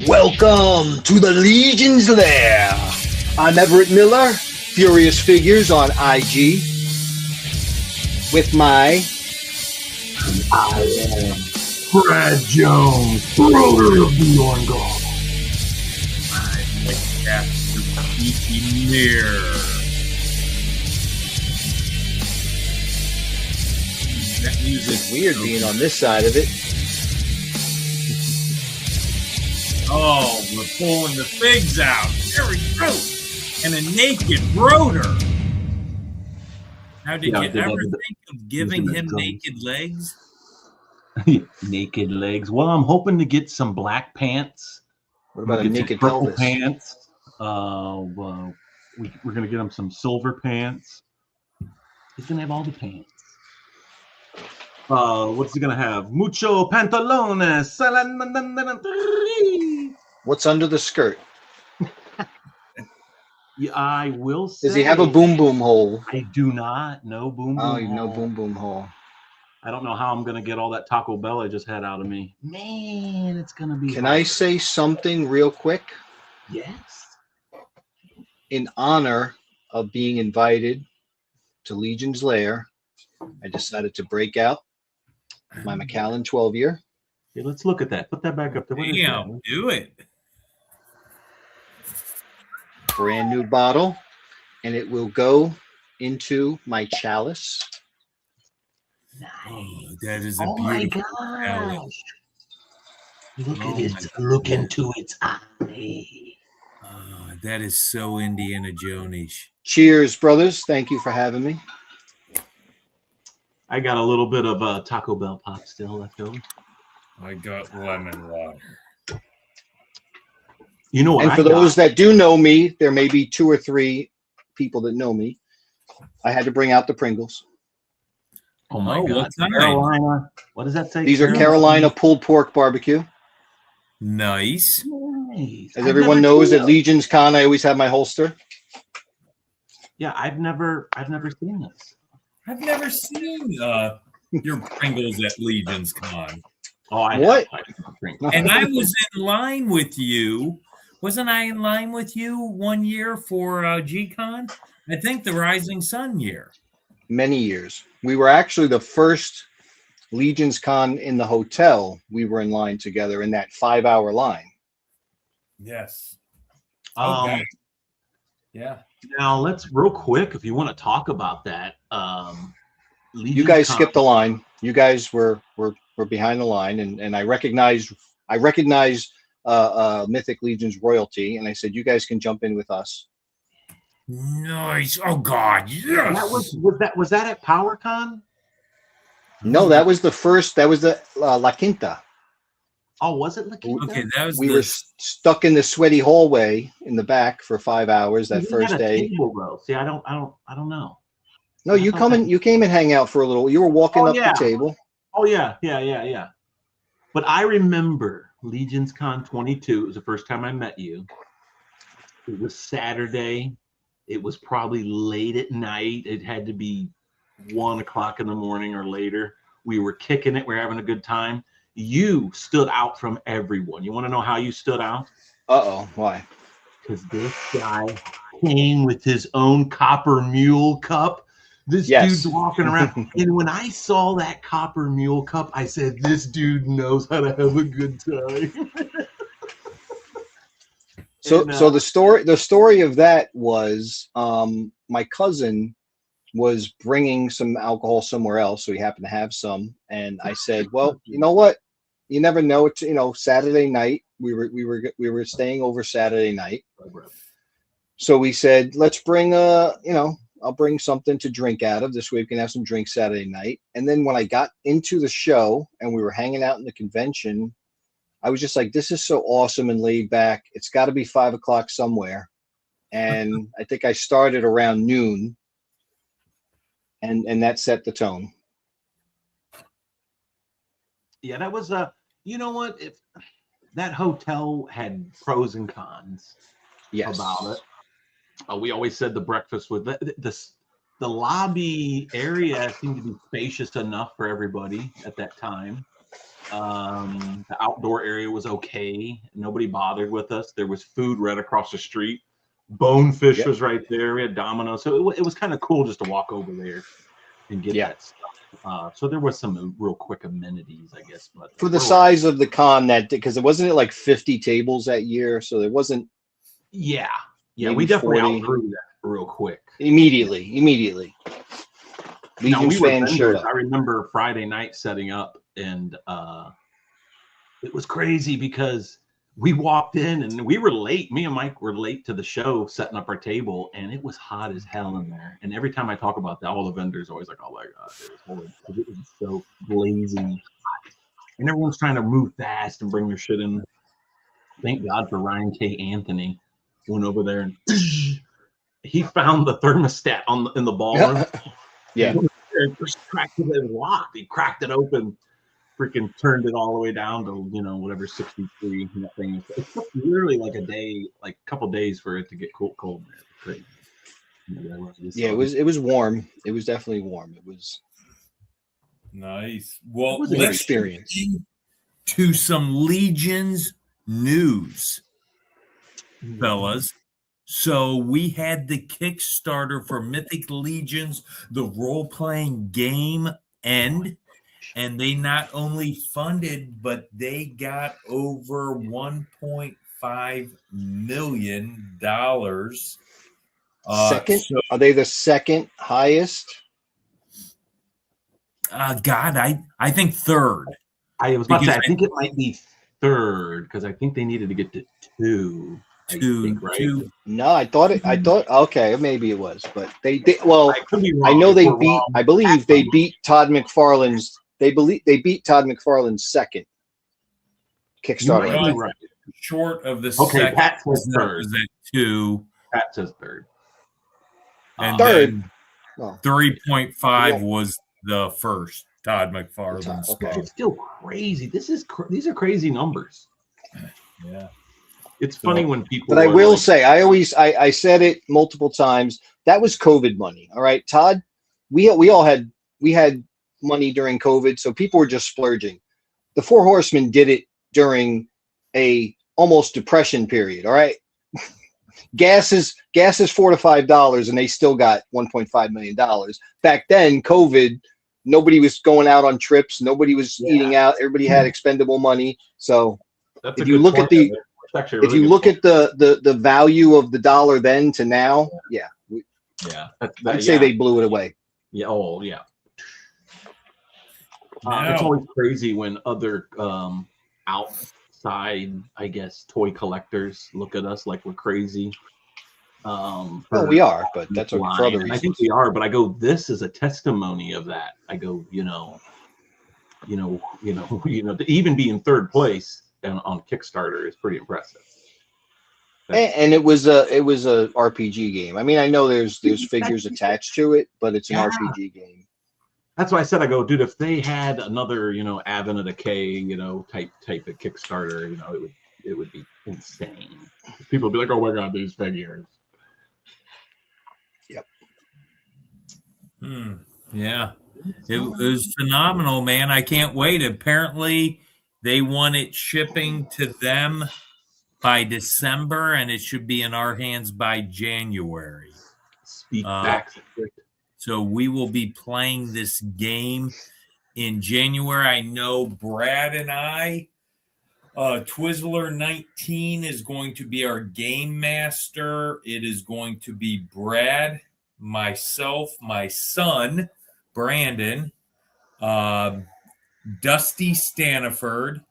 Welcome to the Legion's Lair. I'm Everett Miller, Furious Figures on IG. With my... I am Brad Jones, brother of the Orngol. I'm the Captain Mirror. That music's weird being on this side of it. Oh, we're pulling the figs out. There we go. And a naked rotor. Now, did you ever think of giving him naked legs? Naked legs. Well, I'm hoping to get some black pants. What about a naked purple pelvis? Pants. We're gonna get him some silver pants. He's gonna have all the pants. What's he gonna have? Mucho pantalones. What's under the skirt? Yeah, I will say. Does he have a boom boom hole? I do not. No boom boom. Oh, no boom boom hole. I don't know how I'm gonna get all that Taco Bell I just had out of me. Man, it's gonna be. Can I say something real quick? Yes. In honor of being invited to Legion's Lair, I decided to break out my Macallan 12-year. Okay, let's look at that. Put that back up there. Damn, do it. Brand new bottle, and it will go into my chalice. Nice. Oh, that is a Oh my beautiful gosh. Look Oh at it. my Look into its eye. Oh, that is so Indiana Jones-ish. Cheers, brothers. Thank you for having me. I got a little bit of Taco Bell pop still left over. I got lemon water. You know what? And for those that do know me, there may be 2 or 3 people that know me. I had to bring out the Pringles. Oh my Oh, God. what kind? Carolina. What does that say? These are Carolina pulled pork barbecue. Nice. Nice. As everyone knows, at Legion's Con, I always have my holster. Yeah, I've never seen this. I've never seen your Pringles at Legion's Con. Oh, What? And I was in line with you. Wasn't I in line with you one year for G-Con? I think the Rising Sun year. Many years. We were actually the first Legion's Con in the hotel. We were in line together in that 5-hour line. Yes. Okay. Yeah. Now let's real quick, if you want to talk about that. You guys skipped the line. You guys were behind the line, and I recognize Mythic Legion's royalty, and I said you guys can jump in with us. Nice. Oh God. Yes. Was that at PowerCon? No, that was the first. That was the La Quinta. Oh, was it La Quinta? Okay, that was We were stuck in the sweaty hallway in the back for 5 hours that first day. Table, though. See, I don't know. No, you came and hang out for a little. You were walking up the table. Oh yeah. But I remember Legion's Con 22. It was the first time I met you. It was Saturday. It was probably late at night. It had to be 1 o'clock in the morning or later. We were kicking it. We were having a good time. You stood out from everyone. You want to know how you stood out? Uh-oh. Why? Because this guy came with his own copper mule cup. This dude's walking around. And when I saw that copper mule cup, I said, this dude knows how to have a good time. So the story of that was my cousin was bringing some alcohol somewhere else, so he happened to have some, and I said, well, you know what? You never know. It's Saturday night. We were staying over Saturday night, so we said, let's bring I'll bring something to drink out of. This way we can have some drinks Saturday night. And then when I got into the show and we were hanging out in the convention, I was just like, this is so awesome and laid back. It's got to be 5 o'clock somewhere. And I think I started around noon. And that set the tone. Yeah, that was you know what? If that hotel had pros and cons about it. We always said the breakfast with the lobby area seemed to be spacious enough for everybody at that time. The outdoor area was okay. Nobody bothered with us. There was food right across the street. Bonefish was right there. We had Domino's. So it was kind of cool just to walk over there and get that stuff. So there was some real quick amenities, I guess. But for the size of the con, that because it wasn't like 50 tables that year, so there wasn't. Yeah, we definitely 40. outgrew that real quick. Immediately. Now, Legion fans showed up. I remember Friday night setting up, and it was crazy because we walked in and we were late. Me and Mike were late to the show, setting up our table, and it was hot as hell in there. And every time I talk about that, all the vendors are always like, "Oh my god, it was horrible." It was so blazing hot, and everyone's trying to move fast and bring their shit in. Thank God for Ryan K. Anthony. Went over there and he found the thermostat in the ballroom. Yeah. And just cracked it and locked. He cracked it open. Freaking turned it all the way down to whatever 63. And that thing it took literally like a day, like a couple days for it to get cold there. Crazy. Yeah, it was warm. It was definitely warm. It was nice. Well, let's experience to some Legions news, fellas. So we had the Kickstarter for Mythic Legions, the role-playing game end. And they not only funded, but they got over $1.5 million. Second? Are they the second highest? God, I think third. I was about to say, I think it might be third because I think they needed to get to two. Two. No, I thought okay, maybe it was, but they well, I know they beat. Wrong. I believe they beat Todd McFarlane's. They beat Todd McFarlane's second Kickstarter. Right. Short of the second. Pat says third. Was at 2. Pat says third. And third. 3.5 was the first Todd McFarlane. Okay. It's still crazy. These are crazy numbers. Yeah. It's funny when people. But I will say, I said it multiple times. That was COVID money. All right, Todd. We had money during COVID, so people were just splurging. The Four Horsemen did it during a almost depression period. All right, gas is $4 to $5, and they still got $1.5 million. Back then, COVID, nobody was going out on trips, nobody was eating out, everybody had expendable money. So if you look at the the value of the dollar then to now, I'd say they blew it away. Yeah. Oh, yeah. It's always crazy when other outside, I guess, toy collectors look at us like we're crazy. Well, we are, but that's for other reasons. I think we are, but I go, this is a testimony of that. I go, to even be in third place on Kickstarter is pretty impressive. And it was a RPG game. I mean, I know there's figures attached to it, but it's an RPG game. That's why I said, I go, dude, if they had another, Advent of Decay, type of Kickstarter, it would be insane. People would be like, oh my God, these figures. Yep. Yeah. It was phenomenal, man. I can't wait. Apparently, they want it shipping to them by December, and it should be in our hands by January. Speak back. So we will be playing this game in January. I know Brad and I, Twizzler 19 is going to be our game master. It is going to be Brad, myself, my son, Brandon, Dusty Staniford,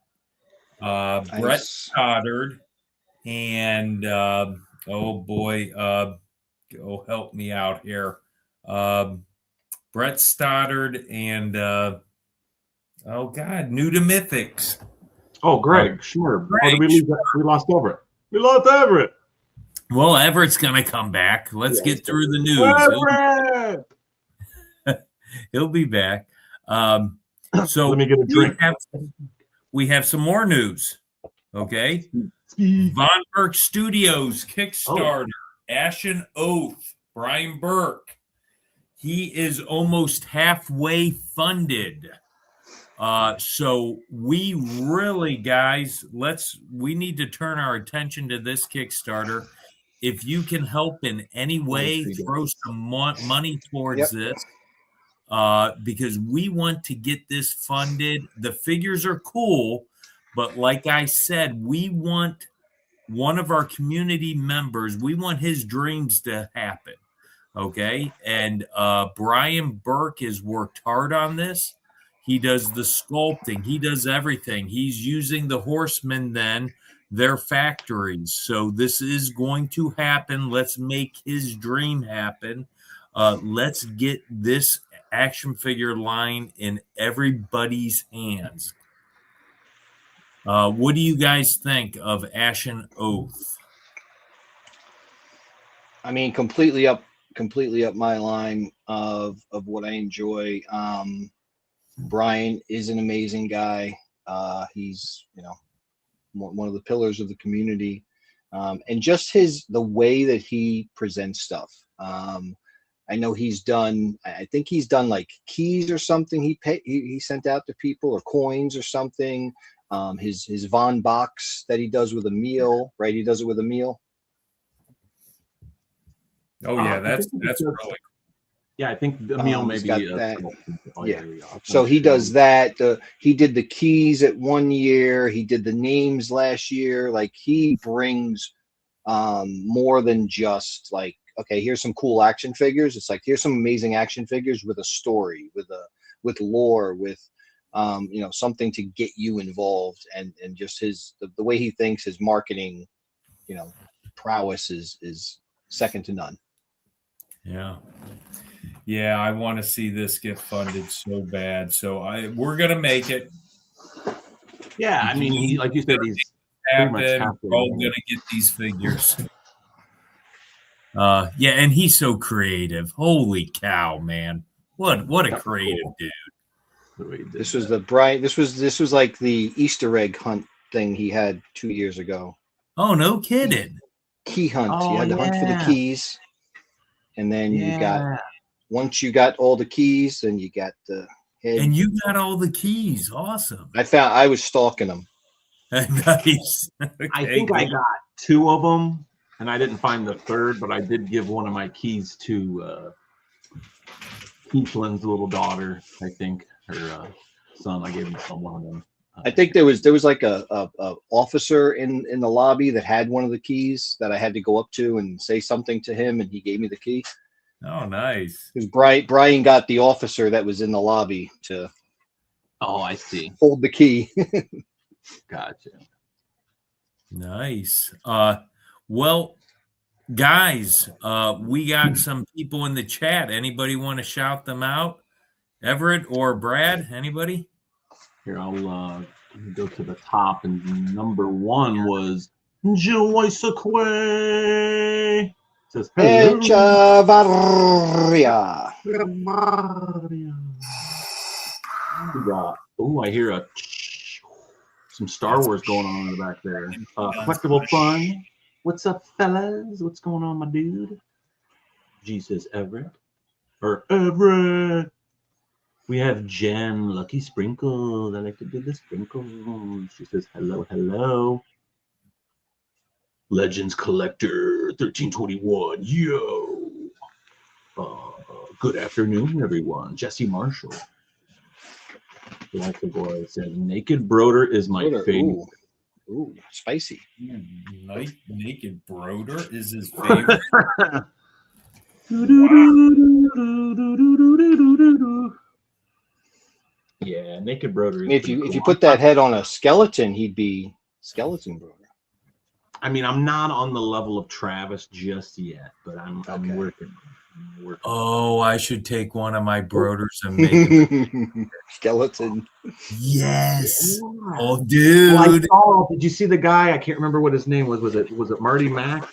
Brett Stoddard, and help me out here. Brett Stoddard and new to Mythics. Oh, Greg, sure. Greg. We lost Everett. We lost Everett. Well, Everett's gonna come back. Let's get through the news. He'll be back. So let me get a drink. We have some more news. Okay. Von Burke Studios Kickstarter, Ashen Oath, Brian Burke. He is almost halfway funded. So we really, guys, we need to turn our attention to this Kickstarter. If you can help in any way, throw some money towards this, because we want to get this funded. The figures are cool, but like I said, we want one of our community members, we want his dreams to happen. Okay. And Brian Burke has worked hard on this. He does the sculpting, he does everything. He's using the horsemen, then their factories. So this is going to happen. Let's make his dream happen. Let's get this action figure line in everybody's hands. What do you guys think of Ashen Oath? I mean, completely up my line of what I enjoy. Brian is an amazing guy. He's, one of the pillars of the community, and just the way that he presents stuff. I know I think he's done like keys or something. He sent out to people, or coins or something. His Von box that he does with a meal, right? He does it with a meal. Oh yeah, that's really. Yeah, I think the meal maybe. Yeah. So he does that. He did the keys at one year. He did the names last year. Like, he brings more than just like, okay, here's some cool action figures. It's like, here's some amazing action figures with a story, with lore, with something to get you involved, and just the way he thinks, his marketing, prowess is second to none. Yeah, I want to see this get funded so bad. So we're gonna make it. Yeah, I mean, like you said, he's pretty much we're all gonna get these figures. Yeah, and he's so creative. Holy cow, man! What a creative dude. This was this was like the Easter egg hunt thing he had 2 years ago. Oh, no kidding! Key hunt. You had to hunt for the keys, and then you got. Once you got all the keys, then you got the head. And you got all the keys. Awesome. I was stalking them. Nice. Okay, I think I got 2 of them, and I didn't find the third, but I did give one of my keys to Keithlin's little daughter. I think her son. I gave him one of them. I think there was like a officer in the lobby that had one of the keys that I had to go up to and say something to him, and he gave me the key. Oh, nice. Because Brian got the officer that was in the lobby to. Oh, I see. Hold the key. Gotcha. Nice. Well, guys, we got some people in the chat. Anybody want to shout them out? Everett or Brad? Anybody? Here, I'll go to the top, and number 1 was Joy Sequay. Says, Echevarria. Oh, I hear some Star Wars going on in the back there. Collectible fun. What's up, fellas? What's going on, my dude? G says Everett. Or Everett. We have Jen, Lucky Sprinkles. I like to do the sprinkles. She says hello, hello. Legends Collector 1321. Yo. Good afternoon, everyone. Jesse Marshall. Like the boy said, Naked Broder is my favorite. Ooh, spicy. Naked Broder is his favorite. Yeah, Naked Broder. If you put that head on a skeleton, he'd be Skeleton Broder. I mean, I'm not on the level of Travis just yet, but I'm working. Oh, I should take one of my Broders and make it skeleton. Yes. Yeah. Oh, dude. Well, did you see the guy? I can't remember what his name was. Was it Marty Mack?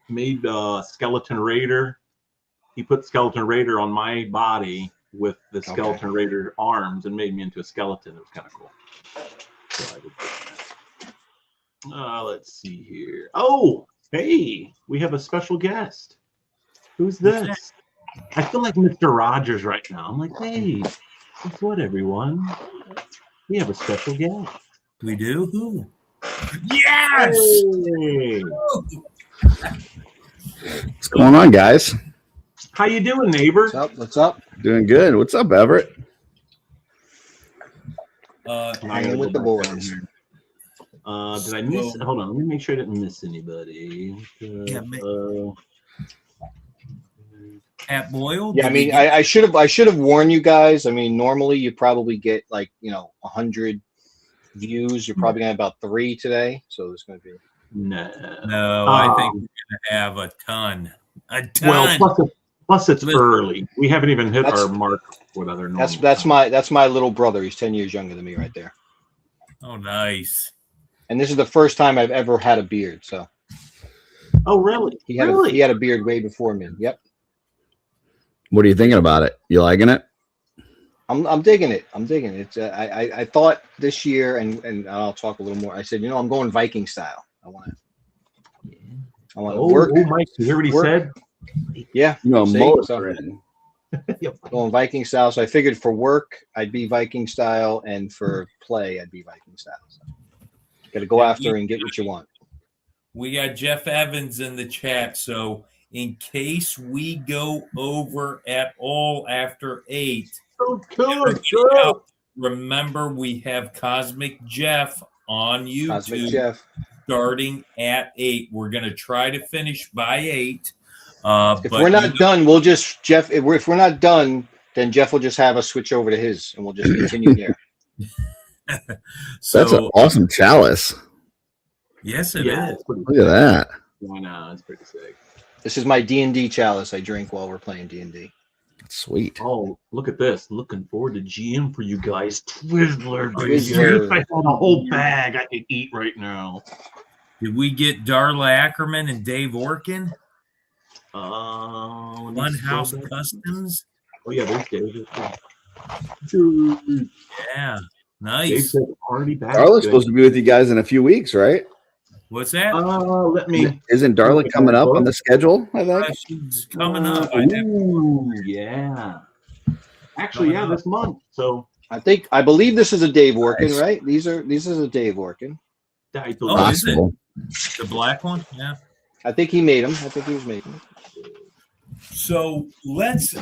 Made Skeleton Raider. He put Skeleton Raider on my body with the Skeleton Raider arms and made me into a skeleton. It was kind of cool. So I did that. Let's see here. Oh, hey, we have a special guest. Who's this? I feel like Mr. Rogers right now. I'm like, hey, Guess what, everyone? We have a special guest. We do? Who? Yes! Hey! What's going on, guys? How you doing, neighbor? What's up? What's up? Doing good. What's up, Everett? Hanging with the boys. Did I miss? Hold on, let me make sure I didn't miss anybody. At Boyle? Yeah, I mean, I should have warned you guys. I mean, normally you probably get like 100 views. You're probably gonna have about 3 today, so there's gonna be No, I think we're gonna have a ton. Well, plus it's early. We haven't even hit our mark with other. That's my little brother. He's 10 years younger than me, right there. Oh, nice. And this is the first time I've ever had a beard. So. Oh, really? He had a beard way before me. Yep. What are you thinking about it? You liking it? I'm digging it. It's I thought this year, and I'll talk a little more. I said, I'm going Viking style. I want to work. Oh, Mike, you hear what he said? Yeah. Going Viking style. So I figured for work, I'd be Viking style, and for play, I'd be Viking style. So got to go after and get what you want. We got Jeff Evans in the chat, so in case we go over at all after 8, remember we have Cosmic Jeff on YouTube. Cosmic Jeff. Starting at 8. We're going to try to finish by 8. If we're not done, we'll just Jeff. If we're not done, then Jeff will just have us switch over to his, and we'll just continue there. So that's an awesome chalice. Yes, it is. Look at that. I know, it's pretty sick. This is my D&D chalice I drink while we're playing D&D. Sweet. Oh, look at this. Looking forward to GM for you guys. Twizzler. Twizzler. I found a whole bag I could eat right now. Did we get Darla Ackerman and Dave Orkin? Funhouse Customs? Oh, yeah, there's Dave. Yeah, nice. Already back. Darla's supposed to be with you guys in a few weeks, right? What's that? Let me. Isn't Darla coming up on the schedule? I think She's coming up. Yeah. Actually, this month. So I believe this is a Dave Orkin, right? This is a Dave Orkin. Oh, is it? The black one? Yeah. I think he made him. I think he was making him. So let's,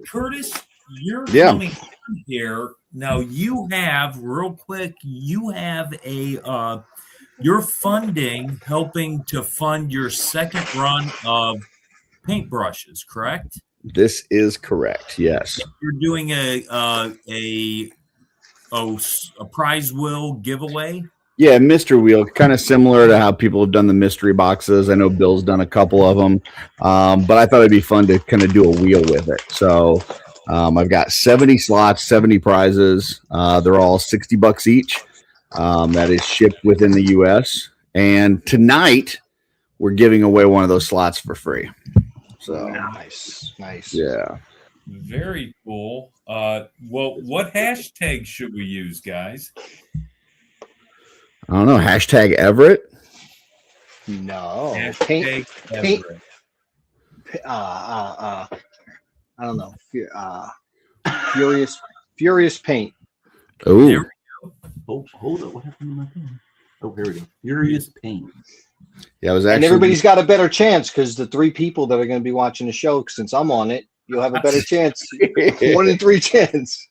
Curtis, you're coming in here. Now you have, real quick, you're helping to fund your second run of paintbrushes, correct? This is correct. Yes. You're doing a prize wheel giveaway. Yeah, mystery wheel, kind of similar to how people have done the mystery boxes. I know Bill's done a couple of them, but I thought it'd be fun to kind of do a wheel with it. So I've got 70 slots, 70 prizes. They're all $60 each. That is shipped within the U.S. And tonight we're giving away one of those slots for free. So nice. Yeah. Very cool. Well, what hashtag should we use, guys? I don't know. Hashtag Everett. No. Hashtag Everett. I don't know. Furious paint. Oh. Oh, hold up. What happened to my phone? Oh, here we go. Furious paint. Yeah, I was actually. And everybody's got a better chance because the 3 people that are going to be watching the show, since I'm on it, you'll have a better chance. 1 in 3 chance.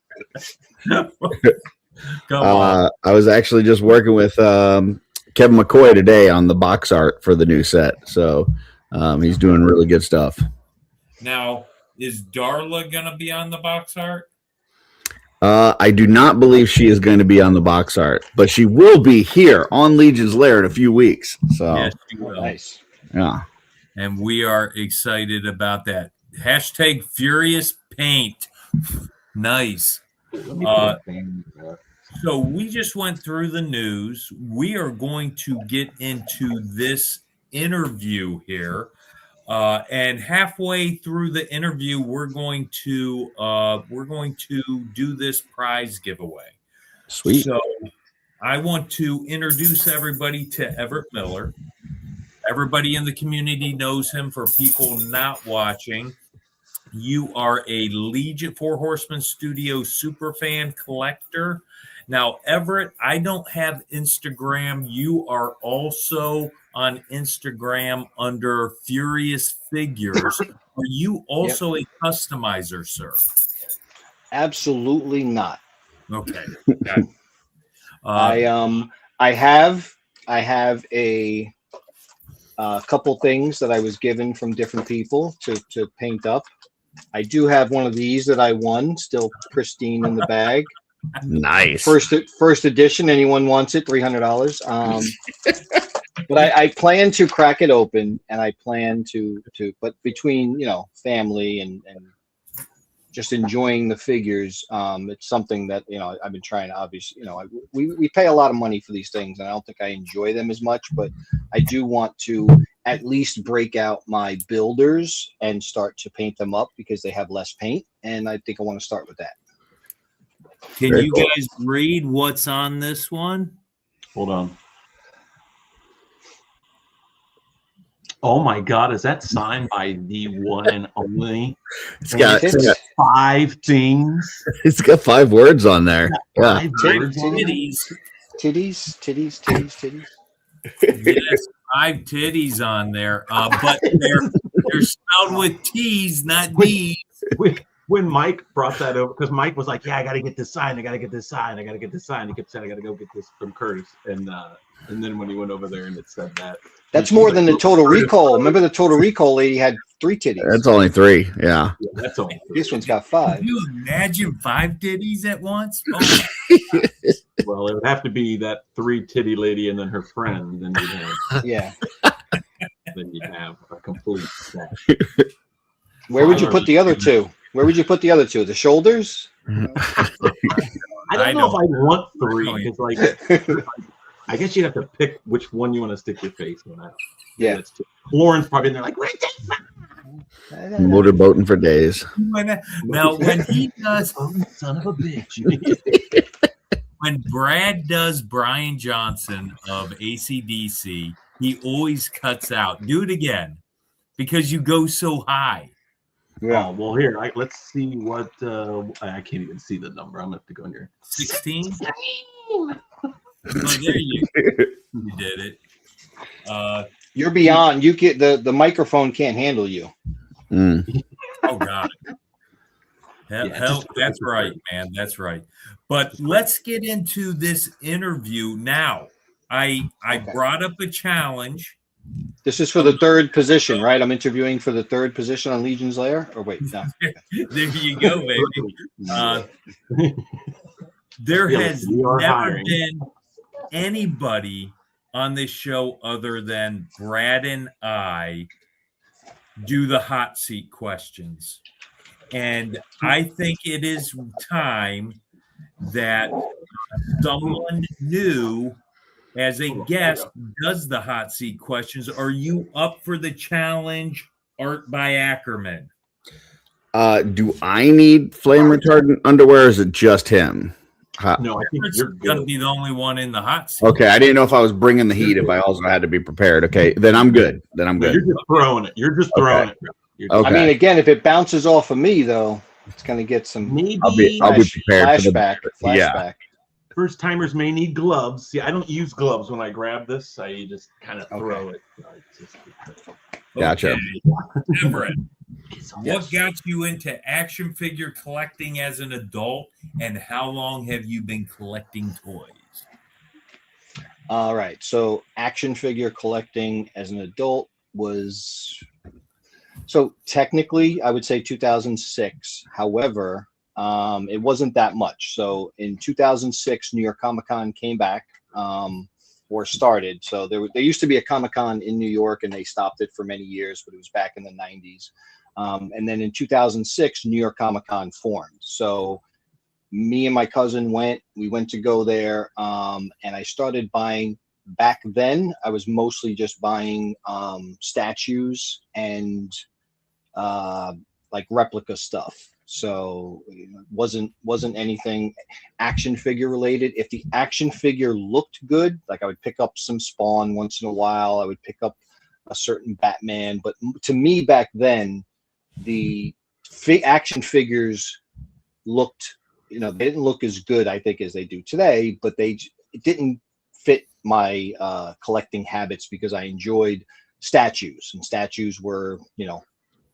I was actually just working with Kevin McCoy today on the box art for the new set. So he's doing really good stuff. Now, is Darla going to be on the box art? I do not believe she is going to be on the box art, but she will be here on Legion's Lair in a few weeks. So yes, she will. Nice. Yeah. And we are excited about that. Hashtag Furious Paint. Nice. So we just went through the news. We are going to get into this interview here. And halfway through the interview, we're going to do this prize giveaway. Sweet. So I want to introduce everybody to Everett Miller. Everybody in the community knows him. For people not watching, you are a Legion Four Horsemen Studio superfan collector. Now, Everett, I don't have Instagram. You are also on Instagram under Furious Figures. Are you also a customizer, sir? Absolutely not. Okay. Okay. I have a couple things that I was given from different people to paint up. I do have one of these that I won, still pristine in the bag. Nice. First edition. Anyone wants it? $300. But I plan to crack it open, and I plan to. But between family and just enjoying the figures, it's something that I've been trying to obviously. We pay a lot of money for these things, and I don't think I enjoy them as much. But I do want to at least break out my builders and start to paint them up because they have less paint, and I think I want to start with that. Can you guys read what's on this one? Hold on. Oh my God, is that signed by the one and only? It's got 5 things. It's got 5 words on there. Yeah. Titties. Yes, 5 titties on there. But they're spelled with T's, not D's. When Mike brought that over, because Mike was like, "Yeah, I got to get this signed. I got to get this signed. I got to get this signed." He kept saying, "I got to go get this from Curtis." And then when he went over there and it said that, that's more than the Total Recall. Remember, the Total Recall lady had 3 titties. That's only 3. Yeah. That's only 3. This one's got 5. Can you imagine 5 titties at once? Oh well, it would have to be that 3 titty lady and then her friend. Then you'd have, then you'd have a complete set. Where would you put the other 2? Where would you put the other 2? The shoulders? I don't know if I want 3 because, like, I guess you'd have to pick which one you want to stick your face in. Yeah. Lauren's probably in there like, where's this? Motorboating for days. Now, when he does, son of a bitch. when Brad does Brian Johnson of AC/DC, he always cuts out. Do it again because you go so high. Yeah. Oh, well, here, let's see what. I can't even see the number. I'm going to have to go in here. 16? Oh, there you did it. You're beyond. You get the microphone can't handle you. Oh God. Hell, that's right, man. That's right. But let's get into this interview now. I brought up a challenge. This is for the 3rd position, right? I'm interviewing for the 3rd position on Legion's Lair. Or wait, no. There you go, baby. There has never been anybody on this show other than Brad and I do the hot seat questions. And I think it is time that someone new as a guest does the hot seat questions. Are you up for the challenge, Art by Ackerman? Do I need flame retardant underwear or is it just him? No, I think you're going to be the only one in the hot seat. Okay, I didn't know if I was bringing the heat, if I also had to be prepared. Okay, then I'm good. You're just throwing it. You're just throwing it. Okay. I mean, again, if it bounces off of me, though, it's going to get some. I'll be prepared. Flashback. Yeah. First timers may need gloves. See, I don't use gloves when I grab this. I just kind of throw it. Gotcha. Okay. Everett, what got you into action figure collecting as an adult, and how long have you been collecting toys? All right. So action figure collecting as an adult was, so technically I would say 2006. However, it wasn't that much. So in 2006, New York Comic-Con came back or started. So there used to be a Comic-Con in New York and they stopped it for many years, but it was back in the 90s. And then in 2006, New York Comic-Con formed. So me and my cousin we went to go there, and I started buying. Back then, I was mostly just buying statues and like replica stuff. So it wasn't anything action figure related. If the action figure looked good, like I would pick up some Spawn once in a while. I would pick up a certain Batman. But to me back then, the action figures looked, they didn't look as good, I think, as they do today, but it didn't fit my collecting habits because I enjoyed statues, and statues were,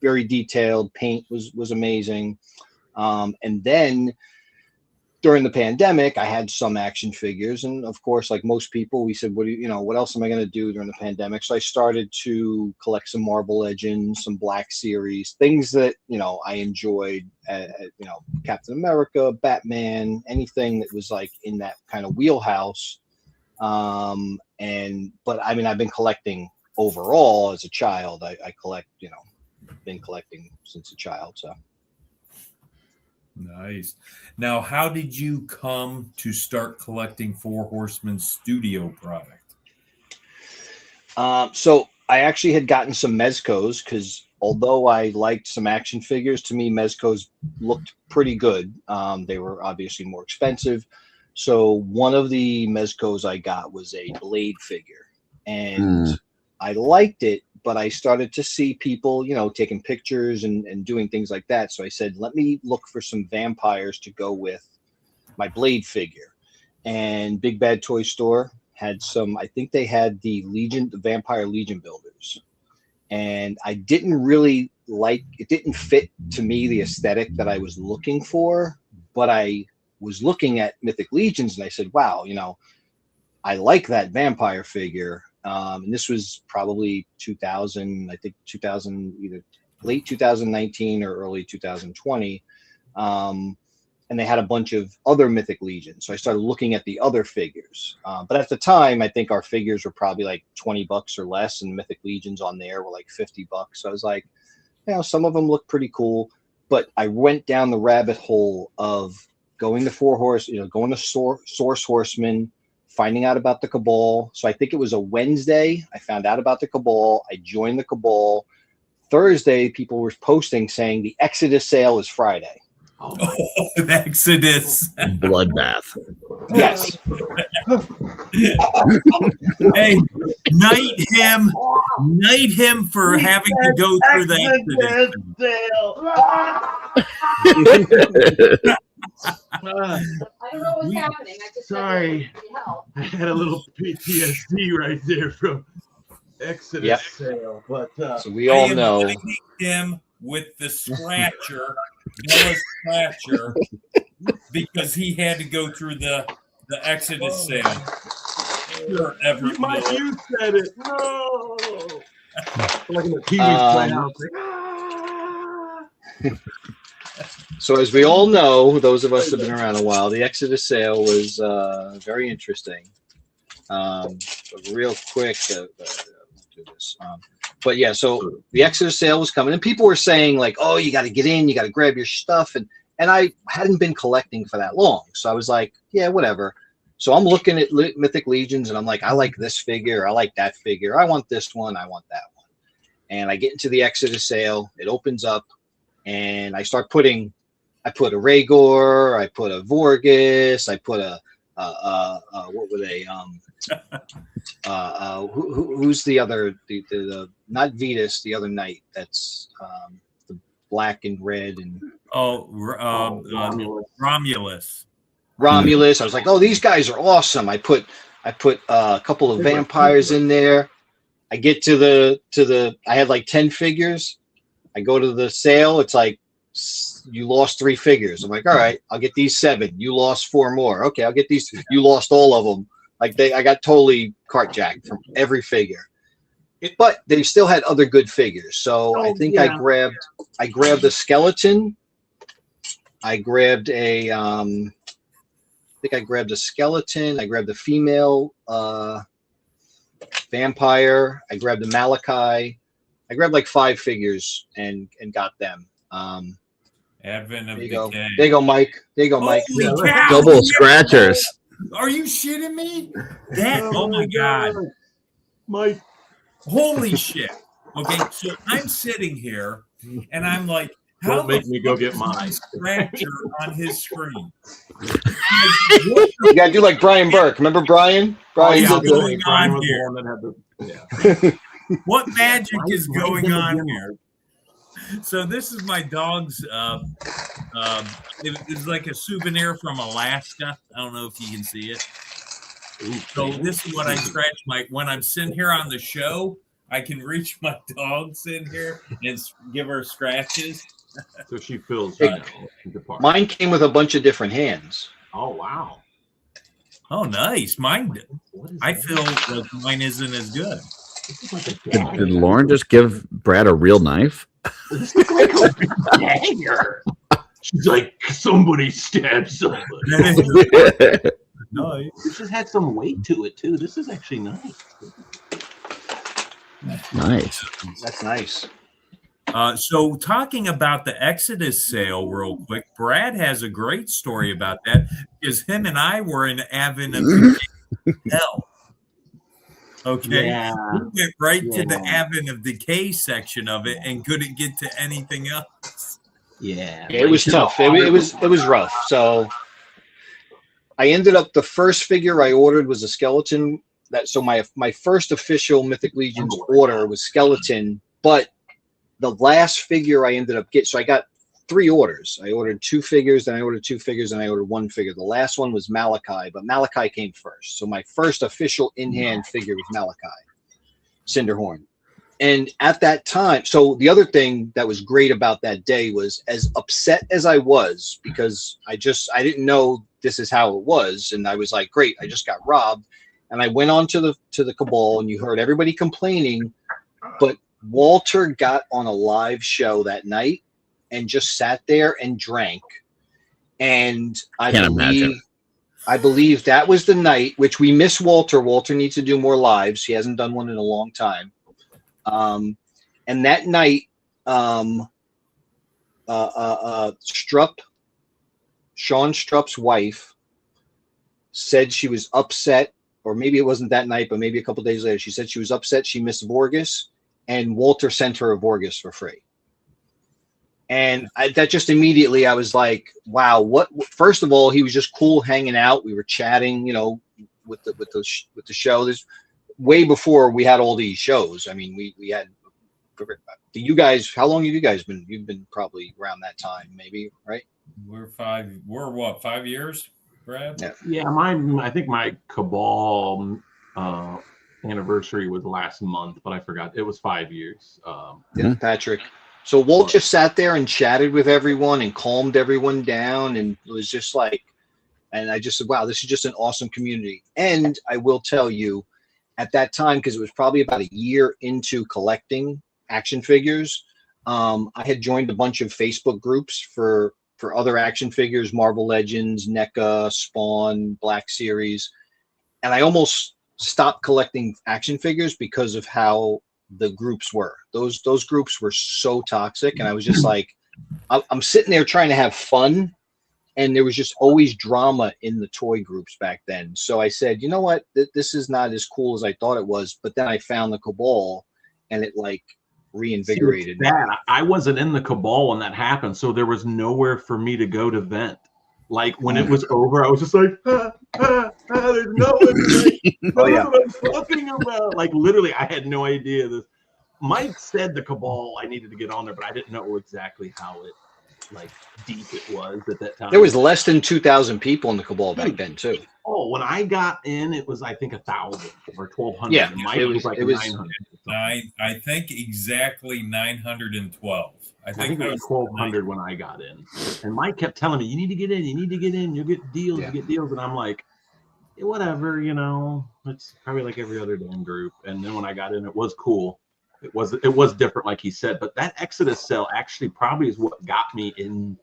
very detailed. Paint was amazing. And then during the pandemic, I had some action figures, and of course, like most people, we said, what else am I going to do during the pandemic? So I started to collect some Marvel Legends, some Black Series, things that, I enjoyed, Captain America, Batman, anything that was like in that kind of wheelhouse. But I mean, I've been collecting overall as a child. I collect, been collecting since a child. So. Nice. Now, how did you come to start collecting Four Horsemen Studio product? So I actually had gotten some Mezcos because although I liked some action figures, to me, Mezcos looked pretty good. They were obviously more expensive. So one of the Mezcos I got was a Blade figure, and I liked it, but I started to see people, taking pictures and doing things like that. So I said, let me look for some vampires to go with my Blade figure. And Big Bad Toy Store had some, I think they had the Vampire Legion builders. And I didn't really it didn't fit to me the aesthetic that I was looking for, but I was looking at Mythic Legions and I said, wow, I like that vampire figure. And this was probably 2000, I think 2000, either late 2019 or early 2020. And they had a bunch of other Mythic Legions. So I started looking at the other figures. But at the time, I think our figures were probably like $20 or less, and Mythic Legions on there were like $50. So I was like, some of them look pretty cool. But I went down the rabbit hole of going to going to Source Horseman, finding out about the Cabal. So I think it was a Wednesday. I found out about the Cabal. I joined the Cabal. Thursday, people were posting saying the Exodus sale is Friday. Oh, the Exodus. Bloodbath. Yes. Hey, knight him for having to go through the Exodus. I don't know what's happening. Sorry. I had a little PTSD right there from Exodus sale. But so we all know him with the scratcher, because he had to go through the Exodus sale. Sure, Everett Miller. You said it. No. Like in the TV's playing out. So as we all know, those of us who have been around a while, the Exodus sale was very interesting. Real quick, do this. But yeah, so the Exodus sale was coming, and people were saying like, "Oh, you got to get in, you got to grab your stuff," and I hadn't been collecting for that long, so I was like, "Yeah, whatever." So I'm looking at Mythic Legions, and I'm like, "I like this figure, I like that figure, I want this one, I want that one," and I get into the Exodus sale. It opens up, and I start putting. I put a Rhaegar, I put a Vorgus, I put a what were they? Who's the other? The not Vetus, the other knight. That's the black and red and Romulus. Romulus. I was like, oh, these guys are awesome. I put a couple of vampires in there. I get to the. I had like 10 figures. I go to the sale. It's like, you lost 3 figures. I'm like, all right, I'll get these 7. You lost 4 more. Okay, I'll get these. You lost all of them. Like I got totally carjacked from every figure. But they still had other good figures. So I think I grabbed a skeleton. I grabbed a skeleton. I grabbed a female vampire. I grabbed a Malachi. I grabbed like 5 figures and got them. Advent of there you go. Decay. There you go, Mike. There you go, Mike. Double scratchers. Are you shitting me? Oh my God. Mike. Holy shit. Okay, so I'm sitting here and I'm like, how don't make me go get mine. Scratcher on his screen. You gotta do like Brian Burke. Remember Brian? Brian's going on here. What magic is going on here? So this is my dog's. It's like a souvenir from Alaska. I don't know if you can see it. So this is what I scratch when I'm sitting here on the show. I can reach my dog sitting here and give her scratches. So she feels, Mine came with a bunch of different hands. Oh, wow. Oh, nice. Mine, I feel like mine isn't as good. Did Lauren just give Brad a real knife? This looks like a dagger. She's like, somebody stabbed somebody. Nice. This just had some weight to it, too. This is actually nice. Nice. That's nice. So talking about the Exodus sale real quick, Brad has a great story about that because him and I were in Avon of Hell. Okay. Yeah. We went right to the Avon of Decay section of it and couldn't get to anything else. Yeah. It was tough. It was rough. So I ended up, the first figure I ordered was a skeleton. So my first official Mythic Legions order was skeleton, but the last figure I ended up getting, so I got 3 orders. I ordered 2 figures, then I ordered 2 figures, and I ordered 1 figure. The last one was Malachi, but Malachi came first. So my first official in-hand figure was Malachi, Cinderhorn. And at that time, so the other thing that was great about that day was, as upset as I was, because I didn't know this is how it was, and I was like, great, I just got robbed. And I went on to the Cabal, and you heard everybody complaining, but Walter got on a live show that night and just sat there and drank. And I believe that was the night, which we miss Walter. Walter needs to do more lives. He hasn't done one in a long time. And that night, Sean Strupp's wife said she was upset, or maybe it wasn't that night, but maybe a couple days later, she said she was upset she missed Vorgus, and Walter sent her a Vorgus for free. And that just immediately, I was like, wow, what? First of all, he was just cool hanging out. We were chatting, with the show. This way before we had all these shows. I mean, we had, you guys, how long have you guys been? You've been probably around that time, maybe, right? We're 5 years, Brad? Yeah, I think my Cabal anniversary was last month, but I forgot. It was 5 years. Patrick. So Walt just sat there and chatted with everyone and calmed everyone down, and it was just like, and I just said, wow, this is just an awesome community. And I will tell you, at that time, because it was probably about a year into collecting action figures, I had joined a bunch of Facebook groups for other action figures, Marvel Legends, NECA, Spawn, Black Series, and I almost stopped collecting action figures because of how the groups were. Those groups were so toxic, and I was just like, I'm sitting there trying to have fun, and there was just always drama in the toy groups back then. So I said, you know what, this is not as cool as I thought it was. But then I found the Cabal, and it like reinvigorated me. I wasn't in the Cabal when that happened, so there was nowhere for me to go to vent. Like when it was over, I was just like, there's no information. Oh, yeah. What I'm talking about. Like literally, I had no idea this. Mike said the Cabal, I needed to get on there, but I didn't know exactly how deep it was at that time. There was less than 2,000 people in the Cabal back then too. Oh, when I got in, it was I think 1,000 or 1,200. Yeah, Mike it was like it was 900. I think exactly 912. I think it was 1,200 when I got in. And Mike kept telling me, you need to get in, you'll get deals, you get deals. And I'm like, yeah, whatever, it's probably like every other damn group. And then when I got in, it was cool. It was different, like he said. But that Exodus sale actually probably is what got me in.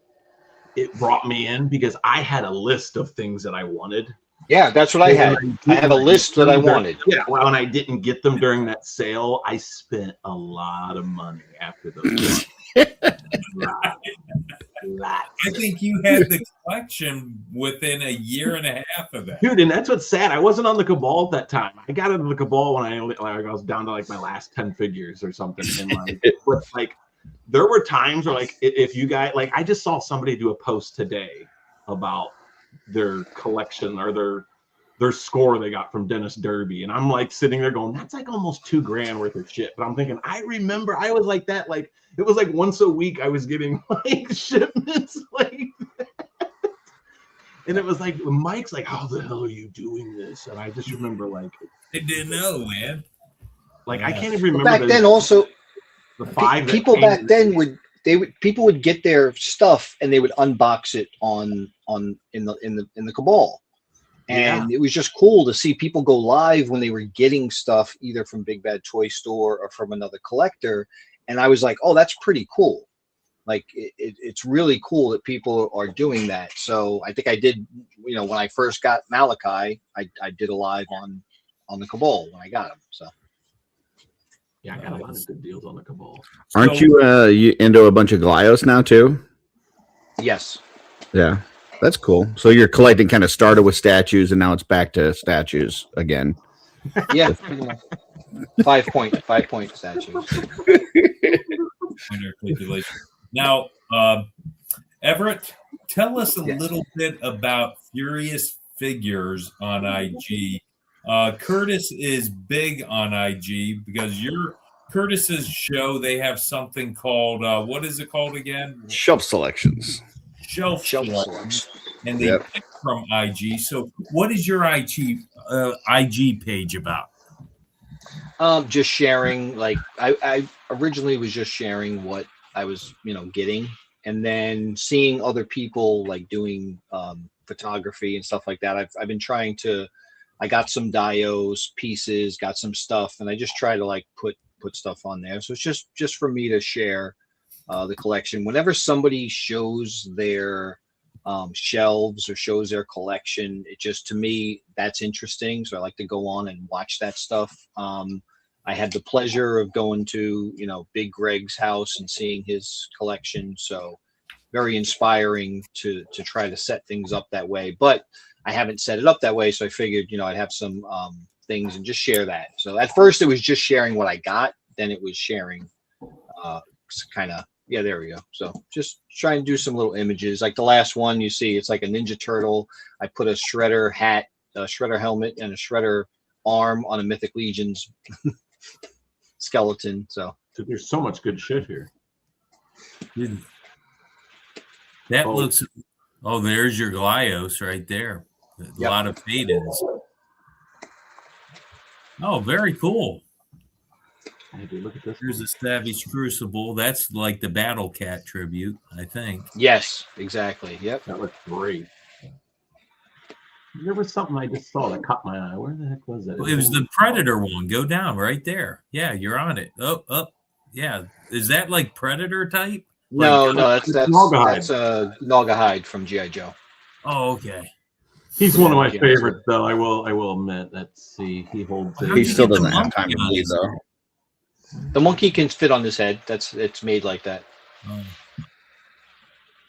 It brought me in because I had a list of things that I wanted. Yeah, that's what I had. I had a list that I wanted. Yeah, well, when I didn't get them during that sale, I spent a lot of money after those. I think you had the collection within a year and a half of that, dude. And that's what's sad. I wasn't on the Cabal at that time. I got into the Cabal when I was down to like my last 10 figures or something. And there were times where if you guys I just saw somebody do a post today about their collection or their score they got from Dennis Derby. And I'm like sitting there going, that's like almost $2,000 worth of shit. But I'm thinking, I remember I was like that. Like, it was like once a week I was getting like shipments like that. And it was like, Mike's like, how the hell are you doing this? And I just remember like, I didn't know, man. like, Yeah. I can't even remember. Back then also, the five people back then people would get their stuff and they would unbox it in the Cabal. And it was just cool to see people go live when they were getting stuff either from Big Bad Toy Store or from another collector. And I was like, oh, that's pretty cool. Like it's really cool that people are doing that. So I think I did, when I first got Malachi, I did a live on the Cabal when I got him. So yeah, I got a lot of good deals on the Cabal. Aren't you into a bunch of Glyos now too? yes. Yeah, that's cool. So you're collecting, kind of started with statues and now it's back to statues again. Yeah. 5 point statues. Now, Everett, tell us a little bit about Furious Figures on IG. Curtis is big on IG because Curtis's show, they have something called, what is it called again? Shelf selections. Shelf selections. And they pick from IG. So what is your IG page about? Just sharing, like I originally was just sharing what I was, getting, and then seeing other people like doing photography and stuff like that. I've been trying to, I got some dios pieces, got some stuff, and I just try to like put stuff on there. So it's just for me to share the collection. Whenever somebody shows their shelves or shows their collection, it just, to me, that's interesting. So I like to go on and watch that stuff. I had the pleasure of going to, Big Greg's house and seeing his collection. So very inspiring to try to set things up that way. But I haven't set it up that way. So I figured, I'd have some things and just share that. So at first it was just sharing what I got. Then it was sharing there we go. So just try and do some little images. Like the last one you see, it's like a Ninja Turtle. I put a Shredder hat, a Shredder helmet, and a Shredder arm on a Mythic Legions skeleton. So there's so much good shit here. That looks, there's your Glyos right there. A lot of fade-ins. Oh, very cool. Look at this. Here's a Savage Crucible. That's like the Battle Cat tribute, I think. Yes, exactly. Yep. That looks great. There was something I just saw that caught my eye. Where the heck was that? It was the Predator one. Go down right there. Yeah, you're on it. Up. Yeah. Is that like Predator type? No, that's Naugahyde from G.I. Joe. Oh, okay. He's one of my favorites, though. I will admit. Let's see. He holds it. He still doesn't have time to bleed, though. The monkey can fit on his head. It's made like that.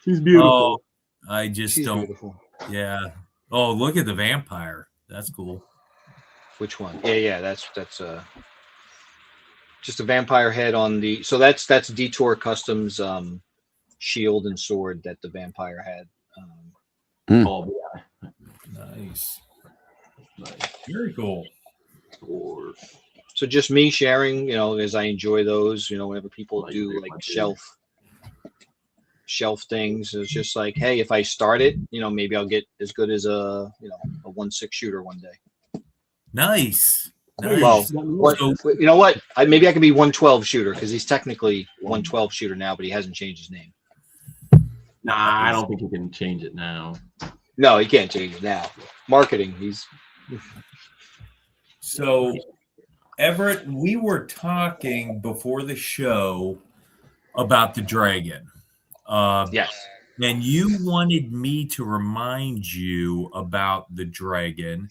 She's beautiful. Oh, I just don't. Beautiful. Yeah. Oh, look at the vampire. That's cool. Which one? Yeah. That's just a vampire head on the. So that's Detour Customs shield and sword that the vampire had. Oh yeah. Nice. Very cool. So just me sharing, as I enjoy those, whenever people do like shelf things, it's just like, hey, if I start it, maybe I'll get as good as a 1/6 shooter one day. Nice. Well, you know what? Maybe I can be 112 shooter because he's technically 112 shooter now, but he hasn't changed his name. Nah, I don't think he can change it now. No, he can't change it now. Marketing, So, Everett, we were talking before the show about the dragon. Yes. And you wanted me to remind you about the dragon.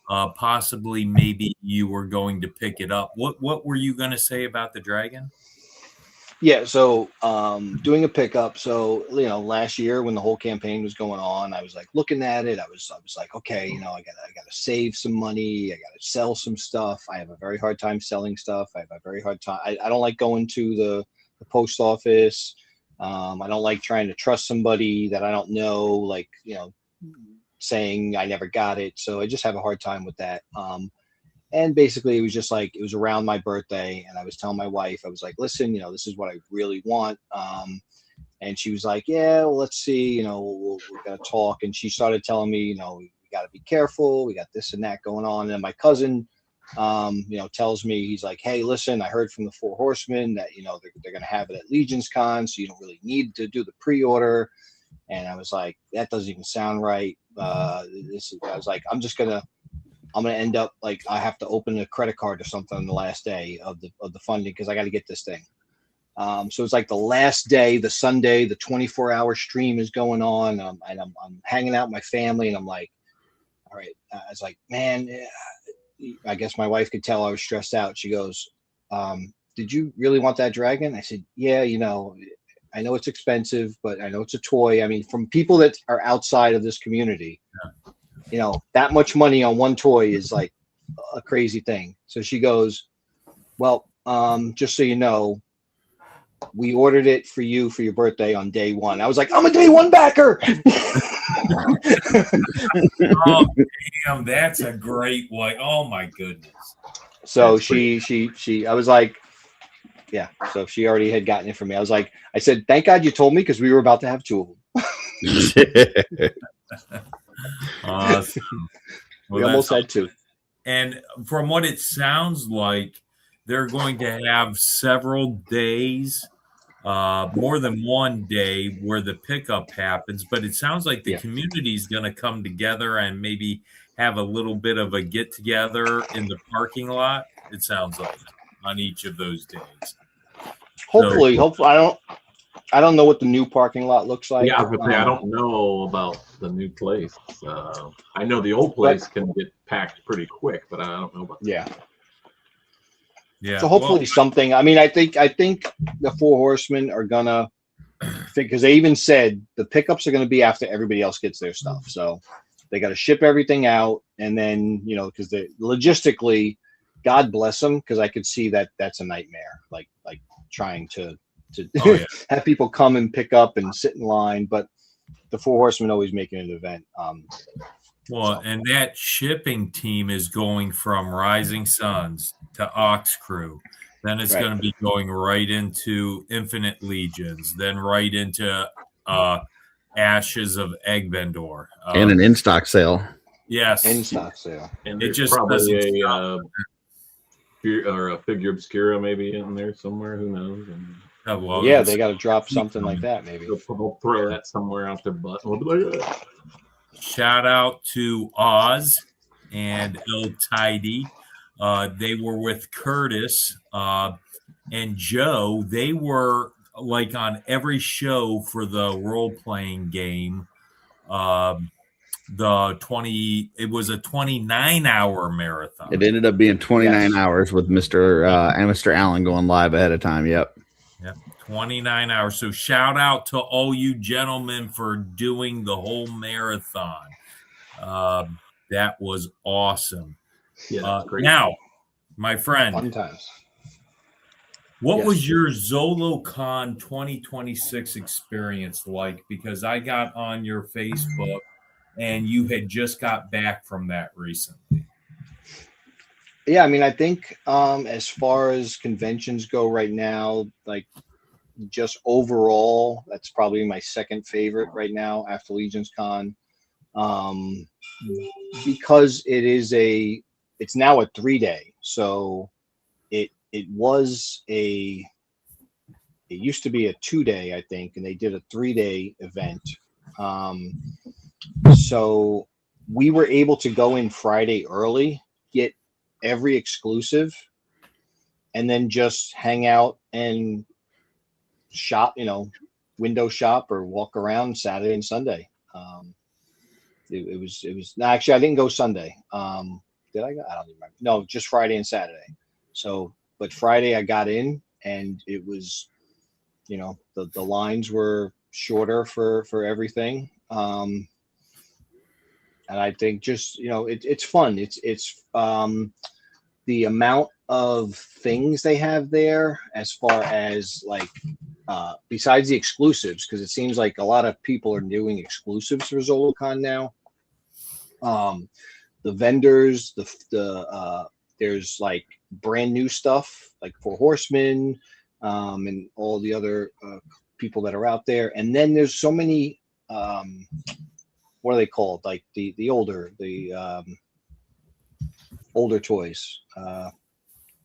Possibly, maybe you were going to pick it up. What were you going to say about the dragon? Yeah, so doing a pickup. So last year when the whole campaign was going on, I was like looking at it. I was like, okay, I gotta save some money. I gotta sell some stuff. I have a very hard time selling stuff. I have a very hard time. I don't like going to the post office. I don't like trying to trust somebody that I don't know. Like saying I never got it. So I just have a hard time with that. And basically it was just like, it was around my birthday and I was telling my wife, I was like, listen, this is what I really want. And she was like, yeah, well, let's see, we're going to talk. And she started telling me, we got to be careful. We got this and that going on. And my cousin, tells me, he's like, hey, listen, I heard from the Four Horsemen that, they're going to have it at Legion's Con. So you don't really need to do the pre-order. And I was like, that doesn't even sound right. I was like, I'm going to end up like, I have to open a credit card or something on the last day of the funding, because I got to get this thing. So it's like the last day, the Sunday, the 24-hour stream is going on. And I'm hanging out with my family, and I'm like, all right. I was like, man, I guess my wife could tell I was stressed out. She goes, did you really want that dragon? I said, yeah, I know it's expensive, but I know it's a toy. I mean, from people that are outside of this community, that much money on one toy is like a crazy thing. So she goes, well, just so you know, we ordered it for you for your birthday on day one. I was like, I'm a day one backer. Oh, damn, that's a great way. Oh my goodness. So I was like, yeah. So she already had gotten it for me. I said, thank God you told me, because we were about to have two of them. Awesome. Well, we almost had two. And from what it sounds like, they're going to have several days, more than one day where the pickup happens. But it sounds like the community is going to come together and maybe have a little bit of a get together in the parking lot. It sounds like on each of those days. Hopefully, I don't know what the new parking lot looks like. Yeah, I don't know about the new place. I know the old place can get packed pretty quick, but I don't know about that. Yeah. So hopefully something. I mean, I think the Four Horsemen are gonna, because they even said the pickups are gonna be after everybody else gets their stuff. So they got to ship everything out, and then because they logistically, God bless them, because I could see that that's a nightmare. Like trying to have people come and pick up and sit in line, but the Four Horsemen always making an event. And that shipping team is going from Rising Suns to Ox Crew. Then it's going to be going right into Infinite Legions, then right into Ashes of Eggbendor. And an in-stock sale. Yes. In-stock sale. And it just probably a figure obscura maybe in there somewhere. Who knows? And, they got to drop something like that maybe. We'll throw that somewhere out their butt. We'll be like, shout out to Oz and El Tidy. They were with Curtis and Joe. They were like on every show for the role-playing game. It was a 29-hour marathon. It ended up being 29 hours with Mr. Allen going live ahead of time. Yep. 29 hours. So shout out to all you gentlemen for doing the whole marathon. That was awesome. Great. Now, my friend, fun times. What was your ZoloCon 2026 experience like? Because I got on your Facebook and you had just got back from that recently. Yeah, I mean, I think as far as conventions go right now, like just overall, that's probably my second favorite right now after Legion's Con. Because it's now a 3-day. So it used to be a 2-day, I think, and they did a 3-day event. So we were able to go in Friday early, get every exclusive, and then just hang out and shop, window shop or walk around Saturday and Sunday. It was actually, I didn't go Sunday. Did I go? I don't even remember. No, just Friday and Saturday. So, but Friday I got in and it was, the lines were shorter for everything. And I think just, it's fun. It's the amount of things they have there as far as like, besides the exclusives, because it seems like a lot of people are doing exclusives for ZoloCon now. The vendors, there's like brand new stuff like Four Horsemen, and all the other people that are out there. And then there's so many, what are they called? Like the older toys,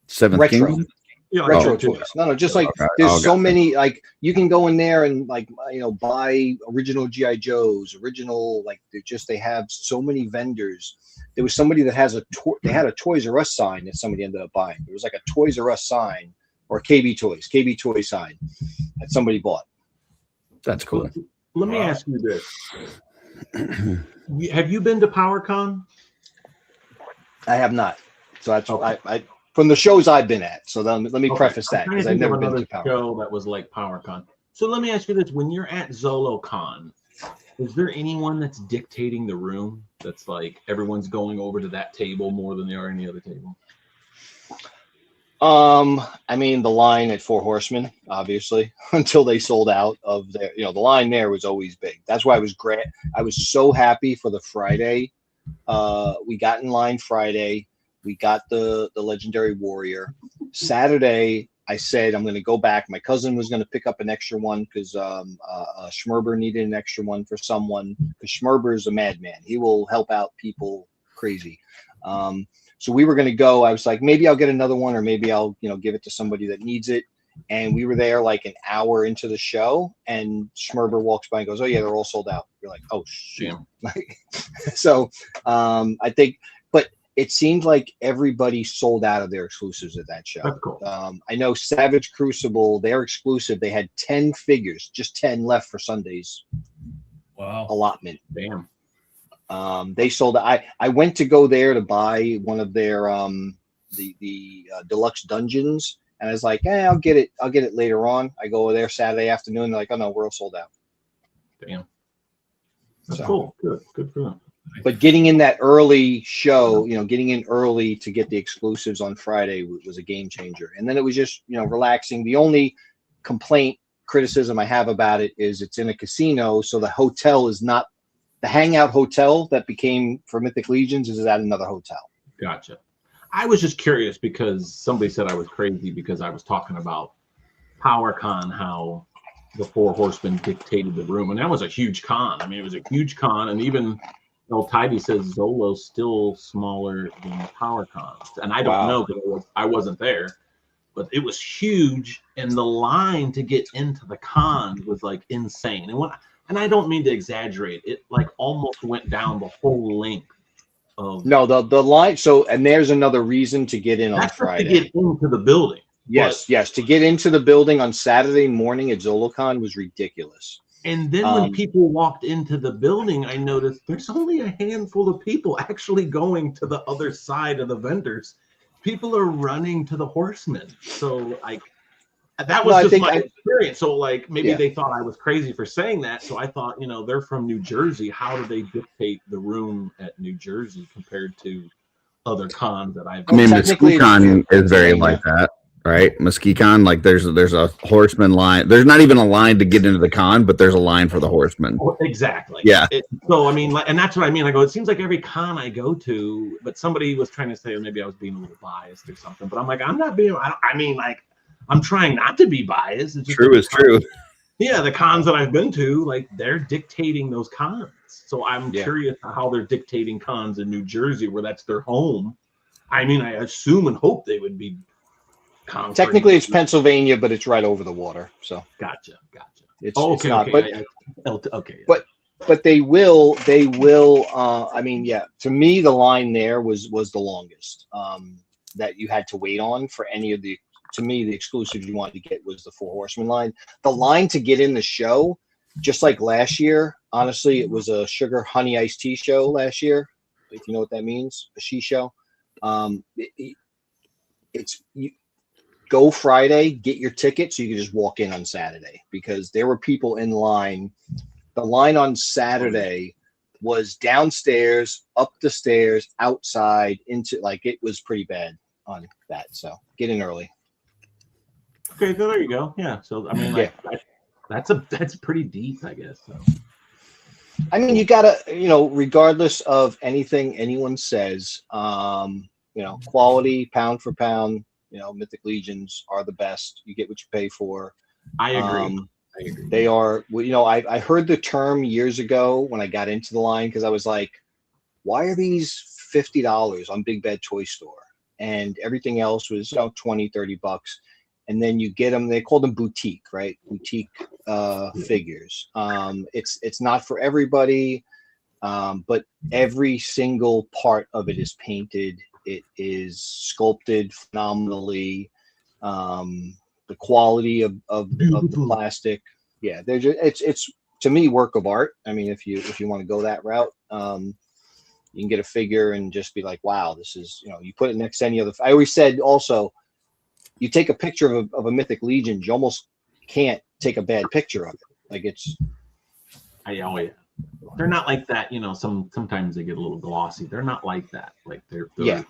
Seventh retro. Kingdom? Yeah, Retro okay. toys. No, just like Okay. there's so Gotcha. many, like you can go in there and like, buy original GI Joes, original, like they have so many vendors. There was somebody that they had a Toys R Us sign that somebody ended up buying. It was like a Toys R Us sign or KB Toy sign that somebody bought. That's cool. Let me ask you this. Have you been to PowerCon? I have not. So that's Okay. I from the shows I've been at. So let me Okay. preface I'm that trying because to I've think of never been another to PowerCon. show that was like PowerCon. So let me ask you this: when you're at ZoloCon, is there anyone that's dictating the room? That's like everyone's going over to that table more than they are any other table. I mean, the line at Four Horsemen, obviously, until they sold out of their, the line there was always big. That's why I was so happy for the Friday. We got in line Friday. We got the Legendary Warrior. Saturday, I said I'm going to go back. My cousin was going to pick up an extra one because Schmerber needed an extra one for someone. Because Schmerber is a madman. He will help out people crazy. So we were going to go. I was like, maybe I'll get another one, or maybe I'll, give it to somebody that needs it. And we were there like an hour into the show, and Schmerber walks by and goes, "Oh yeah, they're all sold out." You're like, "Oh shoot!" So I think, but it seemed like everybody sold out of their exclusives at that show. That's cool. I know Savage Crucible, their exclusive, they had 10 figures, just 10 left for Sunday's allotment. Damn. They sold. I went to go there to buy one of their the deluxe dungeons, and I was like, I'll get it later on. I go over there Saturday afternoon. They're like, "Oh no, we're all sold out." Damn. That's cool. Good for them. But getting in that early show, getting in early to get the exclusives on Friday was a game changer. And then it was just, relaxing. The only criticism I have about it is it's in a casino, so the hotel is not the hangout hotel that became for Mythic Legions is at another hotel. Gotcha. I was just curious because somebody said I was crazy because I was talking about PowerCon, how the Four Horsemen dictated the room, and that was a huge con. I mean, it was a huge con, and even Tidy says Zolo's still smaller than PowerCon, and I don't know because I wasn't there, but it was huge, and the line to get into the con was like insane. And I don't mean to exaggerate, it like almost went down the whole length of. No, the line. So, and there's another reason to get in on Friday. To get into the building. Yes, to get into the building on Saturday morning at ZoloCon was ridiculous. And then when people walked into the building, I noticed there's only a handful of people actually going to the other side of the vendors. People are running to the Horsemen. So that was my experience. So maybe they thought I was crazy for saying that. So I thought, they're from New Jersey. How do they dictate the room at New Jersey compared to other cons that I've? I mean, MesquiCon is very like that. Right, MesquiCon, like there's a Horseman line. There's not even a line to get into the con, but there's a line for the Horseman. Exactly. Yeah. So I mean, and that's what I mean. I go, it seems like every con I go to, but somebody was trying to say, or maybe I was being a little biased or something. But I'm like, I'm not being. I'm trying not to be biased. It's just true is true. Yeah, the cons that I've been to, they're dictating those cons. So I'm curious how they're dictating cons in New Jersey, where that's their home. I mean, I assume and hope they would be. Technically, it's Pennsylvania, but it's right over the water. So gotcha. It's okay. Not, okay. Okay. But they will. I mean, to me, the line there was the longest that you had to wait on for any of the. To me, the exclusives you wanted to get was the Four Horsemen line. The line to get in the show, just like last year. Honestly, it was a sugar honey iced tea show last year. If you know what that means, a she show. It's you. Go Friday, get your ticket so you can just walk in on Saturday, because there were people in line. The line on Saturday was downstairs, up the stairs, outside, into it was pretty bad on that. So get in early. Okay, so there you go. Yeah. So I mean, that's pretty deep, I guess. So. I mean, you gotta, regardless of anything anyone says, quality pound for pound, Mythic Legions are the best. You get what you pay for. I agree. They are, I heard the term years ago when I got into the line because I was like, why are these $50 on Big Bad Toy Store? And everything else was, $20-$30. And then you get them, they call them boutique, right? Boutique figures. It's not for everybody, but every single part of it is painted. It is sculpted phenomenally. The quality of the plastic, yeah, they're just, it's to me work of art. I mean, if you want to go that route, you can get a figure and just be like, wow, this is, you put it next to any other. I always said also, you take a picture of a Mythic Legion, you almost can't take a bad picture of it. Like it's. Oh yeah, they're not like that. Sometimes they get a little glossy. They're not like that. Like they're yeah. Like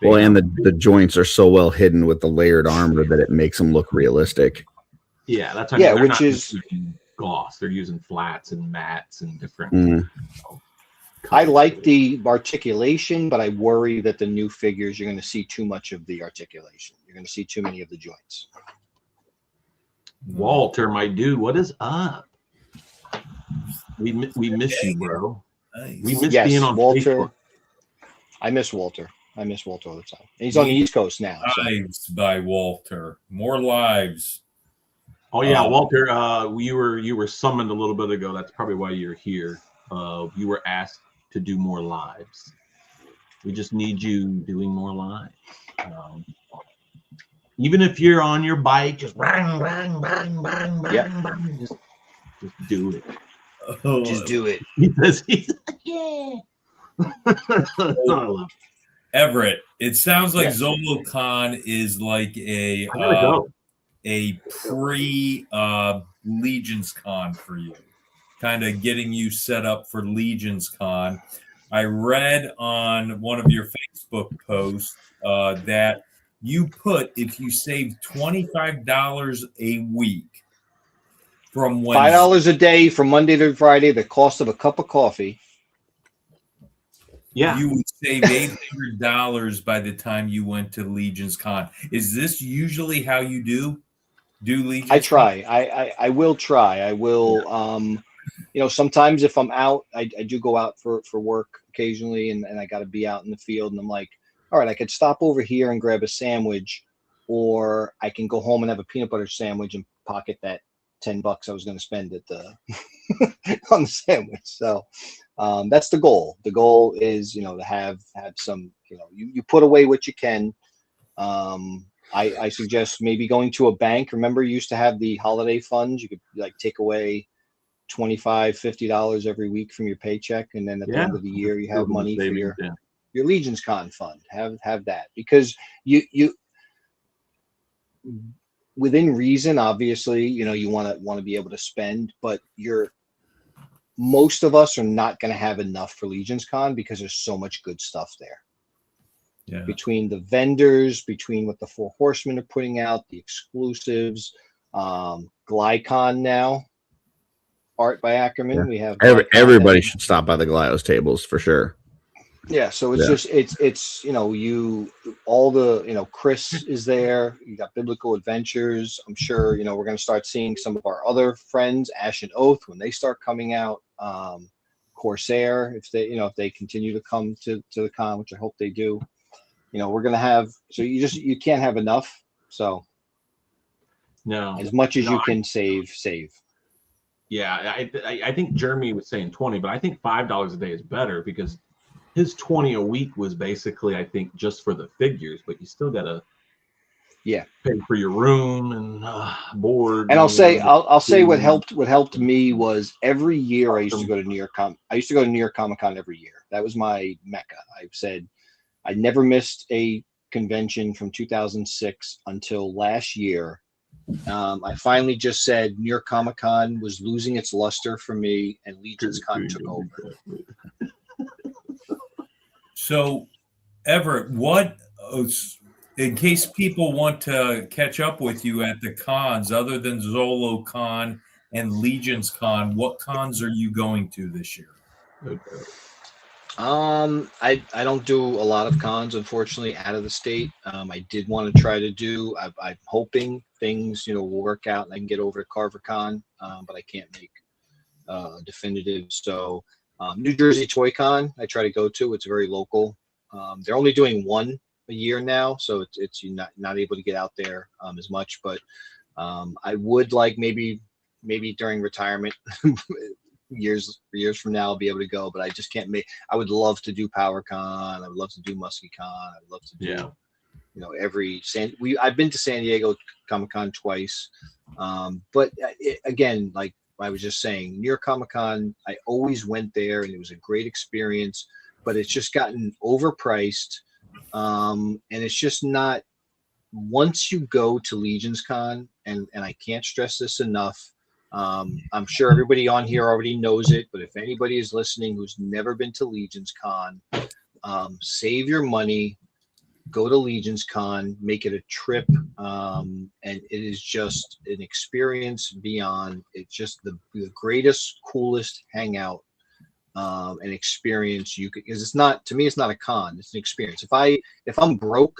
Well, and the joints are so well hidden with the layered armor that it makes them look realistic. Yeah, that's yeah, they're which not is using gloss. They're using flats and mattes and different. I like the articulation, but I worry that the new figures you're going to see too much of the articulation. You're going to see too many of the joints. Walter, my dude, what is up? We miss you, bro. Nice. We miss being on Walter. Facebook. I miss Walter. I miss Walter all the time. And he's on the East Coast now. So. Lives by Walter. More lives. Oh yeah, Walter. You were summoned a little bit ago. That's probably why you're here. You were asked to do more lives. We just need you doing more lives. Even if you're on your bike, just bang, bang, bang, bang, bang, bang. Just do it. Just do it. He's yeah. Everett, it sounds like Yes. ZoloCon is like a pre Legions Con for you, kind of getting you set up for Legions Con. I read on one of your Facebook posts that you put if you save $25 a week from when $5 a day from Monday to Friday, the cost of a cup of coffee. Yeah, you would save $800 by the time you went to Legions Con. Is this usually how you do Legions? I try. I will try. I will. Sometimes if I'm out, I do go out for work occasionally, and I got to be out in the field, and I'm like, all right, I could stop over here and grab a sandwich, or I can go home and have a peanut butter sandwich and pocket that $10 I was going to spend at the on the sandwich. So that's the goal. The goal is, to have some, you put away what you can. I suggest maybe going to a bank. Remember, you used to have the holiday funds. You could take away $25-$50 every week from your paycheck, and then at the end of the year, you have money for your Legions Con fund. Have that, because you within reason, obviously, you want to be able to spend, but most of us are not going to have enough for Legions Con because there's so much good stuff there. Yeah. Between the vendors, between what the Four Horsemen are putting out, the exclusives, Glycon now, art by Ackerman. Yeah. We have everybody should stop by the Glyos tables for sure. Yeah, so it's just it's all the Chris is there. You got Biblical Adventures. I'm sure we're going to start seeing some of our other friends, Ash and Oath, when they start coming out. Corsair, if they continue to come to the con, which I hope they do. We're going to have, so you can't have enough. So no, as much as you can save. Yeah, I think Jeremy was saying 20, but I think $5 a day is better, because his 20 a week was basically, I think, just for the figures, but you still gotta pay for your room and board. And I'll say what helped me was every year I used to go to New York Comic Con every year. That was my mecca. I said I never missed a convention from 2006 until last year. I finally just said New York Comic Con was losing its luster for me, and Legions Con took over. So, Everett, in case people want to catch up with you at the cons, other than ZoloCon and Legions Con. What cons are you going to this year? I don't do a lot of cons, unfortunately, out of the state. I did want to try to do. I'm hoping things will work out and I can get over to CarverCon, but I can't make definitive. So New Jersey Toy Con I try to go to. It's very local. They're only doing one a year now, so it's you're not able to get out there as much. But I would like maybe during retirement. years from now I'll be able to go, but I just can't make. I would love to do PowerCon. I would love to do MuskyCon. I would love to do I've been to San Diego Comic-Con twice, but again, like I was just saying, New York Comic-Con, I always went there and it was a great experience, but it's just gotten overpriced, and it's just not. Once you go to Legions Con, and I can't stress this enough, I'm sure everybody on here already knows it, but if anybody is listening who's never been to Legions Con, save your money, go to Legions Con, make it a trip, and it is just an experience beyond. It's just the greatest, coolest hangout and experience you could. Because it's not, to me, it's not a con; it's an experience. If I'm broke,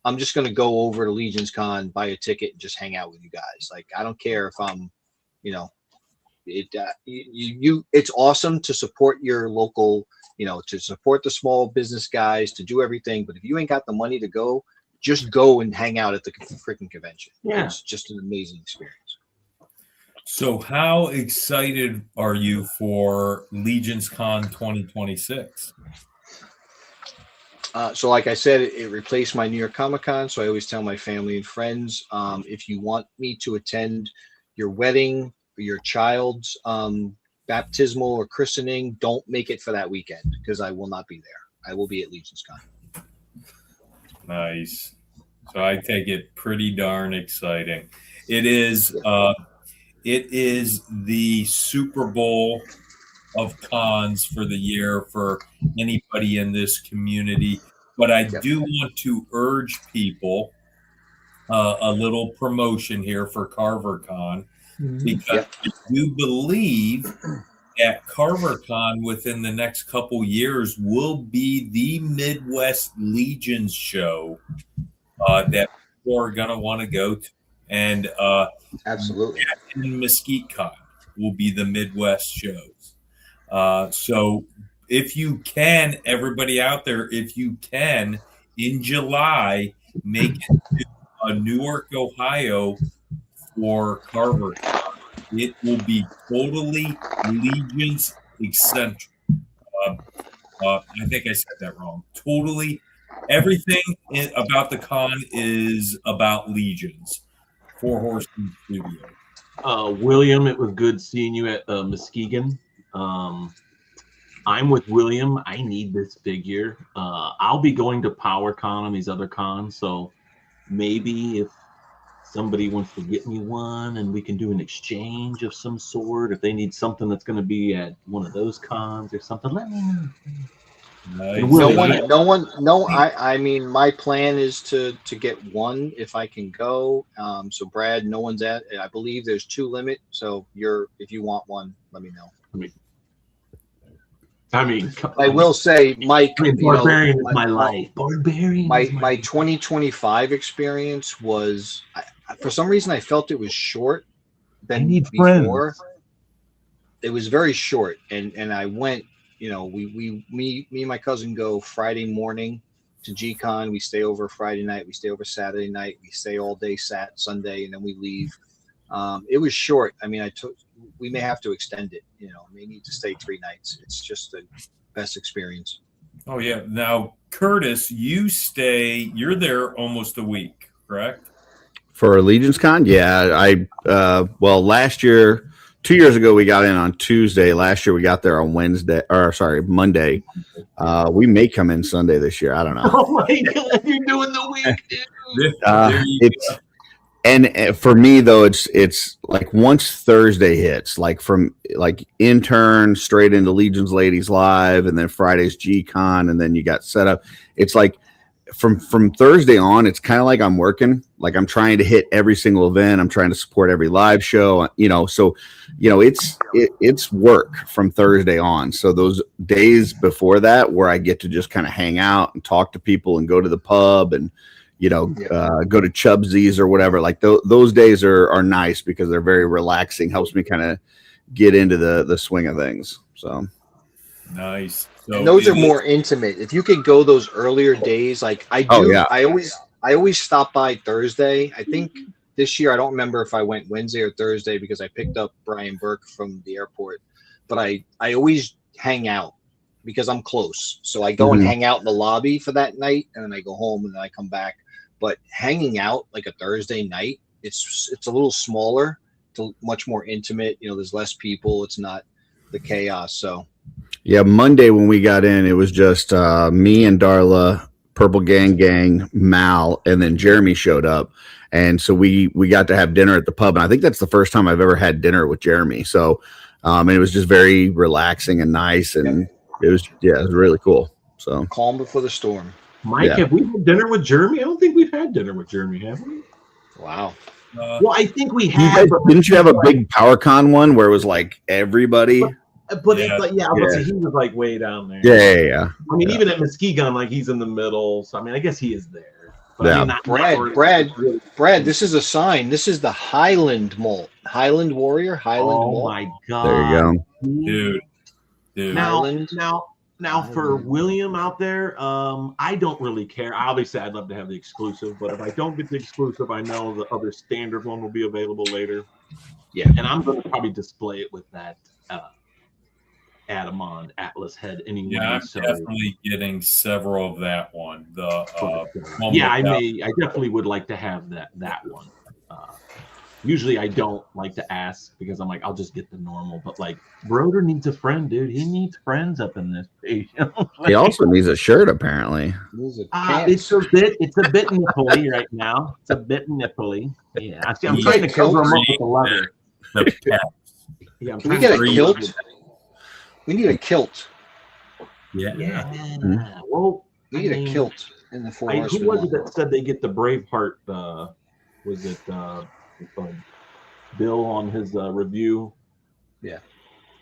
I'm just going to go over to Legions Con, buy a ticket, and just hang out with you guys. Like I don't care if I'm it's awesome to support your local, to support the small business guys, to do everything. But if you ain't got the money to go, just go and hang out at the freaking convention. Yeah. It's just an amazing experience. So how excited are you for Legions Con 2026? So like I said, it replaced my New York Comic-Con. So I always tell my family and friends, if you want me to attend your wedding, your child's baptismal or christening, don't make it for that weekend because I will not be there. I will be at Legions Con. Nice. So I take it pretty darn exciting. It is the Super Bowl of cons for the year for anybody in this community. But I do want to urge people a little promotion here for CarverCon. Because I do believe that CarverCon within the next couple years will be the Midwest Legions show that people are going to want to go to. And absolutely. And Mesquite Con will be the Midwest shows. So if you can, everybody out there, if you can, in July, make it to Newark, Ohio, for Carver. It will be totally Legions eccentric. I think I said that wrong. Totally, everything about the con is about Legions. Four Horsemen Studio. William, it was good seeing you at Muskegon. I'm with William. I need this figure. I'll be going to PowerCon and these other cons, so maybe if somebody wants to get me one and we can do an exchange of some sort, if they need something that's going to be at one of those cons or something, let me know. Nice. I mean, my plan is to get one if I can go. So Brad, no one's at. I believe there's 2 limit. So if you want one, let me know. I will say, Mike, Barbarian is my life. Barbarian. My 2025 experience was, for some reason, I felt it was short than before. Friends. It was very short, and I went. Me and my cousin go Friday morning to G-Con. We stay over Friday night. We stay over Saturday night. We stay all day Sunday, and then we leave. It was short. I mean, we may have to extend it. May need to stay 3 nights. It's just the best experience. Oh yeah. Now, Curtis, you're there almost a week, correct? For Legions Con? Yeah. Last year, 2 years ago, we got in on Tuesday. Last year, we got there on Monday. We may come in Sunday this year. I don't know. Oh my God, you're doing the week, dude. And for me though, it's like once Thursday hits, like from intern straight into Legions Ladies Live, and then Friday's G-Con, and then you got set up. It's like from Thursday on, it's kind of like I'm working. Like I'm trying to hit every single event. I'm trying to support every live show. So it's work from Thursday on. So those days before that, where I get to just kind of hang out and talk to people and go to the pub and go to Chubsy's or whatever. Like those days are nice because they're very relaxing. Helps me kind of get into the swing of things. So nice. So and those are more intimate. If you could go those earlier days, like I do, I always stop by Thursday. I think this year I don't remember if I went Wednesday or Thursday because I picked up Brian Burke from the airport. But I always hang out because I'm close. So I go and hang out in the lobby for that night, and then I go home and then I come back. But hanging out like a Thursday night, it's a little smaller, it's much more intimate. There's less people. It's not the chaos. So. Yeah, Monday when we got in, it was just me and Darla, Purple Gang, Mal, and then Jeremy showed up. And so we got to have dinner at the pub. And I think that's the first time I've ever had dinner with Jeremy. So and it was just very relaxing and nice. And it was really cool. So calm before the storm. Mike, have we had dinner with Jeremy? I don't think we've had dinner with Jeremy, have we? Wow. Well, I think we have. Didn't you have a big PowerCon one where it was like everybody? But he was like way down there. Yeah. I mean, even at Muskegon, like he's in the middle. So I mean, I guess he is there. But Yeah. I mean, Brad, this is a sign. This is the Highland Malt. Highland Warrior, Highland Malt. Oh my God. There you go. Dude. Now for William out there, I don't really care. Obviously, I'd love to have the exclusive, but if I don't get the exclusive, I know the other standard one will be available later. Yeah. And I'm going to probably display it with that Adamon Atlas head anyway. Yeah, I'm so definitely getting several of that one. I definitely would like to have that one. Usually I don't like to ask because I'm like, I'll just get the normal. But like, Broder needs a friend, dude. He needs friends up in this page. He also needs a shirt, apparently. It's a bit nipply right now. It's a bit nipply. Yeah, I'm trying to cover him up with the leather. Can we get a kilt? We need a kilt. Yeah. Mm-hmm. Well, we need a kilt in the Four Horsemen. Who was it that said they get the Braveheart? Was it Bill on his review? Yeah.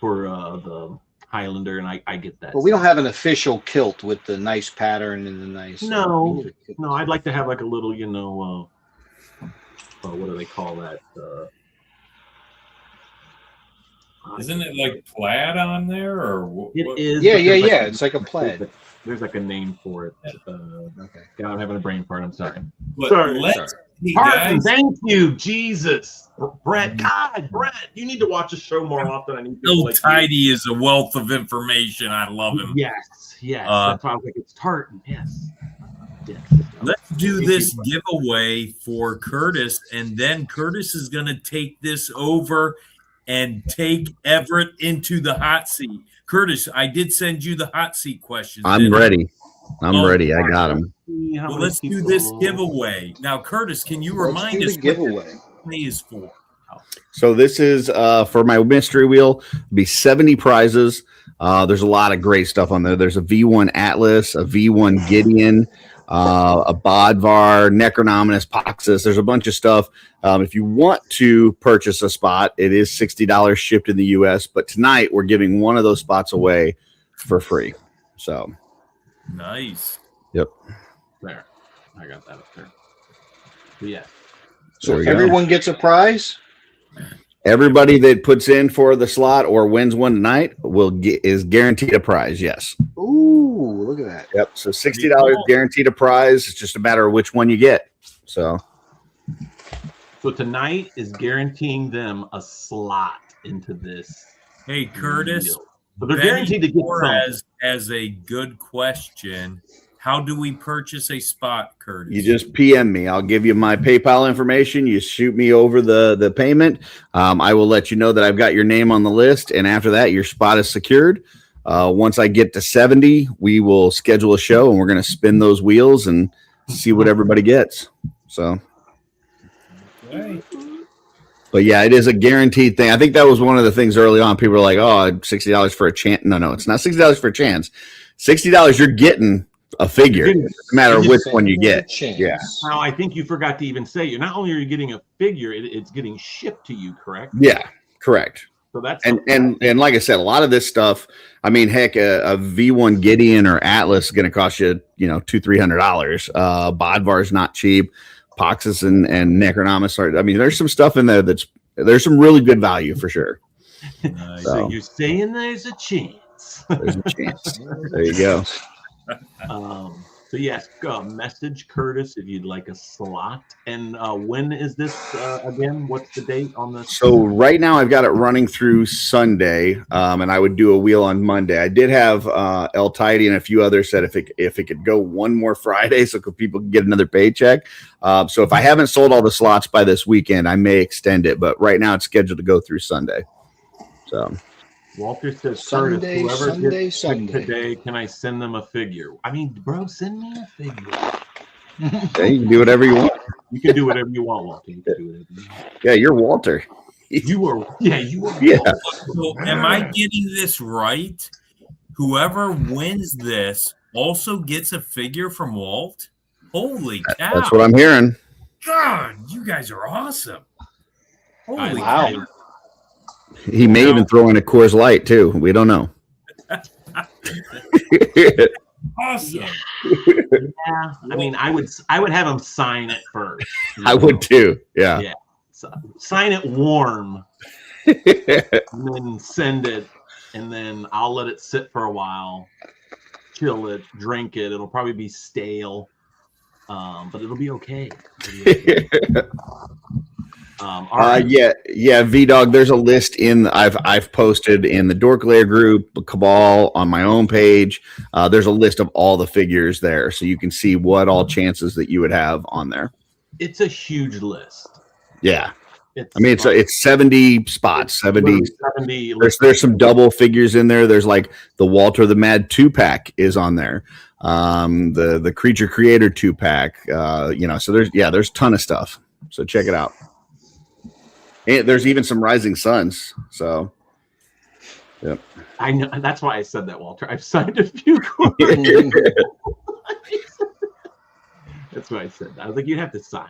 For the Highlander, and I get that. But we don't have an official kilt with the nice pattern and the nice. No. I'd like to have like a little, what do they call that? Isn't it like plaid on there, or it is? Yeah. It's like a plaid. There's like a name for it. Okay. God, I'm having a brain fart. I'm sorry. Sorry. Pardon, thank you, Jesus, Brett. God, Brett, you need to watch a show more often. I need Bill Tidy is a wealth of information. I love him. Yes. That's why I was like, it's tartan. Yes. Let's do this giveaway for Curtis, and then Curtis is going to take this over and take Everett into the hot seat. Curtis, I did send you the hot seat questions. I'm ready. I'm ready. I got them. Well, let's do this giveaway. Now, Curtis, can you remind us what the giveaway is for? So this is for my mystery wheel. It'll be 70 prizes. There's a lot of great stuff on there. There's a V1 Atlas, a V1 Gideon, a Bodvar, Necronominus, Poxus. There's a bunch of stuff. If you want to purchase a spot, it is $60 shipped in the U.S. But tonight we're giving one of those spots away for free. So nice. Yep. There, I got that up there. But yeah. So everyone gets a prize. Everybody that puts in for the slot or wins one tonight is guaranteed a prize. Yes. Ooh, look at that. Yep. So $60 guaranteed a prize. It's just a matter of which one you get. So tonight is guaranteeing them a slot into this. Hey, Curtis. Deal. So they're guaranteed to get something. As a good question, how do we purchase a spot, Curtis? You just PM me. I'll give you my PayPal information. You shoot me over the payment. I will let you know that I've got your name on the list. And after that, your spot is secured. Once I get to 70, we will schedule a show and we're going to spin those wheels and see what everybody gets. So, okay. But yeah, it is a guaranteed thing. I think that was one of the things early on. People were like, oh, $60 for a chance. No, it's not $60 for a chance. $60 you're getting a figure. Getting- No matter which one you There's a get. chance. Yeah. Now, I think you forgot to even say, you're not only are you getting a figure, it's getting shipped to you, correct? Yeah, correct. So that's And like I said, a lot of this stuff. I mean, heck, a V1 Gideon or Atlas is going to cost you, $200-$300. Bodvar is not cheap. Poxus and Necronomus are. I mean, there's some stuff in there there's some really good value for sure. so you're saying there's a chance. There's a chance. There you go. So yes, message Curtis if you'd like a slot. And when is this again? What's the date on this? So right now I've got it running through Sunday, and I would do a wheel on Monday. I did have El Tidy and a few others said if it could go one more Friday so people can get another paycheck. So if I haven't sold all the slots by this weekend, I may extend it. But right now it's scheduled to go through Sunday. So. Walter says, Sunday, Curtis, whoever Sunday, gets picked Sunday. today, can I send them a figure? I mean, bro, send me a figure. Yeah, you can do whatever you want. You can do whatever you want, Walter. You can do whatever you want. Yeah, you're Walter. You are. Yeah. So am I getting this right? Whoever wins this also gets a figure from Walt? Holy cow. That's what I'm hearing. God, you guys are awesome. Holy Wow. cow. He may even throw in a Coors Light too. We don't know. Awesome. Yeah. I mean, I would have him sign it first. I would too. Yeah. Yeah. So, sign it warm, and then send it, and then I'll let it sit for a while, chill it, drink it. It'll probably be stale, but it'll be okay. All right. Yeah, V-Dog, there's a list I've posted in the Dork Lair group, Cabal, on my own page. There's a list of all the figures there, so you can see what all chances that you would have on there. It's a huge list. Yeah. It's, I mean, it's 70 spots, 70. 70. There's some double figures in there. There's like the Walter the Mad 2-pack is on there. The Creature Creator 2-pack, so there's a ton of stuff. So check it out. And there's even some Rising Suns. So, yep. I know. That's why I said that, Walter. I've signed a few. That's why I said that. I was like, you have to sign.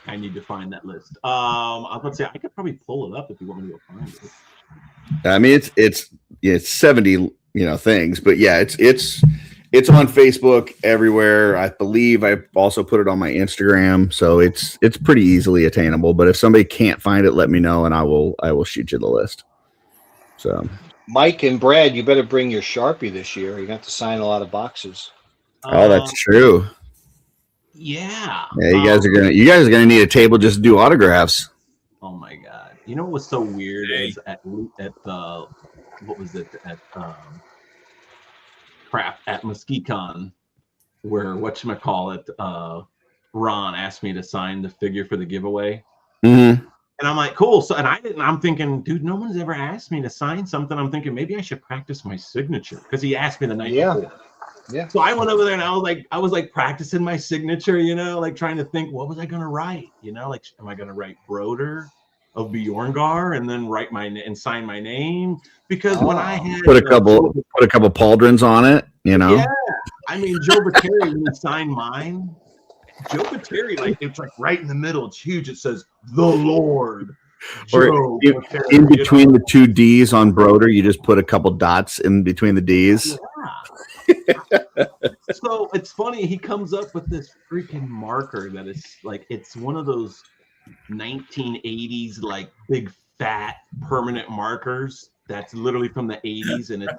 I need to find that list. I was about to say I could probably pull it up if you want me to go find it. I mean, it's 70 things, but yeah, it's on Facebook everywhere. I believe I also put it on my Instagram, so it's pretty easily attainable. But if somebody can't find it, let me know, and I will shoot you the list. So, Mike and Brad, you better bring your Sharpie this year. You have to sign a lot of boxes. oh, that's true. Yeah. Yeah, you guys are gonna need a table just to do autographs. Oh my god! You know what was so weird is at what was it at at MuskeCon, where whatchamacallit, Ron asked me to sign the figure for the giveaway. Mm-hmm. And I'm like, cool. So, and I'm thinking, dude, no one's ever asked me to sign something. I'm thinking maybe I should practice my signature because he asked me the night before. Yeah. So I went over there and I was like practicing my signature, like trying to think, what was I going to write? Like, am I going to write Broder of Bjorngar and then write and sign my name? Because when I had put a couple pauldrons on it, Yeah. I mean, Joe Bateri, when he signed mine, Joe Bateri, it's like right in the middle. It's huge. It says the Lord. Or in between the two D's on Broder, you just put a couple dots in between the D's. Yeah. So it's funny. He comes up with this freaking marker that is like, it's one of those 1980s, like big fat permanent markers that's literally from the 80s, and it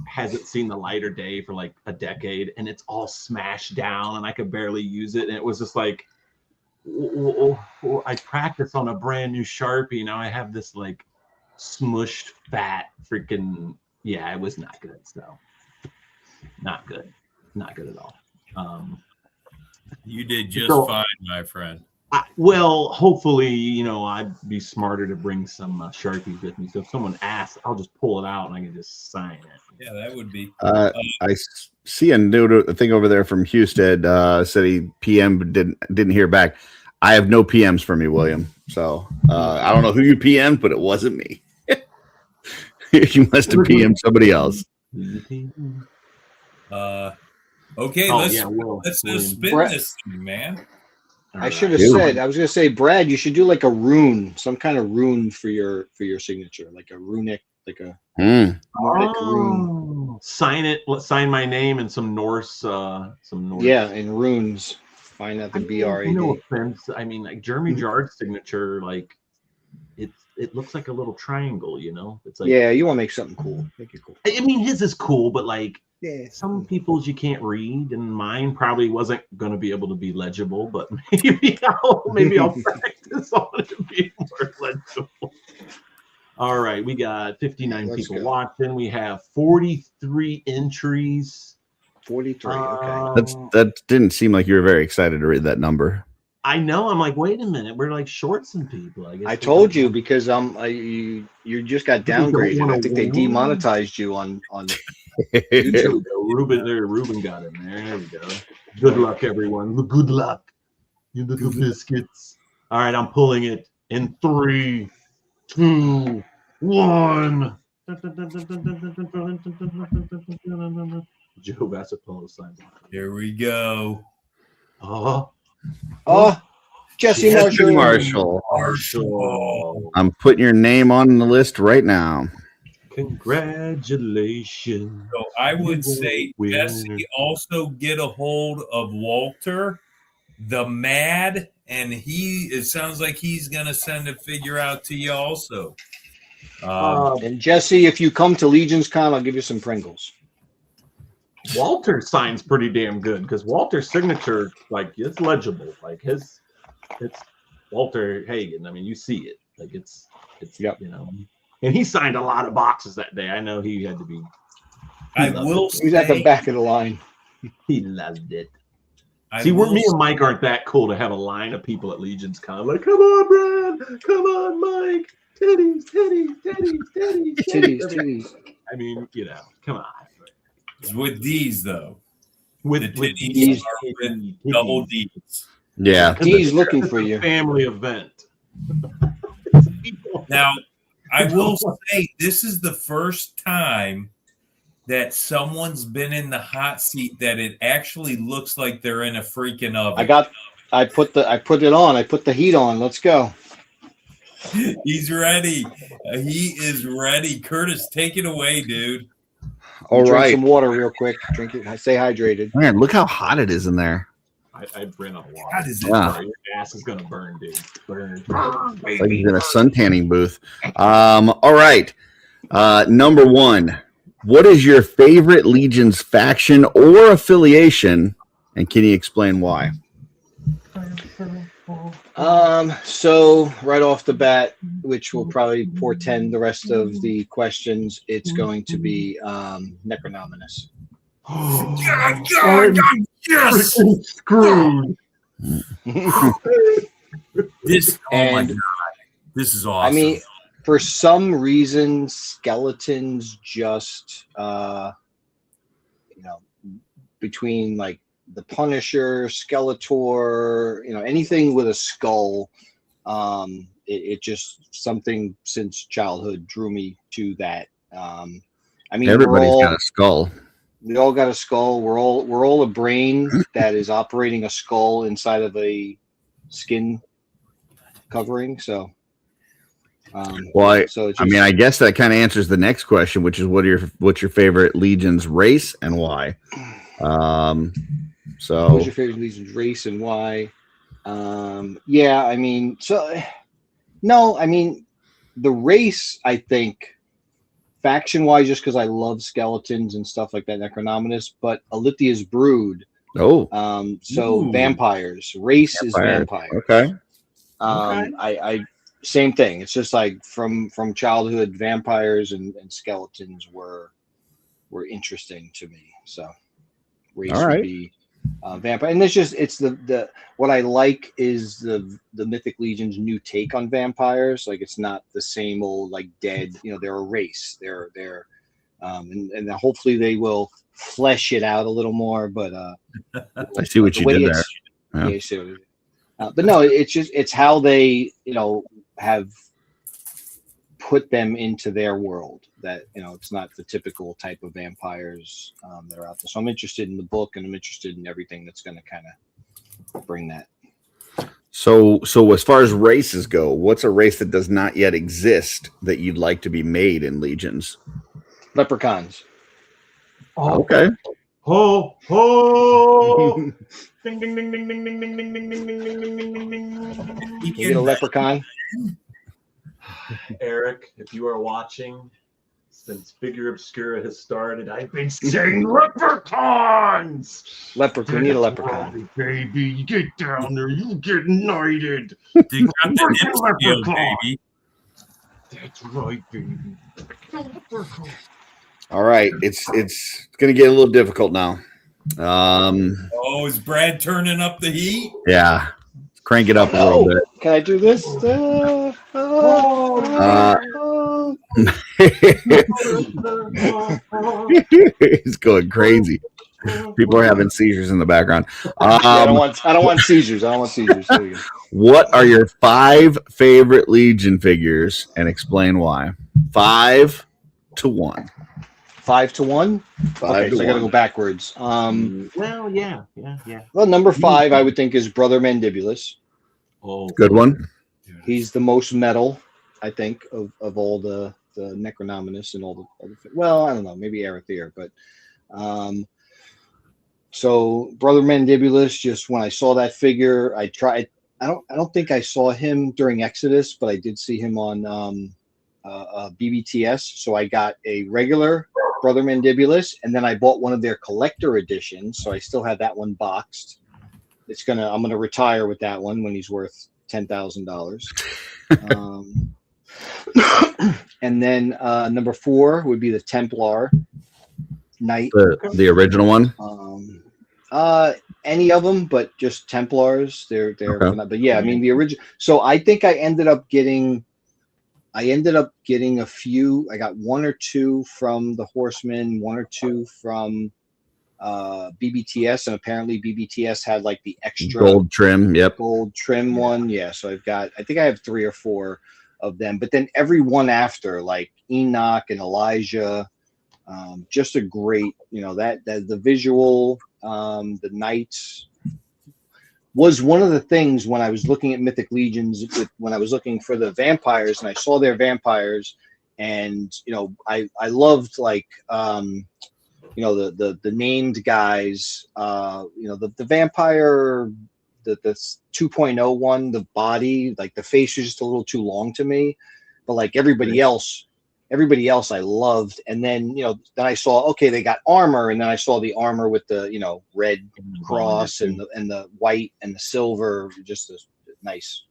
hasn't seen the lighter day for like a decade, and it's all smashed down and I could barely use it. And it was just like, I practice on a brand new Sharpie. Now I have this like smushed fat freaking, it was not good. So not good at all. You did just fine, my friend. Well, hopefully, I'd be smarter to bring some Sharpies with me. So if someone asks, I'll just pull it out and I can just sign it. Yeah, that would be. I see a new thing over there from Houston. Said he PM didn't hear back. I have no PMs from you, William. So I don't know who you PM'd, but it wasn't me. You must have PM'd somebody else. Okay, Oh, let's yeah, we'll spin Brett- this thing, man. I should have Dude. said. I was gonna say, Brad, you should do like a rune, some kind of rune for your signature, like a runic, like a Nordic rune. Sign it. Sign my name and some Norse. Yeah, in runes. Find out the No BRAD. offense. I mean, like Jeremy Jard's signature, like it looks like a little triangle. You know, it's like Yeah, you want to make something cool. Make it cool. I mean, his is cool, but like Yeah. some people's you can't read, and mine probably wasn't going to be able to be legible. But maybe I'll practice on it to be more legible. All right, we got 59 Let's people go. watching. We have 43 entries. 43. Okay. That didn't seem like you were very excited to read that number. I know. I'm like, wait a minute. We're like shortsing people. I guess I told you because you just got don't downgraded. wanna I think they win. demonetized you on YouTube. Ruben got in there. There we go. Good luck, everyone. Good luck, you little biscuits. All right, I'm pulling it in 3, 2, 1. Joe Vassapolo signed. Here we go. Oh, Jesse Jesse Marshall. Marshall. I'm putting your name on the list right now. Congratulations. So I would say, Winner. Jesse, also get a hold of Walter, the Mad, and it sounds like he's going to send a figure out to you also. And Jesse, if you come to Legion's Con, I'll give you some Pringles. Walter signs pretty damn good because Walter's signature, like, it's legible. Like it's Walter Hagen. I mean, you see it. Like it's Yep. you know. And he signed a lot of boxes that day. I know he had to be. I will He's at the back of the line. He loved it. I See, will me and Mike aren't that cool to have a line of people at Legion's Con. Like, come on, Brad. Come on, Mike. Titties, titties, titties, titties, Titties. I mean, you know, come on. with these, though. With The titties these- are with double D's. Yeah. He's looking for you. Family event. Now, I will say this is the first time that someone's been in the hot seat that it actually looks like they're in a freaking oven. I put it on. I put the heat on. Let's go. He's ready. He is ready. Curtis, take it away, dude. All Drink right. some water real quick. Drink it. Stay hydrated. Man, look how hot it is in there. I ran out of water. God, is it Yeah. Sorry, your ass is gonna burn, dude. Burn. It's like he's in a sun tanning booth. All right. Number 1. What is your favorite Legion's faction or affiliation? And can you explain why? So right off the bat, which will probably portend the rest of the questions, it's going to be Necronominus. Yes! Screwed. This, oh my And- God. This is awesome. I mean, for some reason, skeletons just, between like the Punisher, Skeletor, anything with a skull, it just something since childhood drew me to that. I mean, Everybody's got a skull. we all got a skull. We're all a brain that is operating a skull inside of a skin covering. So, Well, so it's I mean, I guess that kind of answers the next question, which is what's your favorite Legion's race and why? So what's your favorite Legion's race and why? Yeah, I mean, no, I mean, the race, I think, faction-wise, just because I love skeletons and stuff like that, Necronominus, but Alithia's Brood. Oh, So Ooh. vampires. Race is vampire. okay. I same thing. It's just like from childhood, vampires and skeletons were interesting to me. So race All right. would be vampire, and it's the what I like is the Mythic Legion's new take on vampires. Like it's not the same old like dead. They're a race. They're and hopefully they will flesh it out a little more. But I see what the you way did there. it's- Yeah. yeah, but no, it's how they have put them into their world. That, you know, it's not the typical type of vampires that are out there. So I'm interested in the book, and I'm interested in everything that's going to kind of bring that. So as far as races go, what's a race that does not yet exist that you'd like to be made in Legions? Leprechauns. Oh, Okay. ho, ho. Ding, ding, ding, ding, ding, ding, ding, ding, ding, ding, ding, ding, ding, ding, ding. You get a leprechaun. Eric, if you are watching, since Figure Obscura has started, I've been saying leprechauns. Leprechaun. We need a leprechaun. Right, baby, you get down there, you get knighted. They got the nip skill, baby. That's right, baby. All right. It's going to get a little difficult now. Oh, is Brad turning up the heat? Yeah. Crank it up a little bit. Can I do this? He's going crazy. People are having seizures in the background. I don't want seizures. I don't want seizures. There you go. What are your 5 favorite Legion figures, and explain why? 5 to 1. 5 to 1. 5 Okay, to so I got to 1. go backwards. Well, yeah. Well, number 5, I would think, is Brother Mandibulus. Oh, Good one. He's the most metal, I think, of all the Necronominus and all the well, I don't know, maybe Arethyr, but so Brother Mandibulus, just when I saw that figure, I don't think I saw him during Exodus, but I did see him on BBTS. So I got a regular Brother Mandibulus, and then I bought one of their collector editions, so I still have that one boxed. I'm gonna retire with that one when he's worth $10,000. And then number 4 would be the Templar Knight. The original one. Any of them, but just Templars. They're Okay. but yeah, I mean the original. So I think I ended up getting a few. I got 1 or 2 from the Horsemen, 1 or 2 from BBTS, and apparently BBTS had like the extra Gold trim. Yep. gold trim one. Yeah, so I think I have 3 or 4 of them, but then every one after, like Enoch and Elijah, just a great, that the visual, the knights was one of the things when I was looking at Mythic Legions, when I was looking for the vampires and I saw their vampires, and I loved like the named guys, the vampire, the 2.0 one, the body, like the face was just a little too long to me, but like everybody else I loved. And then then I saw, okay, they got armor, and then I saw the armor with the red cross and the white and the silver, just a nice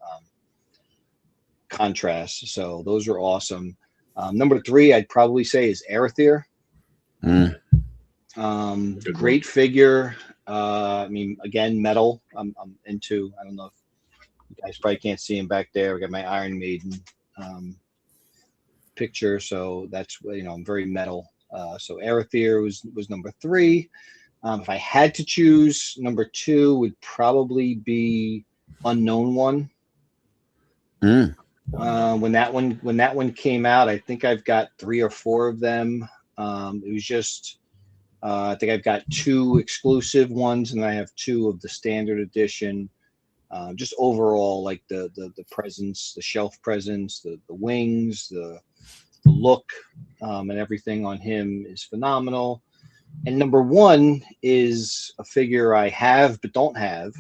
contrast. So those are awesome. Number 3 I'd probably say is Arethyr. Great figure. I mean, again, metal. I'm into. I don't know if you guys probably can't see him back there. I got my Iron Maiden picture, so that's I'm very metal. So Arethyr was number 3. If I had to choose, number 2 would probably be Unknown One. When that one came out, I think I've got 3 or 4 of them. It was just. I think I've got 2 exclusive ones, and I have 2 of the standard edition. Just overall, like the presence, the shelf presence, the wings, the look, and everything on him is phenomenal. And number 1 is a figure I have but don't have,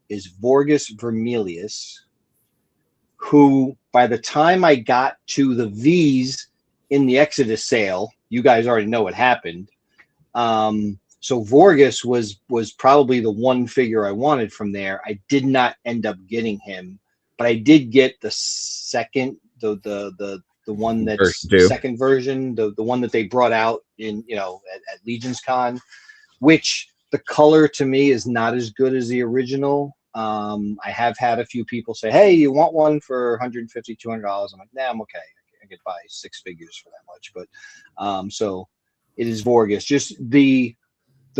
is Vorgus Vermilius, who by the time I got to the V's in the Exodus sale, you guys already know what happened. So Vorgus was probably the one figure I wanted from there. I did not end up getting him, but I did get the second, the one that's the second version, the one that they brought out in at Legions Con, which the color to me is not as good as the original. I have had a few people say, "Hey, you want one for $150, $200?" I'm like, "Nah, I'm okay. I could buy 6 figures for that much." But so. It is Vorgus. Just the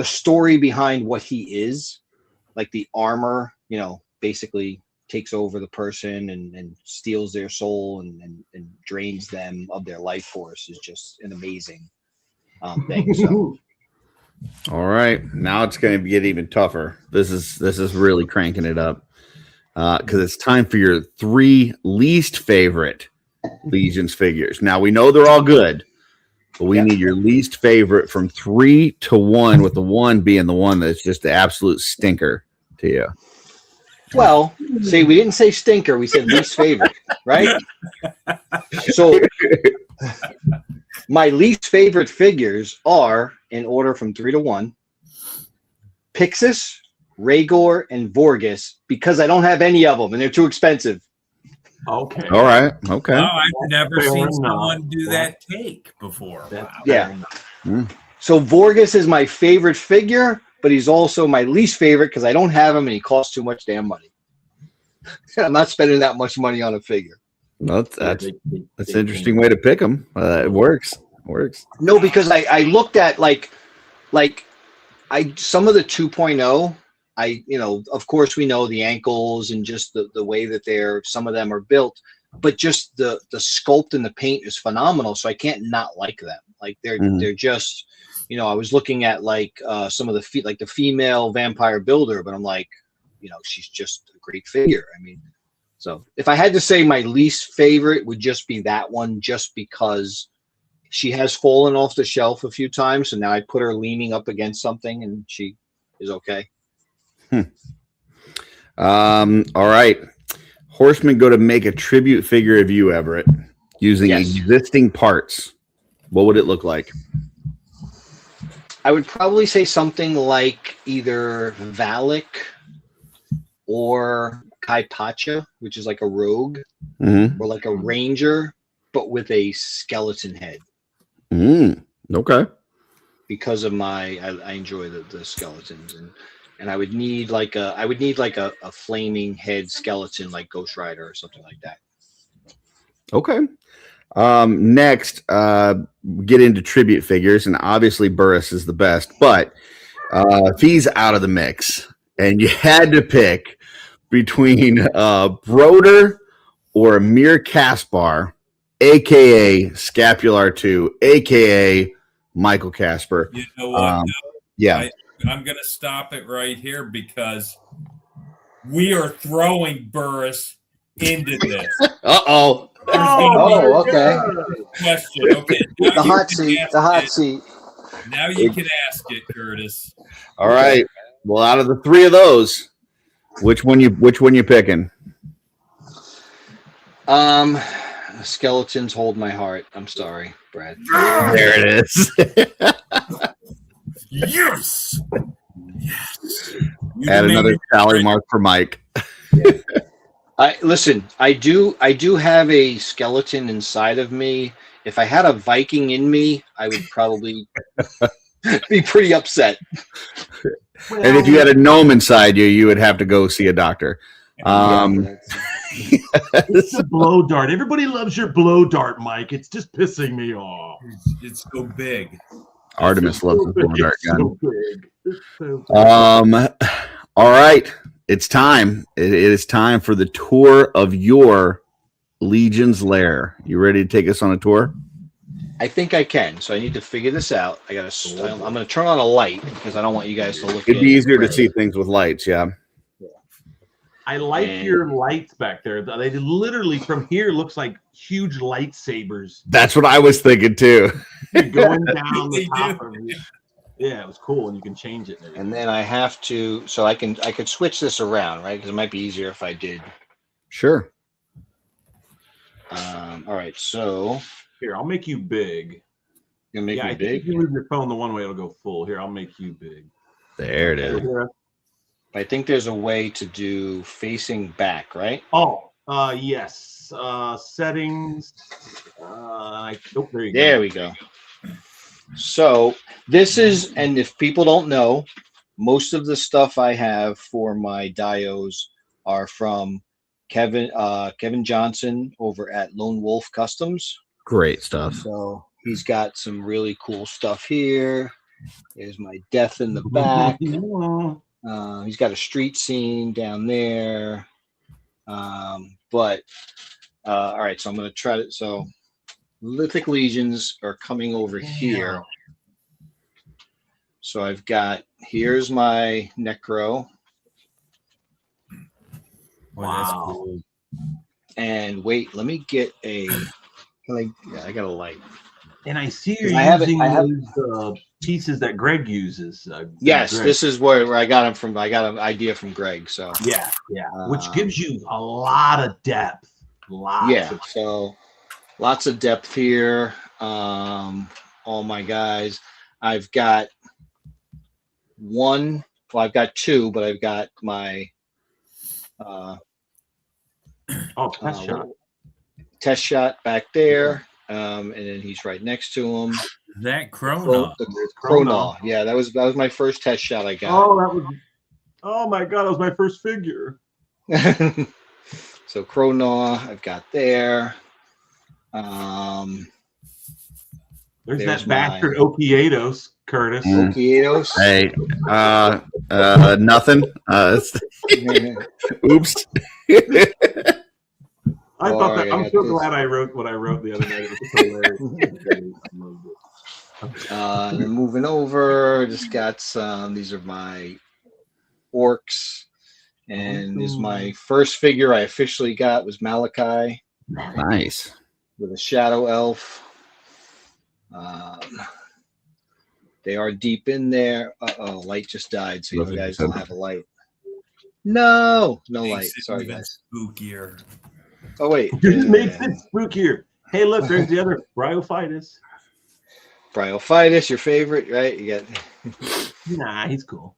story behind what he is, like the armor, basically takes over the person and steals their soul and drains them of their life force is just an amazing thing. So All right, now it's going to get even tougher. This is really cranking it up because it's time for your 3 least favorite Legions figures. Now we know they're all good, but we need your least favorite from 3 to 1, with the 1 being the one that's just the absolute stinker to you. well, see, we didn't say stinker, we said least favorite, right? So my least favorite figures are, in order from 3 to 1, Pixis, Rhaegor, and Vorgus, because I don't have any of them and they're too expensive. Okay. All right. Okay. Wow, I've never Fair seen enough. someone do that take before. Wow. Yeah. So Vorgus is my favorite figure, but he's also my least favorite because I don't have him and he costs too much damn money. I'm not spending that much money on a figure. That's an interesting way to pick them. It works. No, because I looked at like some of the 2.0. Of course we know the ankles and just the way that some of them are built, but just the sculpt and the paint is phenomenal. So I can't not like them. Like they're just, I was looking at like some of the female vampire builder, but I'm like, she's just a great figure. I mean, so if I had to say my least favorite would just be that one, just because she has fallen off the shelf a few times. So now I put her leaning up against something and she is okay. All right. Horsemen go to make a tribute figure of you, Everett, using existing parts. What would it look like? I would probably say something like either Valak or Kai Pacha, which is like a rogue, or like a ranger, but with a skeleton head. Okay. Because of I enjoy the skeletons, and I would need like a flaming head skeleton like Ghost Rider or something like that. Okay. Next, get into tribute figures, and obviously Burris is the best, but if he's out of the mix and you had to pick between Broder or Amir Kaspar, aka Scapular 2, aka Michael Casper. You know what? Yeah. I'm going to stop it right here because we are throwing Burris into this. Uh-oh. Okay. Question. Okay. The hot seat. Now you can ask it, Curtis. All right. Well, out of the 3 of those, which one you picking? Skeletons hold my heart. I'm sorry, Brad. There it is. Yes. Add another tally mark for Mike. I do have a skeleton inside of me. If I had a Viking in me, I would probably be pretty upset. And if you had a gnome inside you, you would have to go see a doctor. It's a blow dart. Everybody loves your blow dart, Mike. It's just pissing me off. It's so big. Artemis loves the blow dart gun. It's so big. All right. It's time. It is time for the tour of your Legion's lair. You ready to take us on a tour? I think I can. So I need to figure this out. I'm going to turn on a light because I don't want you guys to look. It'd be easier to see things with lights. Yeah. I like your lights back there. They literally from here looks like huge lightsabers. That's what I was thinking too. Going down the top of it. Yeah, it was cool, and you can change it. And then I have to, so I could switch this around, right? Because it might be easier if I did. Sure. All right, so here, I'll make you big. You're gonna make me big. If you move your phone the one way, it'll go full. Here, I'll make you big. There it is. I think there's a way to do facing back, right? Oh, yes. Settings. There you go. There we go. So this is, and if people don't know, most of the stuff I have for my dios are from Kevin Johnson over at Lone Wolf Customs. Great stuff. So he's got some really cool stuff here. There's my death in the back. He's got a street scene down there. But all right, so I'm going to try to. So lithic legions are coming over here. So I've got, here's my necro. Wow. And wait, let me get a. Yeah, I got a light. And I see you're 'Cause I have it- using I have- those pieces that Greg uses. Yes, Greg. this is where I got them from. I got an idea from Greg. So Yeah, which gives you a lot of depth. So lots of depth here. All my guys. I've got one. Well, I've got two, but I've got my test shot back there. And then he's right next to him. That Krona. The Krona. Yeah, that was my first test shot I got. Oh my god, that was my first figure. So Krona, I've got there. There's that bastard Okiedos, Curtis. Okiedos. Hey, nothing. Oops. I thought that. I'm so glad I wrote what I wrote the other night. It was hilarious. Then moving over, just got some. These are my orcs, and this is my first figure I officially got was Malachi. Nice. With a shadow elf. They are deep in there. Oh, light just died, so you guys don't have a light. No light. Sorry, guys. Spookier. Oh wait, it makes it spookier. Hey, look, there's the other Bryophytus. Bryophytus, your favorite, right? You got. Nah, he's cool.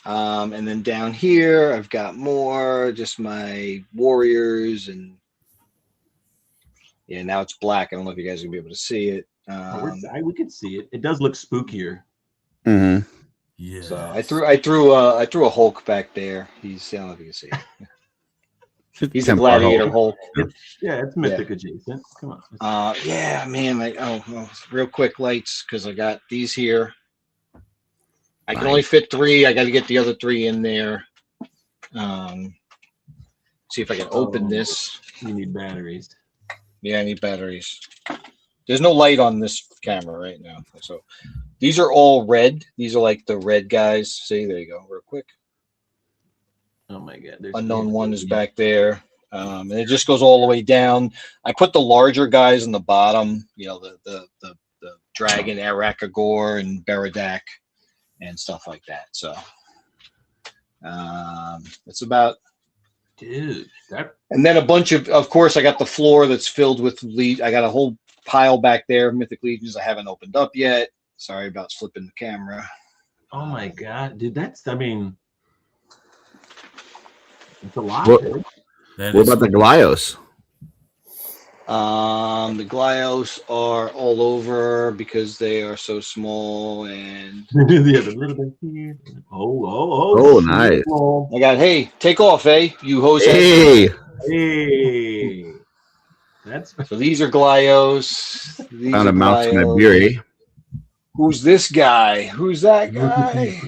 And then down here, I've got more, just my warriors, and yeah, now it's black. I don't know if you guys are gonna be able to see it. We can see it. It does look spookier. Mm-hmm. Yeah. So I threw a Hulk back there. I don't know if you can see it. He's a gladiator Hulk. It's mythic adjacent. Come on. Yeah, man. Real quick lights, because I got these here. I can only fit 3. I got to get the other 3 in there. See if I can open this. You need batteries. Yeah, I need batteries. There's no light on this camera right now. So these are all red. These are like the red guys. See, there you go. Real quick. Oh my god. Unknown one is back there. And it just goes all the way down. I put the larger guys in the bottom, the dragon, Arakagor and Beradak and stuff like that. So it's about, dude, and then a bunch of course, I got the floor that's filled with I got a whole pile back there, Mythic Legions I haven't opened up yet. Sorry about flipping the camera. Oh my god, dude, it's a lot. What about the Glyos? The Glyos are all over because they are so small, and a little bit here. Oh, nice. I got, hey, take off, you hoes. Hey. So these are Glyos. Found a mouse in a beery. Who's this guy? Who's that guy?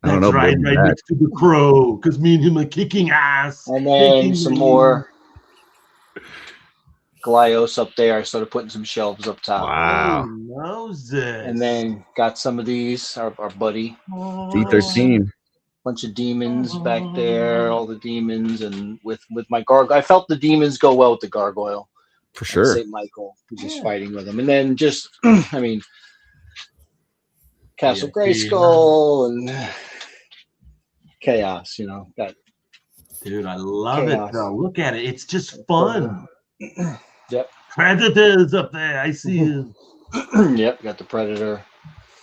I don't know. Right next to the crow, because me and him are kicking ass. And then some more Glyos up there. I started putting some shelves up top. Wow. Moses. And then got some of these, our buddy. D13. Bunch of demons back there, all the demons, and with my gargoyle. I felt the demons go well with the gargoyle. For sure. St. Michael, who's just fighting with him. And then just, Castle Grayskull and Chaos, got. Dude, I love Chaos. It though. Look at it. It's just fun. Yep. Predators up there. I see him. Yep, got the Predator.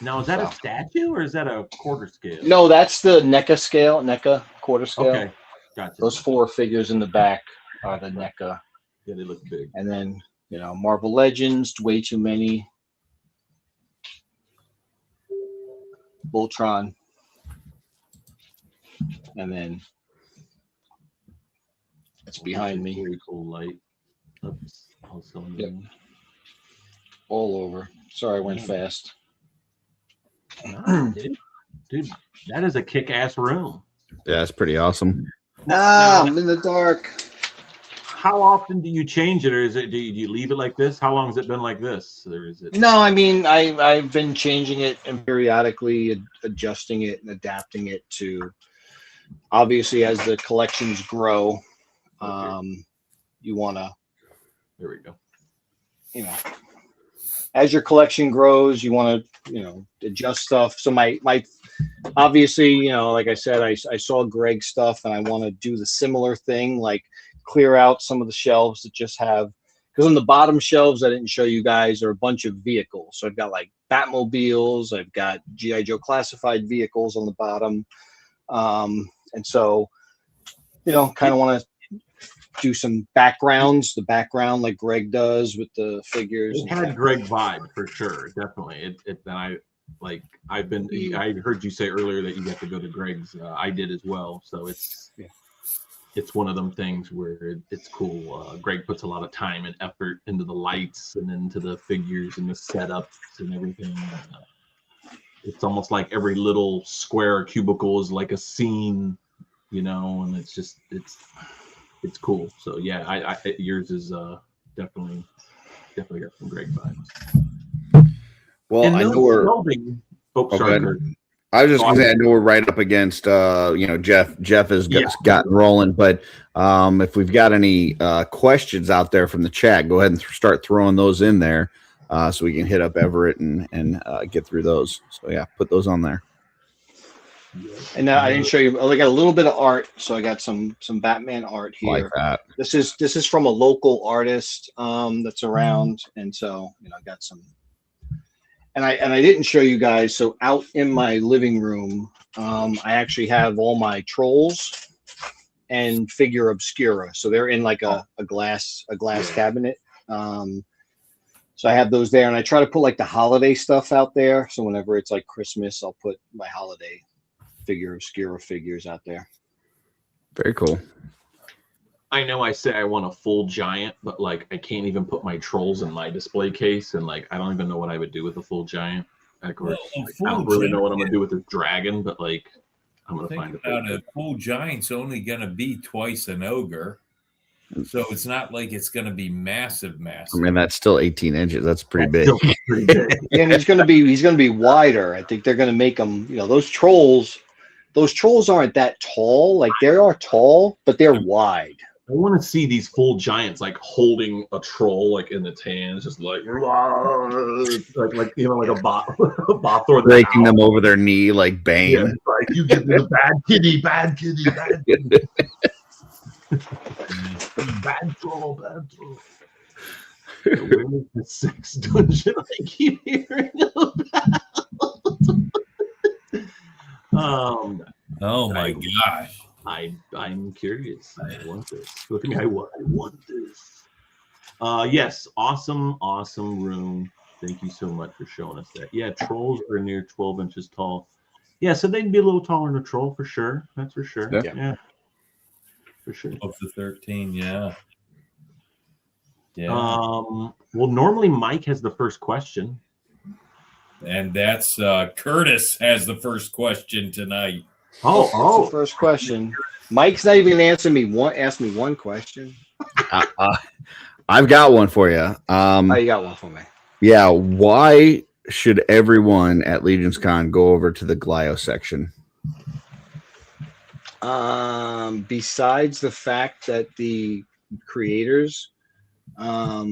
Now, is that a statue or is that a quarter scale? No, that's the NECA scale, NECA quarter scale. Okay, gotcha. Those 4 figures in the back are the NECA. Yeah, they look big. And then, Marvel Legends, way too many. Voltron. And then it's behind me. Very cool light. Oops. Also, yep. All over. Sorry, I went fast. Dude, that is a kick-ass room. Yeah, it's pretty awesome. I'm in the dark. How often do you change it, or is it do you leave it like this? How long has it been like this, or is it? No, I mean I've been changing it and periodically adjusting it and adapting it to, obviously, as the collections grow, you want to, There we go. you know, as your collection grows, you want to, adjust stuff. So my obviously, like I said, I saw Greg's stuff and I want to do the similar thing, like clear out some of the shelves that just have, because on the bottom shelves I didn't show you guys are a bunch of vehicles. So I've got like Batmobiles, I've got G.I. Joe classified vehicles on the bottom. And so, kind of want to do some backgrounds, the background like Greg does with the figures. It had Greg vibe for sure, definitely. I heard you say earlier that you got to go to Greg's. I did as well, so it's one of them things where it's cool. Greg puts a lot of time and effort into the lights and into the figures and the setups and everything. It's almost like every little square or cubicle is like a scene, and it's cool. So yeah, I yours is definitely got some great vibes. Well, and I no know we're. shelving. Oh, sorry, Kurt. I was just going to say, I know we're right up against, Jeff. Jeff has gotten rolling, but if we've got any questions out there from the chat, go ahead and start throwing those in there so we can hit up Everett and get through those. So yeah, put those on there. And I didn't show you. I got a little bit of art, so I got some Batman art here. Like that. This is from a local artist that's around, and so I got some. And I didn't show you guys. So out in my living room, I actually have all my trolls and figure obscura. So they're in like a glass cabinet. So I have those there, and I try to put like the holiday stuff out there. So whenever it's like Christmas, I'll put my holiday figure obscura figures out there. Very cool. I know I say I want a full giant, but like I can't even put my trolls in my display case, and like I don't even know what I would do with a full giant. Of course, I don't really know what I'm gonna do with this dragon, but like I'm gonna find a full giant's only gonna be twice an ogre, so it's not like it's gonna be massive. I mean, that's still 18 inches. That's pretty big. Yeah, and he's gonna be wider. I think they're gonna make them. Those trolls aren't that tall. Like they are tall, but they're wide. I want to see these full giants like holding a troll like in its hands, just like a bot breaking them over their knee like Bane. Yeah, like you give me the bad kitty, bad troll. Where's the sex dungeon I keep hearing about? Oh my gosh. I'm curious. I want this. Look at me. I want this. Yes, awesome room. Thank you so much for showing us that. Yeah, trolls are near 12 inches tall. Yeah, so they'd be a little taller than a troll for sure. That's for sure. Yeah. For sure. Up to 13, yeah. Well, normally Mike has the first question. And that's Curtis has the first question tonight. Oh, the first question. Mike's not even asked me one question. I've got one for you. You got one for me. Yeah. Why should everyone at Legion's Con go over to the Glio section? Besides the fact that the creators are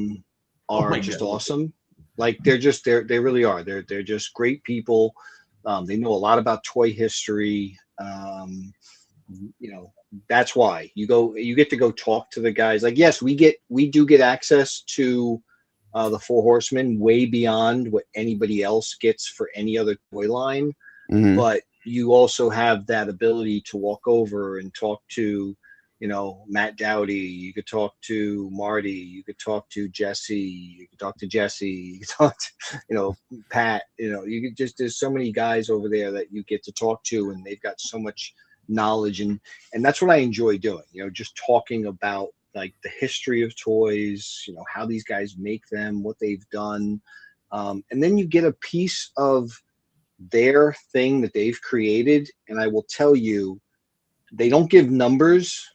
just awesome. Like they really are. They're just great people. They know a lot about toy history. That's why you get to go talk to the guys. Like, yes, we do get access to the Four Horsemen way beyond what anybody else gets for any other toy line. Mm-hmm. But you also have that ability to walk over and talk to, Matt Dowdy. You could talk to Marty. You could talk to Jesse. You could talk to Jesse. You could talk to, Pat. You could there's so many guys over there that you get to talk to, and they've got so much knowledge, and that's what I enjoy doing. Just talking about like the history of toys, how these guys make them, what they've done, and then you get a piece of their thing that they've created. And I will tell you, they don't give numbers,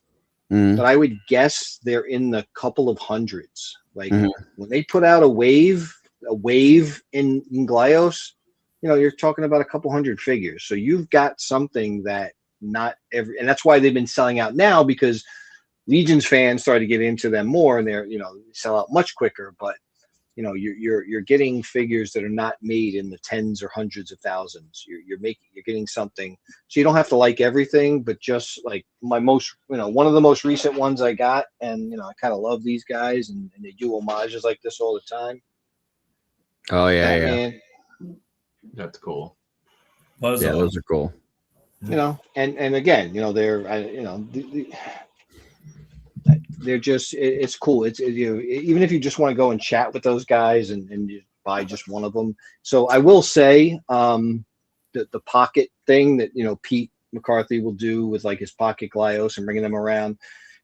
Mhm. but I would guess they're in the couple of hundreds. Like Mhm. when they put out a wave in Glyos, you're talking about a couple hundred figures. So you've got something that not every, and that's why they've been selling out now, because Legion's fans started to get into them more, and they're sell out much quicker. But you're getting figures that are not made in the tens or hundreds of thousands. You're getting something, so you don't have to like everything, but just like my most, one of the most recent ones I got, and I kind of love these guys, and they do homages like this all the time. Oh yeah, Batman, That's cool. yeah, those are cool. And again, they're just, it's cool. It's even if you just want to go and chat with those guys and you buy just one of them. So I will say, the pocket thing that Pete McCarthy will do with like his pocket Glyos and bringing them around.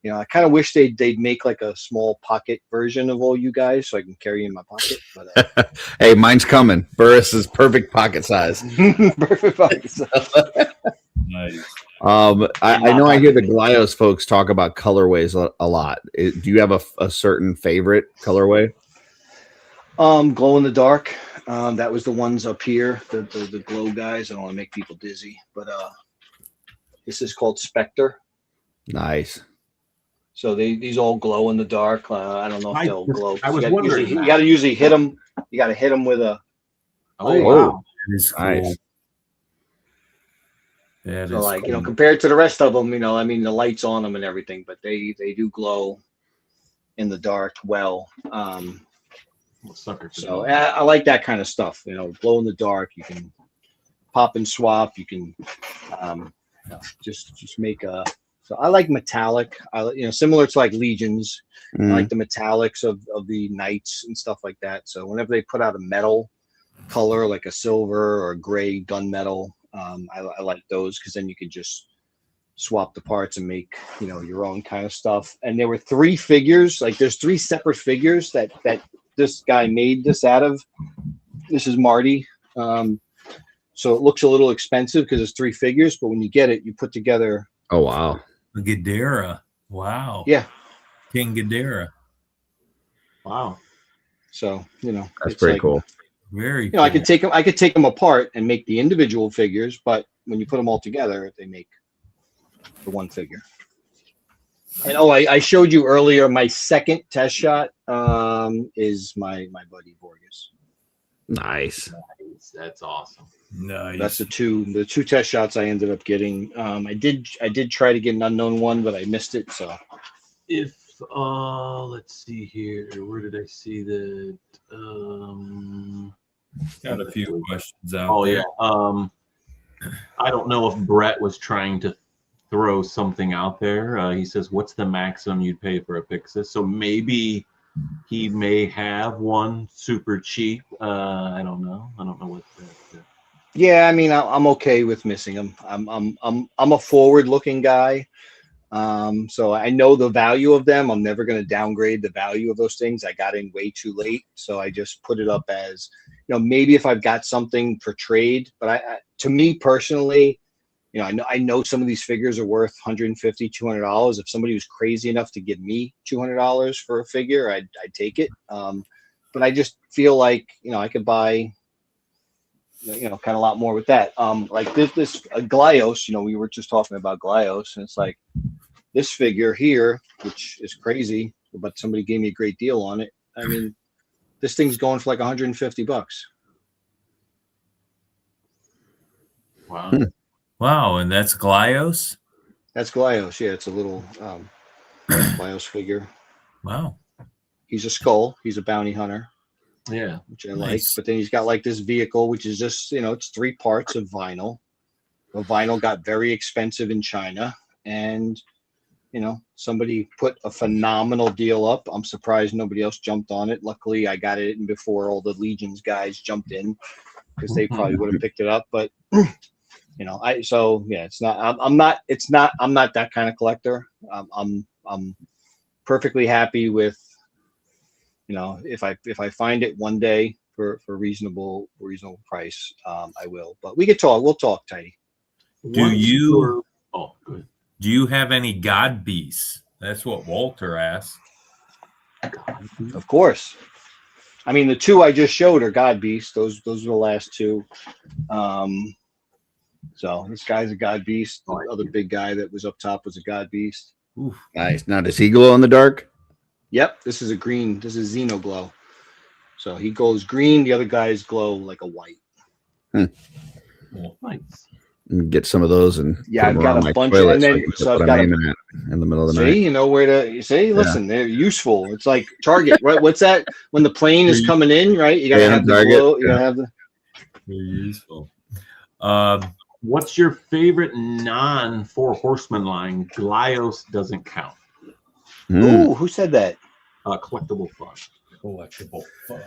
I kind of wish they'd make like a small pocket version of all you guys so I can carry in my pocket. But hey, mine's coming. Burris is perfect pocket size. Perfect pocket size. Nice. I know I hear the Glyos folks talk about colorways a lot. Do you have a certain favorite colorway? Glow in the dark. That was the ones up here, the glow guys. I don't want to make people dizzy, but this is called Spectre. Nice. So these all glow in the dark. I don't know if they'll glow. I was wondering. You got to usually hit them. You got to hit them with a. Oh wow! That is cool. Nice. That So is like cool. compared to the rest of them, I mean the lights on them and everything, but they do glow in the dark well. Sucker for So that. I like that kind of stuff. Glow in the dark. You can pop and swap. You can just make a. So I like metallic. Similar to like Legions. I like the metallics of the knights and stuff like that. So whenever they put out a metal color, like a silver or a gray gunmetal, I like those, because then you can just swap the parts and make your own kind of stuff. And there were 3 figures. Like there's 3 separate figures that this guy made this out of. This is Marty. So it looks a little expensive because it's 3 figures, but when you get it, you put together. Oh wow. Ghidorah. Wow. Yeah. King Ghidorah. Wow. So That's pretty cool. Very cool. I could take them apart and make the individual figures, but when you put them all together, they make the one figure. And I showed you earlier my second test shot is my buddy Borges. Nice. That's awesome. Nice. That's the two test shots I ended up getting. I did try to get an unknown one, but I missed it. So If let's see here, where did I see that? Got a few questions out there. there. I don't know if Brett was trying to throw something out there. He says, "What's the maximum you'd pay for a Pixis?" So maybe he may have one super cheap. I don't know. I don't know what. Yeah, I mean, I'm okay with missing them. I'm a forward-looking guy, so I know the value of them. I'm never going to downgrade the value of those things. I got in way too late, so I just put it up as, maybe if I've got something for trade. But to me personally, I know some of these figures are worth $150, $200. If somebody was crazy enough to give me $200 for a figure, I'd take it. But I just feel like I could buy kind of a lot more with that. Like this Glyos, we were just talking about Glyos, and it's like this figure here, which is crazy, but somebody gave me a great deal on it. I mean, this thing's going for like $150. Wow. Wow, and that's Glyos? That's Glyos. Yeah, it's a little Glyos figure. Wow. He's a skull. He's a bounty hunter. Yeah, which I like. But then he's got like this vehicle, which is just, it's 3 parts of vinyl. The vinyl got very expensive in China, and somebody put a phenomenal deal up. I'm surprised nobody else jumped on it. Luckily, I got it in before all the Legions guys jumped in, because they probably would have picked it up. But it's not. I'm not that kind of collector. I'm perfectly happy with. If I find it one day for reasonable price, I will. But we could talk. We'll talk, Tidy. Do you? Oh, good. Do you have any God beasts? That's what Walter asked. Of course. I mean, the two I just showed are God Beasts. Those are the last two. So this guy's a God Beast. The other big guy that was up top was a God Beast. Oof. Nice. Now, does he glow in the dark? Yep. This is a green. This is Xenoglow. So he goes green. The other guys glow like a white. Nice. Get some of those and yeah, I've got a bunch. Toilet And then so I've got in the middle of the night. You know where to. You see, listen, they're useful. It's like Target, right? What's that? When the plane is coming in, right? You gotta have the glow. You gotta have the. Very useful. What's your favorite non-Four Horsemen line? Glyos doesn't count. Ooh, who said that? Collectible fun. Collectible fun.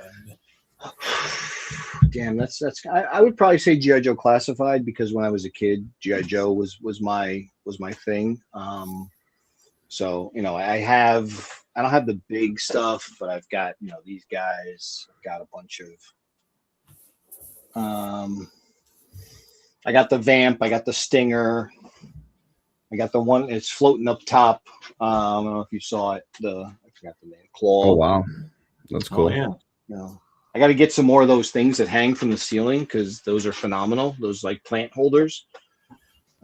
Damn, that's. I would probably say G.I. Joe Classified because when I was a kid, G.I. Joe was my thing. So I don't have the big stuff, but I've got these guys. I've got a bunch of. I got the Vamp. I got the Stinger. I got the one that's floating up top. I don't know if you saw it. I forgot the name. Claw. Oh wow, that's cool. Oh, yeah. I got to get some more of those things that hang from the ceiling because those are phenomenal. Those like plant holders.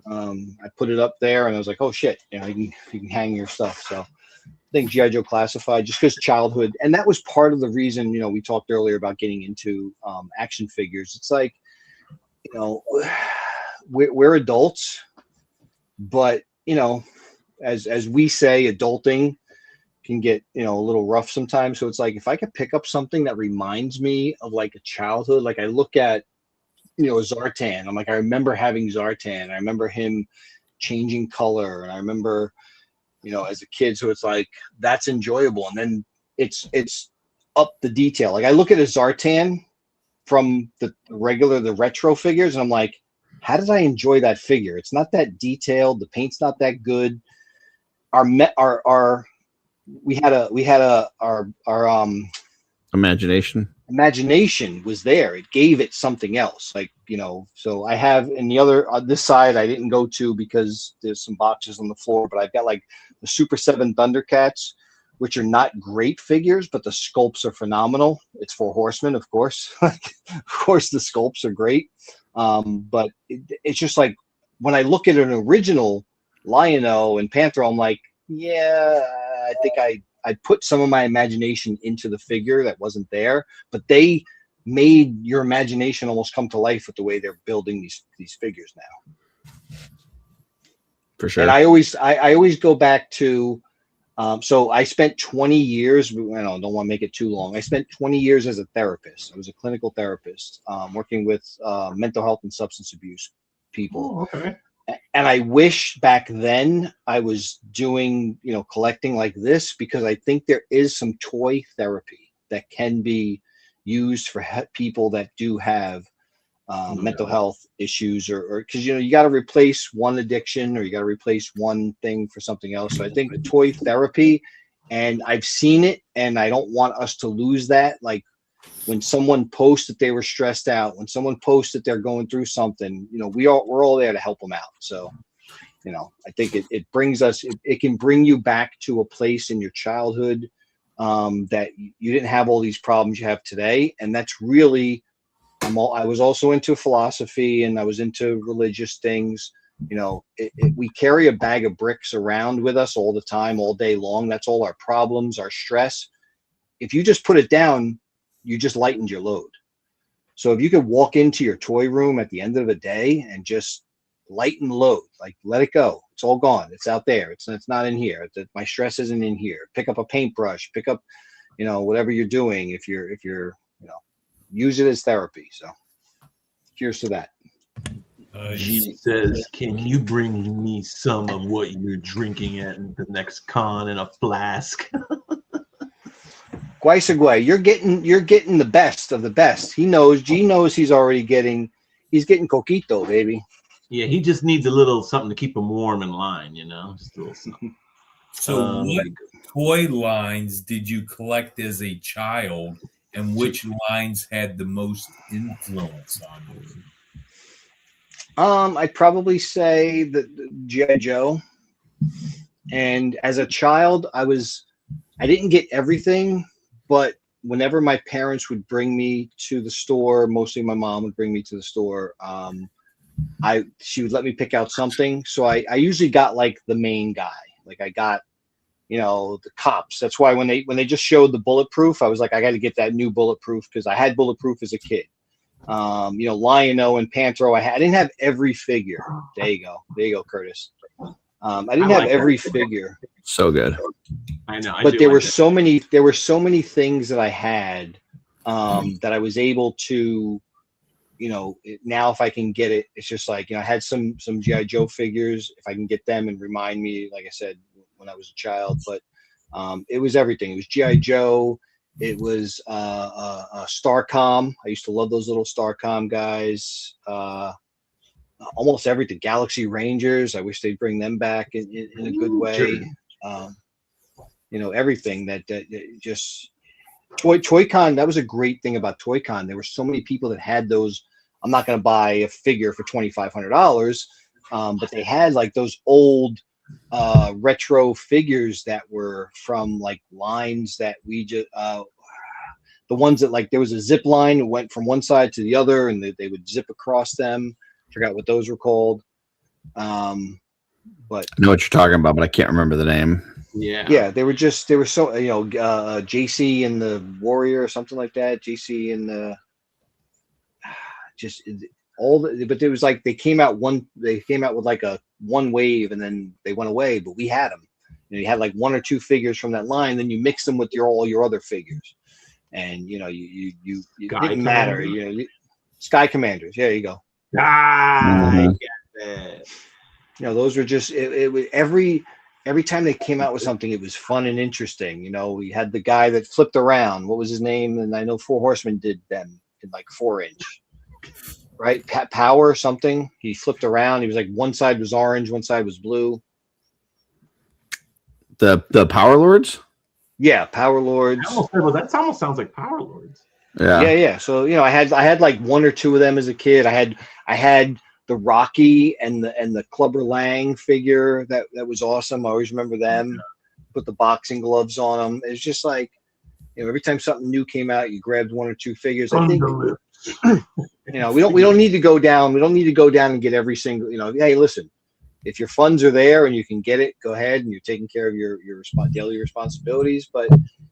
I put it up there and I was like, oh shit, you can hang your stuff. So I think G.I. Joe Classified just because childhood, and that was part of the reason. We talked earlier about getting into action figures. It's like, we're adults, but as we say, adulting can get a little rough sometimes. So it's like if I could pick up something that reminds me of like a childhood, like I look at Zartan, I'm like, I remember having Zartan, I remember him changing color, and I remember as a kid. So it's like that's enjoyable, and then it's up the detail. Like I look at a Zartan from the retro figures, and I'm like, how did I enjoy that figure? It's not that detailed, the paint's not that good. Our imagination was there. It gave it something else, like so I have in the other on this side I didn't go to because there's some boxes on the floor, but I've got like the Super 7 Thundercats, which are not great figures, but the sculpts are phenomenal. It's Four Horsemen, of course. Of course the sculpts are great, but it's just like when I look at an original Lion-O and Panther, I'm like, yeah, I think I put some of my imagination into the figure that wasn't there, but they made your imagination almost come to life with the way they're building these figures now. For sure. And I always go back to, so I spent 20 years, I don't want to make it too long. I spent 20 years as a therapist. I was a clinical therapist, working with mental health and substance abuse people. Oh, okay. And I wish back then I was doing, collecting like this, because I think there is some toy therapy that can be used for people that do have mental health issues, or because, you got to replace one addiction or you got to replace one thing for something else. So I think toy therapy, and I've seen it, and I don't want us to lose that. Like, when someone posts that they were stressed out, when someone posts that they're going through something, we're all there to help them out. So, I think it brings us, it can bring you back to a place in your childhood that you didn't have all these problems you have today. And that's really, I was also into philosophy, and I was into religious things. We carry a bag of bricks around with us all the time, all day long. That's all our problems, our stress. If you just put it down, you just lightened your load. So if you could walk into your toy room at the end of the day and just lighten load, like let it go. It's all gone. It's out there. It's not in here. My stress isn't in here. Pick up a paintbrush, pick up, whatever you're doing. If you're, use it as therapy. So here's to that. He says, can you bring me some of what you're drinking at the next con in a flask? Guaisagüe, you're getting the best of the best. G knows he's getting coquito, baby. Yeah, he just needs a little something to keep him warm in line, just a little something. So what toy lines did you collect as a child, and which lines had the most influence on you? I'd probably say that G.I. Joe. And as a child, I didn't get everything, but whenever my parents would bring me to the store, mostly my mom would bring me to the store. She would let me pick out something. So I usually got like the main guy. Like I got, the cops. That's why when they just showed the Bulletproof, I was like, I got to get that new Bulletproof because I had Bulletproof as a kid. Lion-O and Panthro. I didn't have every figure. There you go, Curtis. I didn't have every figure. So good. I know. But there were so many things that I had that I was able to, now if I can get it, it's just like, I had some G.I. Joe figures, if I can get them and remind me, like I said, when I was a child, but it was everything. It was G.I. Joe. It was Starcom. I used to love those little Starcom guys. Almost everything. Galaxy Rangers. I wish they'd bring them back in a good way. Everything that just Toy-Con. That was a great thing about Toy-Con. There were so many people that had those. I'm not going to buy a figure for $2,500, but they had like those old retro figures that were from like lines that we just the ones that like there was a zip line that went from one side to the other and they would zip across them. Forgot what those were called. But I know what you're talking about, but I can't remember the name. Yeah, they were so JC and the Warrior or something like that. JC and the but there was like they came out with like a one wave and then they went away, but we had them. You had like one or two figures from that line, then you mix them with all your other figures, and you didn't matter. Sky Commanders. There you go. I get that. Those were just it was every time they came out with something, it was fun and interesting. We had the guy that flipped around. What was his name? And I know Four Horsemen did them in like 4-inch. Right, Power or something. He flipped around. He was like one side was orange, one side was blue. The Power Lords. Yeah, Power Lords. That almost sounds like Power Lords. Yeah. So I had like one or two of them as a kid. I had the Rocky and the Clubber Lang figure that was awesome. I always remember them. Put the boxing gloves on them. It's just like every time something new came out, you grabbed one or two figures. I think. We don't need to go down. We don't need to go down and get every single. Hey, listen, if your funds are there and you can get it, go ahead and you're taking care of your daily responsibilities. But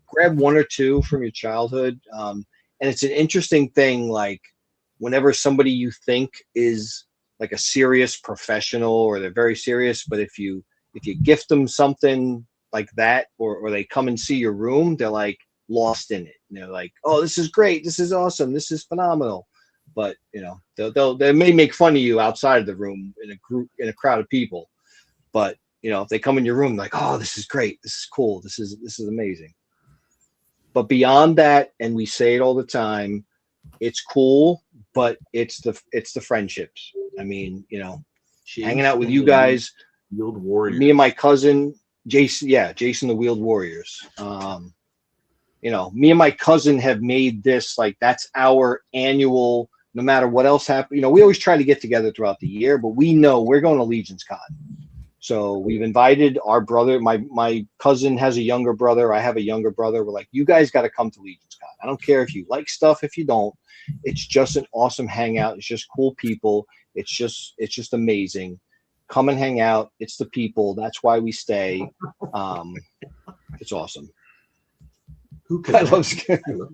grab one or two from your childhood. And it's an interesting thing. Like whenever somebody you think is like a serious professional or they're very serious, but if you gift them something like that, or they come and see your room, they're like lost in it. And they're like, oh, this is great. This is awesome. This is phenomenal. But they may make fun of you outside of the room in a crowd of people. But if they come in your room, like, oh, this is great. This is cool. This is amazing. But beyond that, and we say it all the time, it's cool, but it's the friendships. I mean, hanging out with you guys, Wheeled Warriors. me and my cousin Jason. Yeah, Jason the Wheeled Warriors. Me and my cousin have made this like that's our annual. No matter what else happens, we always try to get together throughout the year, but we know we're going to Legion's Con. So we've invited our brother. My cousin has a younger brother. I have a younger brother. We're like, you guys got to come to Legion's Con. I don't care if you like stuff, if you don't. It's just an awesome hangout. It's just cool people. It's just amazing. Come and hang out. It's the people. That's why we stay. It's awesome. I love Scapulo.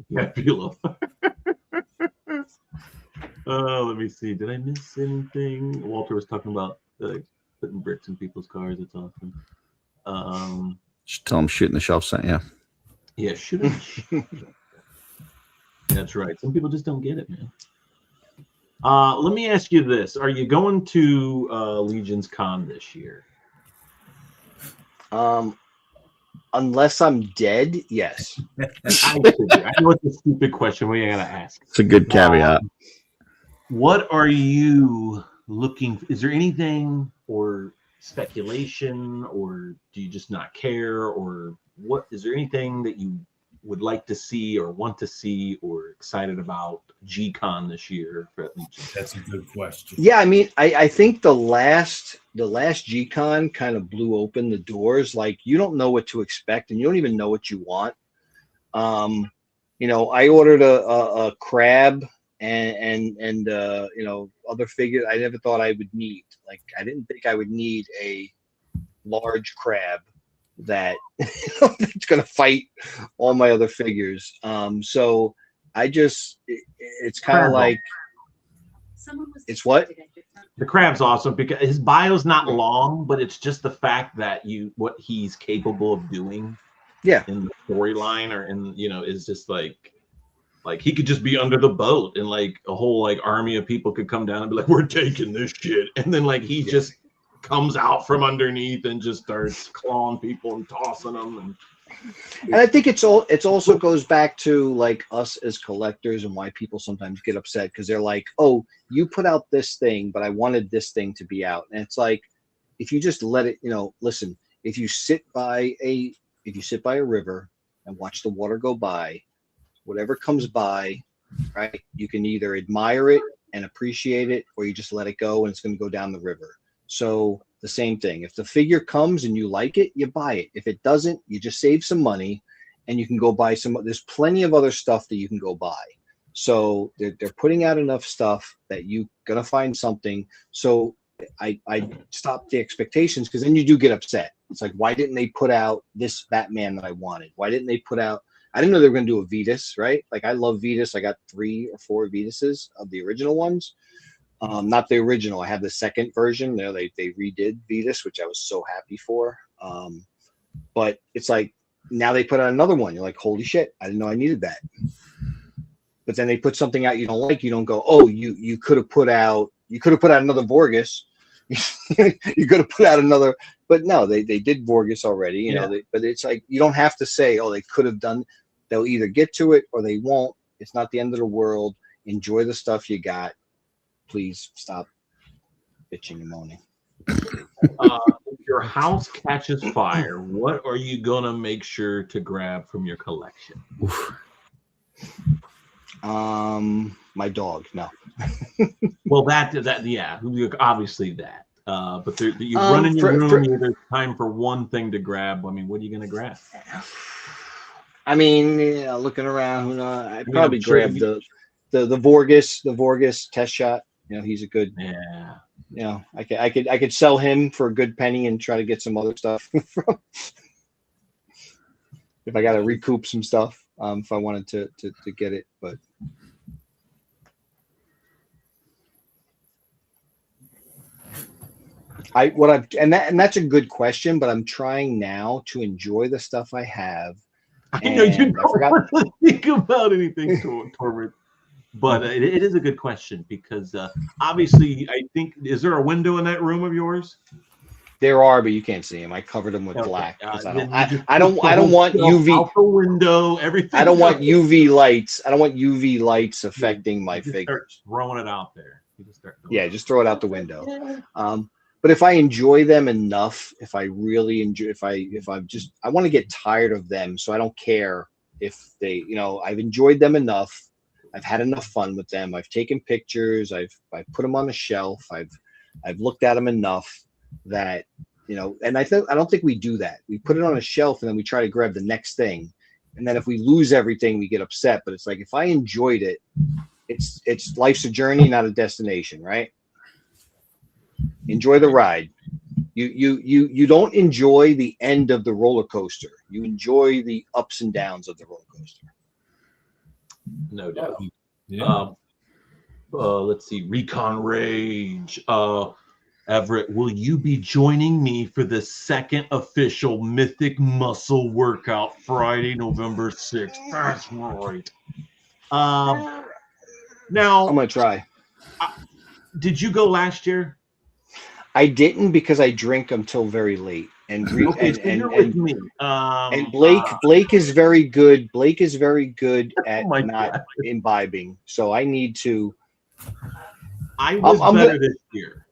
Let me see. Did I miss anything? Walter was talking about putting bricks in people's cars. It's awesome. Just tell them shooting the shelf sent you. Yeah, shooting. That's right. Some people just don't get it, man. Let me ask you this: are you going to Legion's Con this year? Unless I'm dead, yes. I know it's a stupid question. We gotta ask. It's a good caveat. What are you looking? Is there anything or speculation, or do you just not care, or what? Is there anything that you would like to see or want to see or excited about G-Con this year for Legion? That's a good question. Yeah, I mean, I think the last G-Con kind of blew open the doors. Like, you don't know what to expect, and you don't even know what you want. You know, I ordered a crab and you know, other figures I never thought I would need. Like, I didn't think I would need a large crab that it's going to fight all my other figures. So I just, it's kind of like, it's what? The crab's awesome because his bio's not long, but it's just the fact that what he's capable of doing, yeah, in the storyline or in, you know, is just like he could just be under the boat and like a whole like army of people could come down and be like, we're taking this shit, and then like he just comes out from underneath and just starts clawing people and tossing them. And I think it's also goes back to like us as collectors and why people sometimes get upset, because they're like, oh, you put out this thing, but I wanted this thing to be out. And it's like, if you just let it, you know, listen, if you sit by a river and watch the water go by, whatever comes by, right, you can either admire it and appreciate it, or you just let it go and it's going to go down the river. So the same thing. If the figure comes and you like it, you buy it. If it doesn't, you just save some money and you can go buy some. There's plenty of other stuff that you can go buy. So they're putting out enough stuff that you're going to find something. So I stopped the expectations, because then you do get upset. It's like, why didn't they put out this Batman that I wanted? Why didn't they put out, I didn't know they were going to do a Vetus, right? Like, I love Vetus. I got 3 or 4 Vetuses of the original ones. Not the original. I have the second version. You know, they redid Vetus, which I was so happy for. But it's like, now they put out another one. You're like, holy shit, I didn't know I needed that. But then they put something out you don't like. You don't go, oh, you could have put out another Vorgus. You could have put out another, but no, they did Vorgus already. You know, but it's like, you don't have to say, oh, they could have done. They'll either get to it or they won't. It's not the end of the world. Enjoy the stuff you got. Please stop bitching and moaning. If your house catches fire, what are you gonna make sure to grab from your collection? My dog. No. Well, that yeah, obviously that. But you run in your room. There's time for one thing to grab. I mean, what are you gonna grab? I mean, looking around, I'd probably grab the Vorgus test shot. You know, he's a good. Yeah. You know, I could sell him for a good penny and try to get some other stuff from. If I got to recoup some stuff, if I wanted to get it, but. And that's a good question, but I'm trying now to enjoy the stuff I have. I know you don't really think about anything, Torben, but it is a good question, because obviously, I think, is there a window in that room of yours? There are, but you can't see them. I covered them with black. I don't want UV out the window. Everything. I don't want UV lights. I don't want UV lights affecting my figures. Throwing it out there. Just throw it out the window. But if I enjoy them enough, if I really enjoy, I want to get tired of them, so I don't care if they, you know, I've enjoyed them enough. I've had enough fun with them. I've taken pictures. I've put them on the shelf. I've looked at them enough that, you know, and I don't think we do that. We put it on a shelf and then we try to grab the next thing. And then if we lose everything, we get upset. But it's like, if I enjoyed it, it's life's a journey, not a destination, right? Enjoy the ride. You don't enjoy the end of the roller coaster. You enjoy the ups and downs of the roller coaster. No doubt. Yeah. Let's see. Recon Rage. Everett, will you be joining me for the second official Mythic Muscle Workout Friday, November 6th? That's right. Now I'm gonna try. Did you go last year? I didn't, because I drink until very late. And and Blake is very good. Blake is very good at not imbibing. So I need to. I was better this year.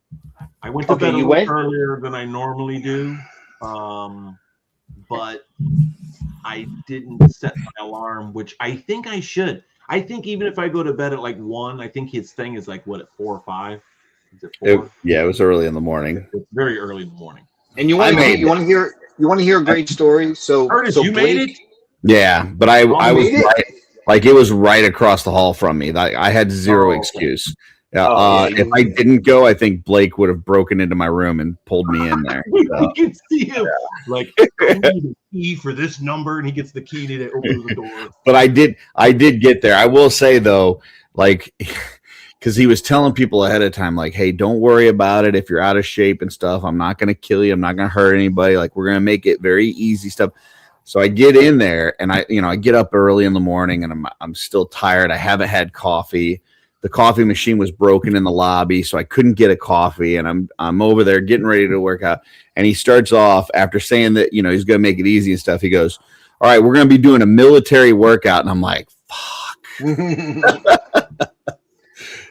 I went to bed a little earlier than I normally do, but I didn't set my alarm, which I think I should. I think even if I go to bed at like 1, I think his thing is like what, at 4 or 5? Is it 4? Yeah, it was early in the morning. It's very early in the morning. And you want to hear a great story? So, Curtis, so you Blake, made it? Yeah, but I was made it? right, like it was right across the hall from me. I had zero Oh, excuse. Oh, yeah, if I didn't go, I think Blake would have broken into my room and pulled me in there. You can see him like, I need a key for this number, and he gets the key to open the door. But I did get there. I will say though, like, because he was telling people ahead of time, like, hey, don't worry about it if you're out of shape and stuff. I'm not going to kill you. I'm not going to hurt anybody. Like, we're going to make it very easy stuff. So I get in there and I get up early in the morning and I'm still tired. I haven't had coffee. The coffee machine was broken in the lobby, so I couldn't get a coffee. And I'm over there getting ready to work out. And he starts off after saying that, he's going to make it easy and stuff. He goes, all right, we're going to be doing a military workout. And I'm like, fuck.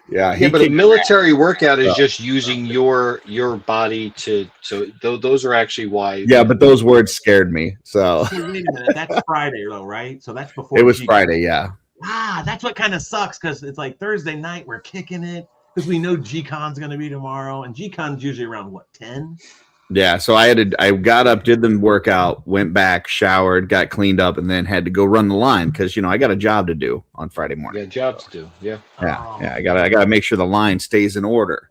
Yeah, but a military workout is just using your body those are actually why. Yeah, but those words scared me. So wait a minute, that's Friday though, right? So that's before it was Friday, yeah. That's what kind of sucks, because it's like Thursday night, we're kicking it because we know G-Con's going to be tomorrow, and G-Con's usually around what, 10? Yeah, so I got up, did the workout, went back, showered, got cleaned up, and then had to go run the line because I got a job to do on Friday morning. Yeah, job to do. Yeah. I gotta make sure the line stays in order.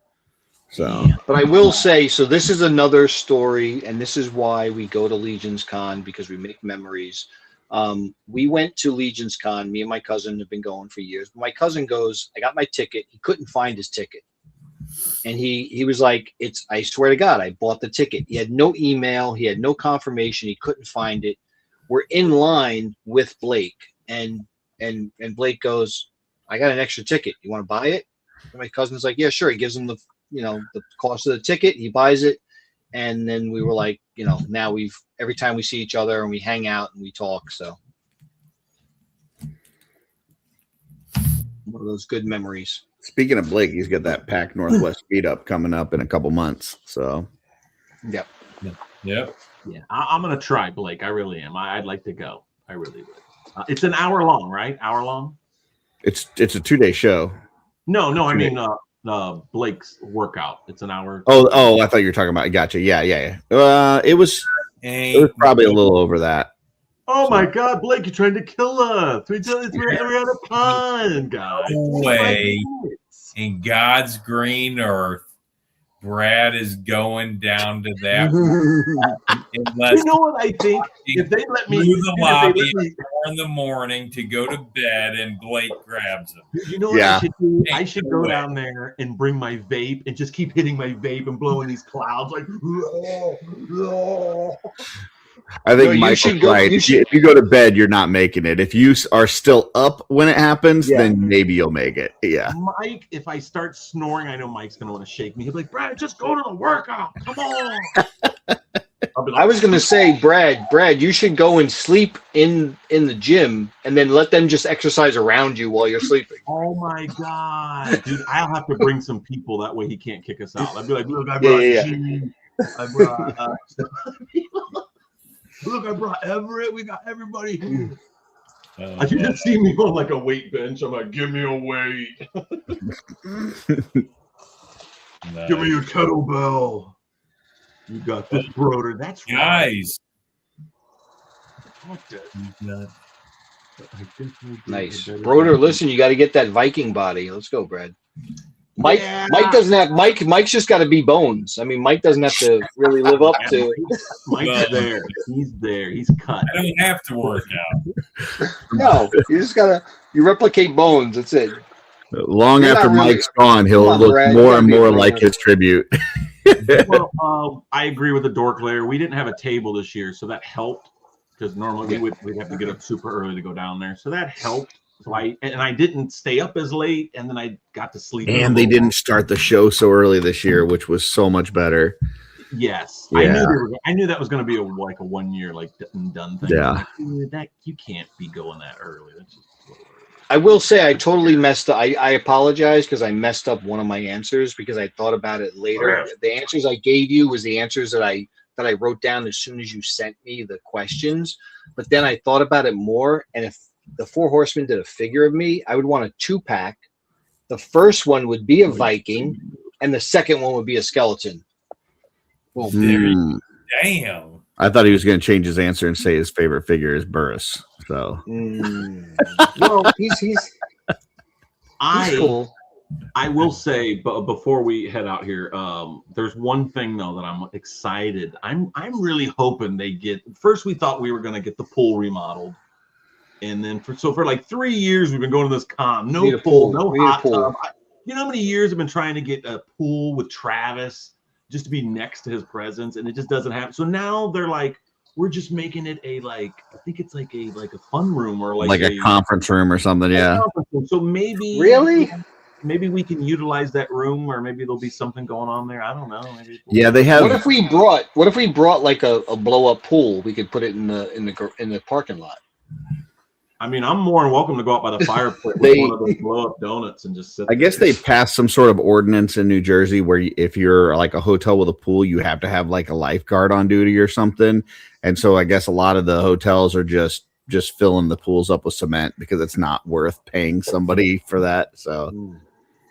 So, but I will say, so this is another story, and this is why we go to Legion's Con, because we make memories. We went to Legion's Con. Me and my cousin have been going for years. My cousin goes, I got my ticket. He couldn't find his ticket. And he was like, I swear to God, I bought the ticket. He had no email. He had no confirmation. He couldn't find it. We're in line with Blake, and Blake goes, I got an extra ticket. You want to buy it? And my cousin's like, yeah, sure. He gives him the cost of the ticket. He buys it. And then we were like, now every time we see each other and we hang out and we talk. So one of those good memories. Speaking of Blake, he's got that Pac Northwest meetup coming up in a couple months. So, yep. Yeah, I'm gonna try, Blake. I really am. I'd like to go. I really would. It's an hour long, right? Hour long. It's a 2-day show. No, I mean Blake's workout. It's an hour. Oh, I thought you were talking about. Gotcha. Yeah. It was probably a little over that. Oh my God, Blake, you're trying to kill us. We're out of time, guys. No way. In God's green earth, Brad is going down to that. Unless you know what I think? If they let me through the lobby at 4 in the morning to go to bed, and Blake grabs him. You know what I should do? I should go down there and bring my vape and just keep hitting my vape and blowing these clouds like. I think Michael's right. If you go to bed, you're not making it. If you are still up when it happens, then maybe you'll make it. Yeah. Mike, if I start snoring, I know Mike's going to want to shake me. He'll be like, Brad, just go to the workout. Come on. I was going to say, Brad, you should go and sleep in the gym and then let them just exercise around you while you're sleeping. Oh, my God. Dude, I'll have to bring some people. That way he can't kick us out. I'd be like, look, I brought G. I brought look, I brought Everett. We got everybody. You can see me on like a weight bench. I'm like, give me a weight. Nice. Give me your kettlebell. You got this, brother. That's guys. Right. Nice, Broder. Listen, you got to get that Viking body. Let's go, Brad. Mike doesn't have Mike's just got to be bones. I mean, Mike doesn't have to really live up to. Mike's there. He's there. He's cut. I don't have to work out. No, you just gotta replicate bones. That's it. Long after Mike's gone, he'll look more and more like his tribute. Well, I agree with the Dork Lair. We didn't have a table this year, so that helped, because normally we'd have to get up super early to go down there. So that helped. So I didn't stay up as late, and then I got to sleep. And they didn't start the show so early this year, which was so much better. Yes, yeah. I knew that was going to be a 1 year done thing. Yeah, that you can't be going that early. That's just a little early. I will say I totally messed up. I apologize because I messed up one of my answers because I thought about it later. The answers I gave you was the answers that I that I wrote down as soon as you sent me the questions. But then I thought about it more, and if the Four Horsemen did a figure of me, I would want a 2-pack. The first one would be a Viking, and the second one would be a skeleton. Well, damn. I thought he was going to change his answer and say his favorite figure is Burris. So, well, he's cool. I will say, but before we head out here, there's one thing though that I'm excited. I'm really hoping they get. First, we thought we were going to get the pool remodeled, and then for like 3 years we've been going to this con. No pool, no hot tub. You know how many years I've been trying to get a pool with Travis just to be next to his presence, and it just doesn't happen. So now they're like, we're just making it a I think it's like a fun room or like a conference room or something. Yeah. So maybe maybe we can utilize that room, or maybe there'll be something going on there. I don't know. Yeah, they have. What if we brought like a blow up pool? We could put it in the parking lot. I mean, I'm more than welcome to go out by the fire pit with one of those blow up donuts and just sit. I guess they passed some sort of ordinance in New Jersey where if you're like a hotel with a pool, you have to have like a lifeguard on duty or something. And so I guess a lot of the hotels are just filling the pools up with cement because it's not worth paying somebody for that. So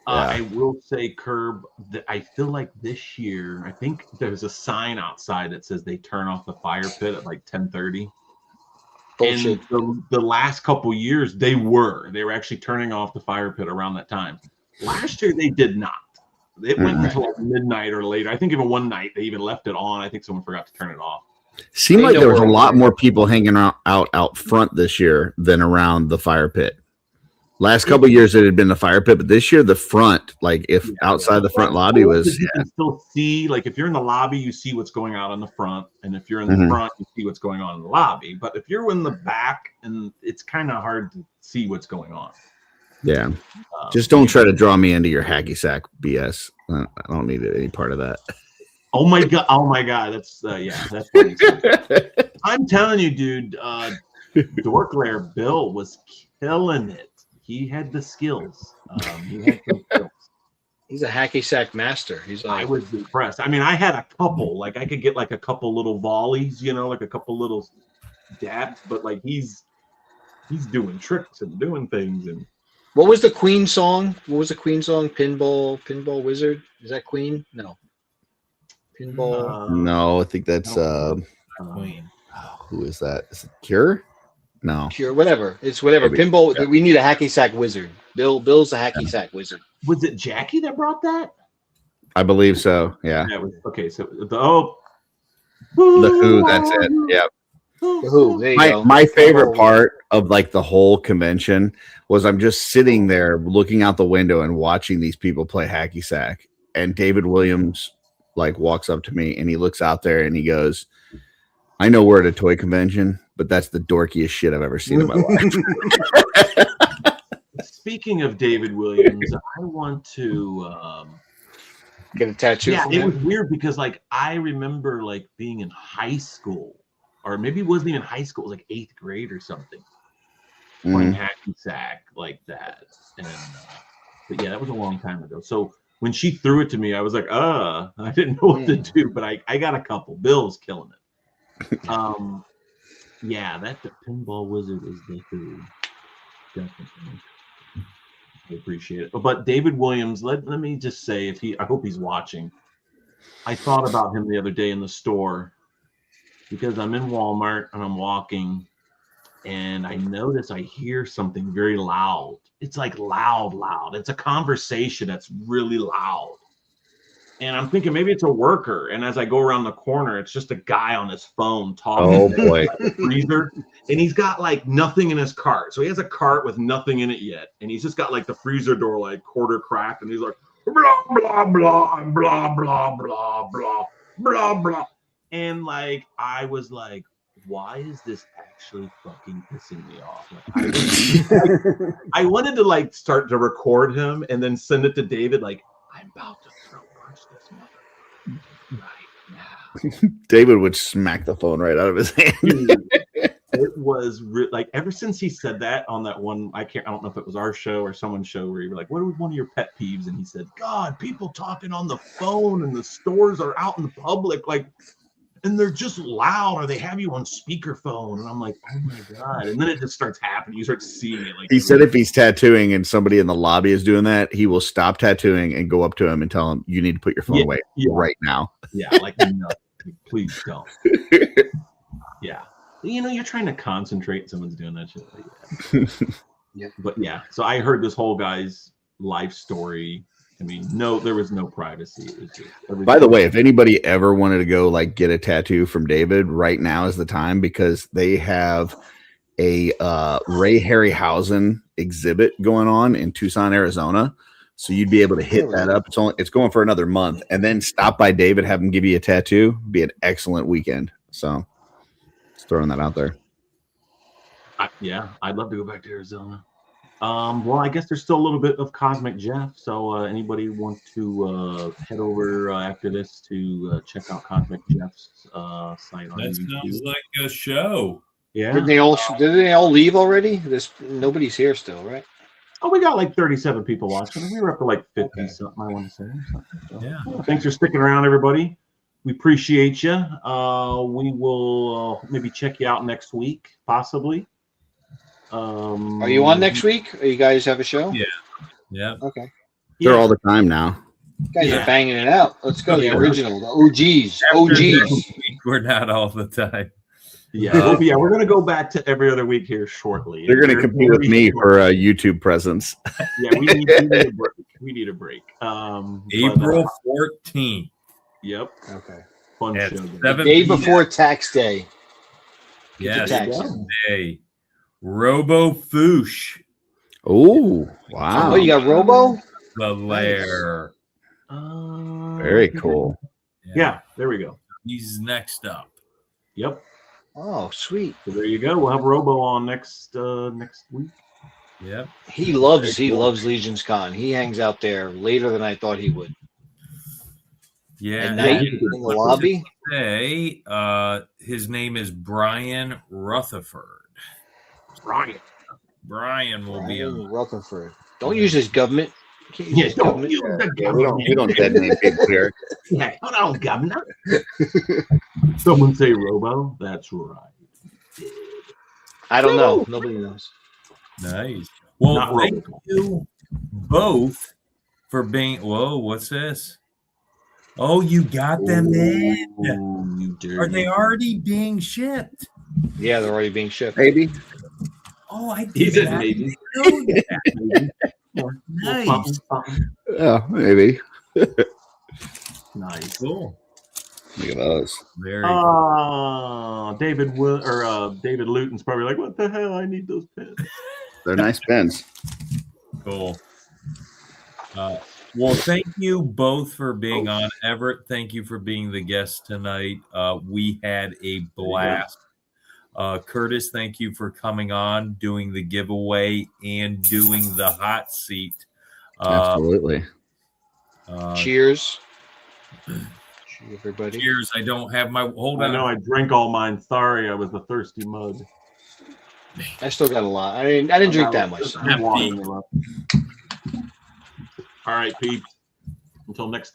I will say, Curb, that I feel like this year, I think there's a sign outside that says they turn off the fire pit at like 10:30. Bullshit. And the last couple years, they were actually turning off the fire pit around that time. Last year, they did not. It went until like midnight or later. I think even one night they even left it on. I think someone forgot to turn it off. Seemed like there was a lot more people hanging out front this year than around the fire pit. Last couple of years it had been the fire pit, but this year the front, like if outside the front lobby was, you can still see, like if you're in the lobby, you see what's going on in the front, and if you're in the front, you see what's going on in the lobby. But if you're in the back, and it's kind of hard to see what's going on. Yeah, just don't try to draw me into your hacky sack BS. I don't need any part of that. Oh my god, that's that's funny. I'm telling you, dude, Dorklair Bill was killing it. He had the skills. He's a hacky sack master. I was impressed. I mean, I had a couple. Like I could get like a couple little volleys, like a couple little dabs. But like he's doing tricks and doing things. And what was the Queen song? Pinball Wizard. Is that Queen? No. Pinball. No, I think that's Queen. Who is that? Is it Cure? No. Cure, whatever. It's whatever. Maybe. Pinball. Yeah. We need a hacky sack wizard. Bill's a hacky sack wizard. Was it Jackie that brought that? I believe so. Yeah. Okay. So the Who. That's it. Yeah. The Who. There you go. My favorite part of like the whole convention was I'm just sitting there looking out the window and watching these people play hacky sack, and David Williams like walks up to me and he looks out there and he goes, "I know we're at a toy convention, but that's the dorkiest shit I've ever seen in my life." Speaking of David Williams, I want to get a tattoo. Yeah, it was weird because like I remember like being in high school, or maybe it wasn't even high school, it was like 8th grade or something, playing hacky sack like that. And but yeah, that was a long time ago. So when she threw it to me, I was like, I didn't know what to do, but I got a couple. Bill's killing it. Yeah, that the Pinball Wizard is the Who. Definitely. I appreciate it. But David Williams, let me just say, I hope he's watching. I thought about him the other day in the store because I'm in Walmart and I'm walking and I notice I hear something very loud. It's like loud. It's a conversation that's really loud. And I'm thinking maybe it's a worker. And as I go around the corner, it's just a guy on his phone talking. Oh boy. To the freezer. And he's got like nothing in his cart. So he has a cart with nothing in it yet. And he's just got like the freezer door like quarter cracked. And he's like, blah, blah, blah, and blah, blah, blah, blah, blah, blah. And like, I was like, why is this actually fucking pissing me off? Like, I wanted to like start to record him and then send it to David. Like, I'm about to throw punch this mother right now. David would smack the phone right out of his hand. It was like ever since he said that on that one, I don't know if it was our show or someone's show where you were like, what was one of your pet peeves? And he said, God, people talking on the phone and the stores are out in the public. Like, and they're just loud, or they have you on speakerphone, and I'm like, oh my god! And then it just starts happening. You start seeing it. Like He said if he's tattooing and somebody in the lobby is doing that, he will stop tattooing and go up to him and tell him, "You need to put your phone away right now." Yeah, like no, please don't. Yeah, you're trying to concentrate, and someone's doing that shit. Yeah. But yeah, so I heard this whole guy's life story. I mean, there was no privacy. It was just By the way, if anybody ever wanted to go like get a tattoo from David, right now is the time, because they have a Ray Harryhausen exhibit going on in Tucson, Arizona. So you'd be able to hit that up. It's going for another month, and then stop by David, have him give you a tattoo. Be an excellent weekend. So just throwing that out there. Yeah, I'd love to go back to Arizona. Well, I guess there's still a little bit of Cosmic Jeff. So anybody want to head over after this to check out Cosmic Jeff's site on That YouTube? sounds like a show. Yeah. Did they all leave already? Nobody's here still, right? Oh, we got like 37 people watching. We were up to like 50 something, I want to say. So, Yeah. thanks for sticking around, everybody. We appreciate you. We will maybe check you out next week, possibly. Are you on next week? Or you guys have a show? Yeah. Yeah. Okay. They're all the time now. You guys are banging it out. Let's go. Yeah. The original. The OGs. OGs. We're not all the time. Yeah. We're going to go back to every other week here shortly. They're going to compete with me for a YouTube presence. Yeah, we need a break. We need a break. April 14th. Yep. Okay. Fun At show. 7 Day p.m. before tax day. Yes. Tax. Day. Robo Foosh. Oh, wow. Oh, you got Robo? The Lair. Very cool. Yeah, there we go. He's next up. Yep. Oh, sweet. So there you go. We'll have Robo on next week. Yep. He loves Legion's Con. He hangs out there later than I thought he would. Yeah. At night and in the lobby. Say, his name is Brian Rutherford. Brian will be on. Rutherford. Don't use his government. You can't use his don't government. use the Yeah, we don't dead name people here. Yeah, hold on, Governor. Someone say Robo. That's right. I don't know. Nobody knows. Nice. Well, Not thank Robo. you both for being. Whoa, what's this? Oh, you got them in. Ooh, you dirty. Are they already being shipped? Yeah, they're already being shipped. Maybe. Oh, I He did said not maybe. know that. Maybe. Nice. Yeah, maybe. Nice. Cool. Look at those. Very cool. David Luton's probably like, what the hell? I need those pens. They're nice pens. Cool. Well, thank you both for being on. Everett, thank you for being the guest tonight. We had a blast. Curtis, thank you for coming on, doing the giveaway, and doing the hot seat. Absolutely. Cheers. Everybody. Cheers. I don't have my. Hold I on. know I drank all mine. Sorry, I was the thirsty mug. I still got a lot. I didn't drink that much. All right, peeps. Until next time.